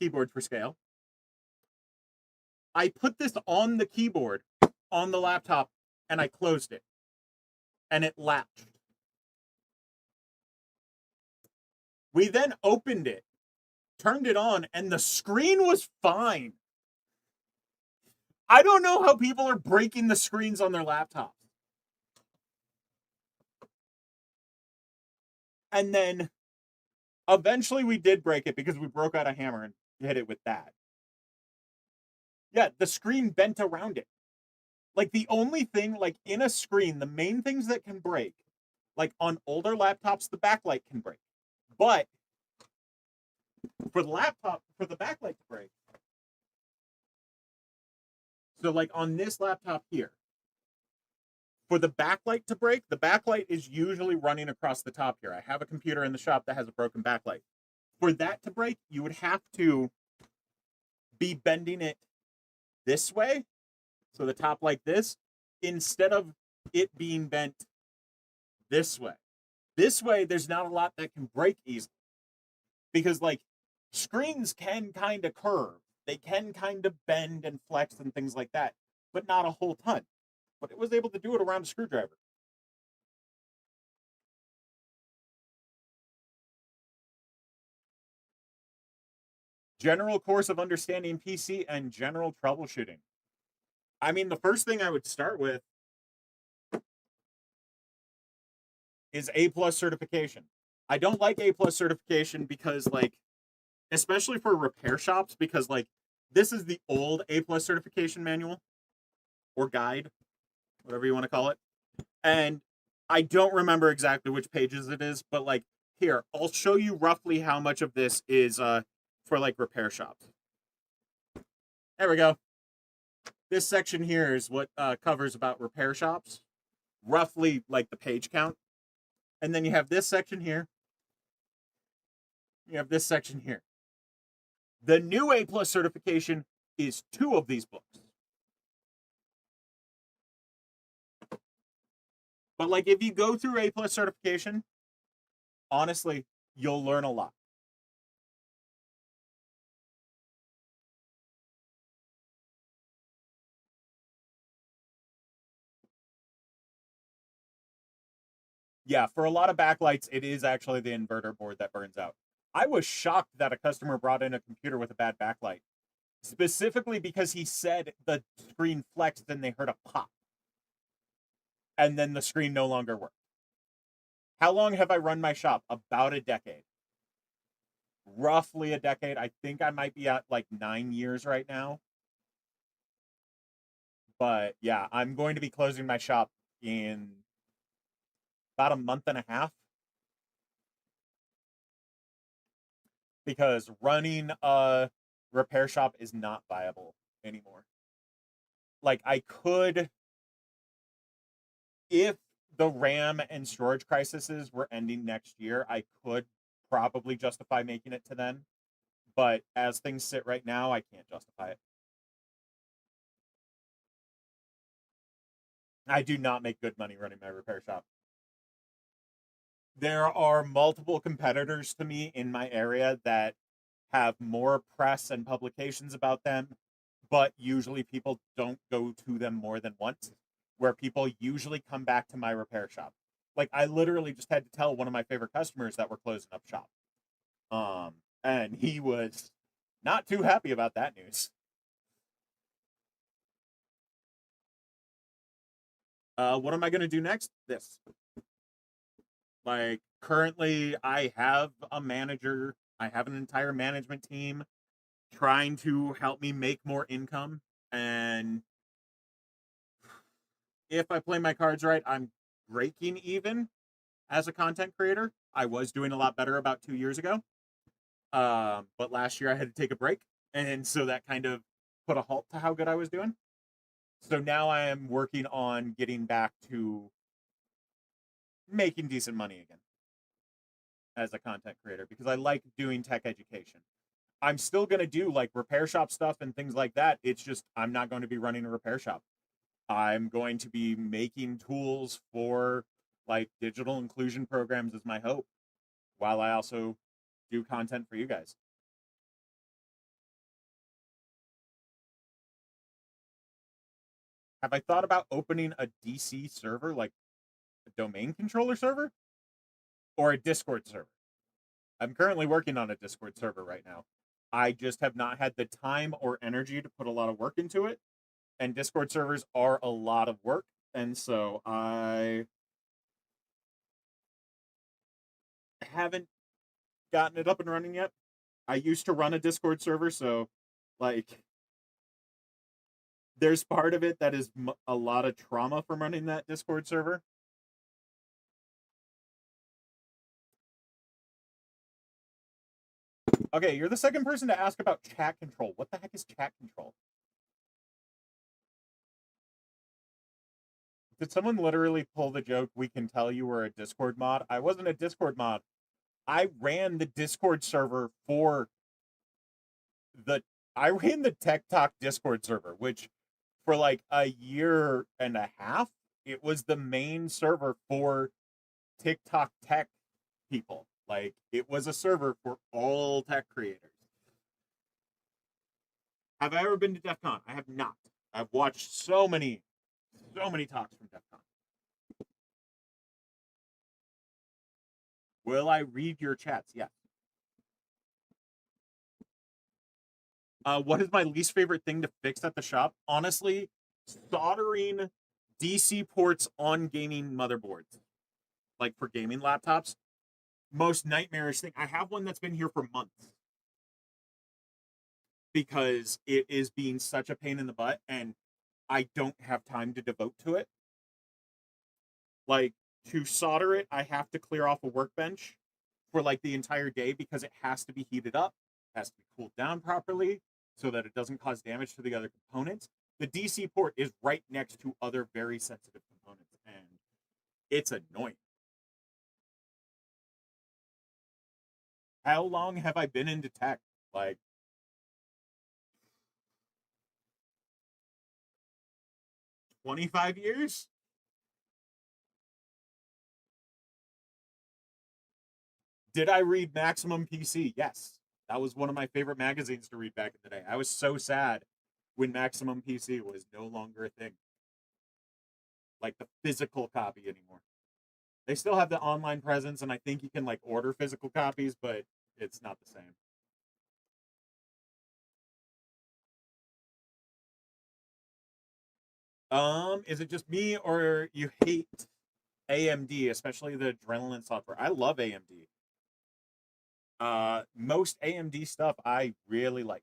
keyboard for scale. I put this on the keyboard on the laptop and I closed it. And it latched. We then opened it, turned it on, and the screen was fine. I don't know how people are breaking the screens on their laptops. And then eventually we did break it because we broke out a hammer and hit it with that. Yeah, the screen bent around it. Like, the only thing, like, in a screen, the main things that can break, like on older laptops, the backlight can break. But for the laptop, for the backlight to break, so like on this laptop here, for the backlight to break, the backlight is usually running across the top here. I have a computer in the shop that has a broken backlight. For that to break, you would have to be bending it this way, so the top like this, instead of it being bent this way. This way, there's not a lot that can break easily. Because, like, screens can kind of curve. They can kind of bend and flex and things like that, but not a whole ton. But it was able to do it around a screwdriver. General course of understanding PC and general troubleshooting. I mean, the first thing I would start with is A+ certification. I don't like A+ certification because, like, especially for repair shops, because, like, this is the old A+ certification manual or guide, whatever you want to call it. And I don't remember exactly which pages it is, but, like, here, I'll show you roughly how much of this is for, like, repair shops. There we go. This section here is what covers about repair shops, roughly, like, the page count. And then you have this section here. You have this section here. The new A+ certification is 2 of these books. But, like, if you go through A+ certification, honestly, you'll learn a lot. Yeah, for a lot of backlights, it is actually the inverter board that burns out. I was shocked that a customer brought in a computer with a bad backlight, specifically because he said the screen flexed and they heard a pop. And then the screen no longer worked. How long have I run my shop? About a decade. Roughly a decade. I think I might be at like 9 years right now. But yeah, I'm going to be closing my shop in about a month and a half. Because running a repair shop is not viable anymore. Like, I could, if the RAM and storage crises were ending next year, I could probably justify making it to then. But as things sit right now, I can't justify it. I do not make good money running my repair shop. There are multiple competitors to me in my area that have more press and publications about them, but usually people don't go to them more than once, where people usually come back to my repair shop. Like, I literally just had to tell one of my favorite customers that we're closing up shop. And he was not too happy about that news. What am I going to do next? This. Like, currently, I have a manager, I have an entire management team trying to help me make more income. And if I play my cards right, I'm breaking even as a content creator. I was doing a lot better about 2 years ago. But last year I had to take a break. And so that kind of put a halt to how good I was doing. So now I am working on getting back to making decent money again as a content creator, because I like doing tech education. I'm still going to do like repair shop stuff and things like that. It's just I'm not going to be running a repair shop. I'm going to be making tools for like digital inclusion programs is my hope, while I also do content for you guys. Have I thought about opening a DC server, like a domain controller server or a Discord server? I'm currently working on a Discord server right now. I just have not had the time or energy to put a lot of work into it. And Discord servers are a lot of work. And so I haven't gotten it up and running yet. I used to run a Discord server, so like there's part of it that is a lot of trauma from running that Discord server. Okay, you're the second person to ask about chat control. What the heck is chat control? Did someone literally pull the joke, we can tell you were a Discord mod? I wasn't a Discord mod. I ran the Discord server for I ran the Tech Talk Discord server, which for like a year and a half, it was the main server for TikTok tech people. Like it was a server for all tech creators. Have I ever been to DEF CON? I have not. I've watched so many talks from DEF CON. Will I read your chats? Yes. What is my least favorite thing to fix at the shop? Honestly, soldering DC ports on gaming motherboards, like for gaming laptops. Most nightmarish thing. I have one that's been here for months because it is being such a pain in the butt and I don't have time to devote to it. Like to solder it, I have to clear off a workbench for like the entire day because it has to be heated up, has to be cooled down properly so that it doesn't cause damage to the other components. The DC port is right next to other very sensitive components and it's annoying. How long have I been into tech? Like 25 years? Did I read Maximum PC? Yes. That was one of my favorite magazines to read back in the day. I was so sad when Maximum PC was no longer a thing. Like the physical copy anymore. They still have the online presence and I think you can like order physical copies, but it's not the same. Is it just me or you hate AMD, especially the Adrenalin software? I love AMD. Most AMD stuff I really like.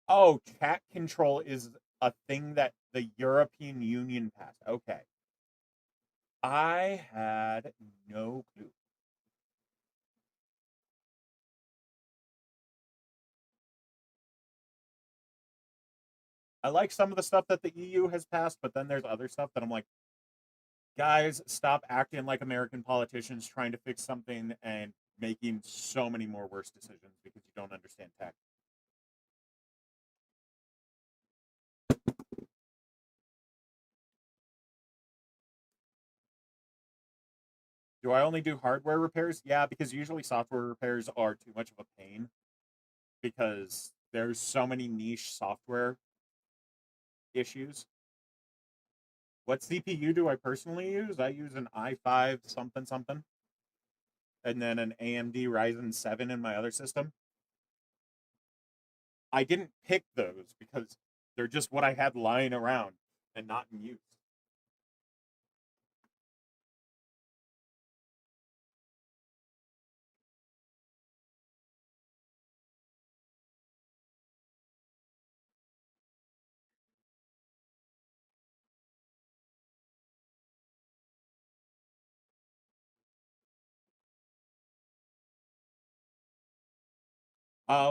Oh, chat control is a thing that the European Union passed. Okay. I had no clue. I like some of the stuff that the EU has passed, but then there's other stuff that I'm like, guys, stop acting like American politicians trying to fix something and making so many more worse decisions because you don't understand tech. Do I only do hardware repairs? Yeah, because usually software repairs are too much of a pain because there's so many niche software issues. What CPU do I personally use? I use an i5 something something and then an AMD Ryzen 7 in my other system. I didn't pick those because they're just what I had lying around and not in use.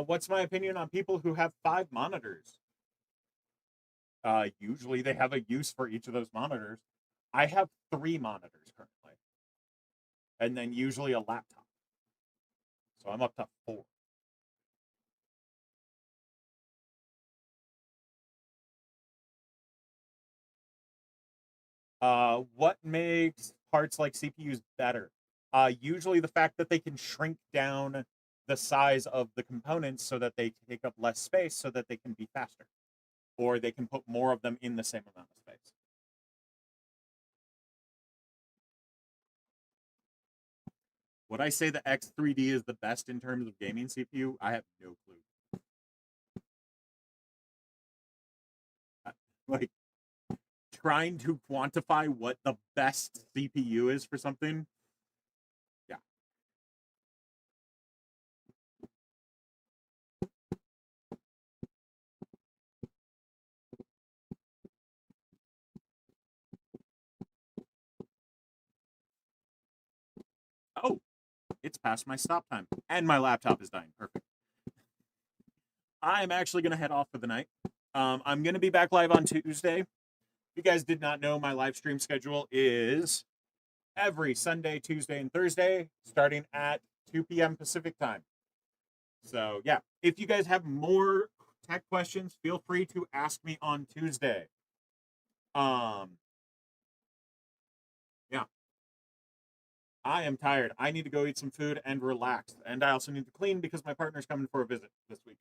What's my opinion on people who have 5 monitors? Usually they have a use for each of those monitors. I have 3 monitors currently, and then usually a laptop. So I'm up to 4. What makes parts like CPUs better? Usually the fact that they can shrink down the size of the components so that they take up less space so that they can be faster, or they can put more of them in the same amount of space. Would I say the X3D is the best in terms of gaming CPU? I have no clue. Like trying to quantify what the best CPU is for something. Yeah. Oh, it's past my stop time, and my laptop is dying. Perfect. I'm actually going to head off for the night. I'm going to be back live on Tuesday. If you guys did not know, my live stream schedule is every Sunday, Tuesday, and Thursday, starting at 2 p.m. Pacific time. So, yeah, if you guys have more tech questions, feel free to ask me on Tuesday. Yeah. I am tired. I need to go eat some food and relax. And I also need to clean because my partner's coming for a visit this week.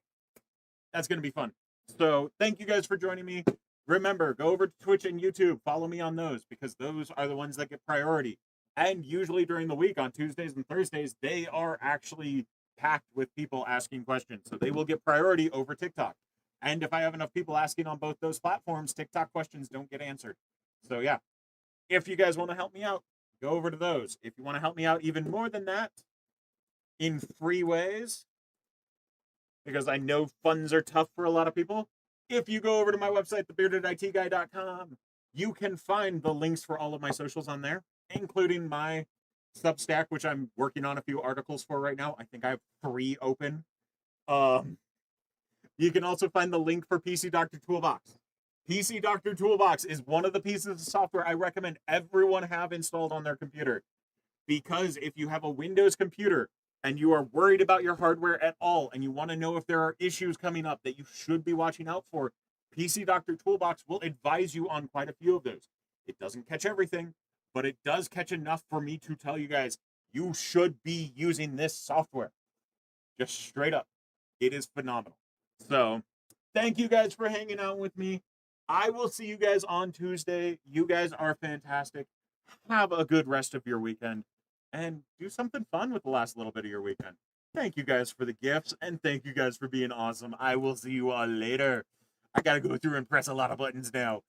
That's going to be fun. So thank you guys for joining me. Remember, go over to Twitch and YouTube. Follow me on those because those are the ones that get priority. And usually during the week on Tuesdays and Thursdays, they are actually packed with people asking questions. So they will get priority over TikTok. And if I have enough people asking on both those platforms, TikTok questions don't get answered. So yeah, if you guys want to help me out, go over to those. If you want to help me out even more than that, in free ways, because I know funds are tough for a lot of people, if you go over to my website, thebeardeditguy.com, you can find the links for all of my socials on there, including my Substack, which I'm working on a few articles for right now. I think I have 3 open. You can also find the link for PC Doctor Toolbox. PC Doctor Toolbox is one of the pieces of software I recommend everyone have installed on their computer. Because if you have a Windows computer and you are worried about your hardware at all and you want to know if there are issues coming up that you should be watching out for, PC Doctor Toolbox will advise you on quite a few of those. It doesn't catch everything, but it does catch enough for me to tell you guys you should be using this software. Just straight up. It is phenomenal. So thank you guys for hanging out with me. I will see you guys on Tuesday. You guys are fantastic. Have a good rest of your weekend and do something fun with the last little bit of your weekend. Thank you guys for the gifts and thank you guys for being awesome. I will see you all later. I gotta go through and press a lot of buttons now.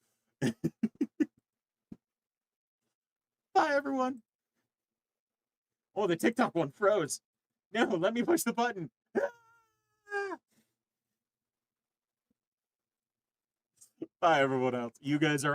Bye, everyone. Oh, the TikTok one froze. No, let me push the button. Bye, everyone else. You guys are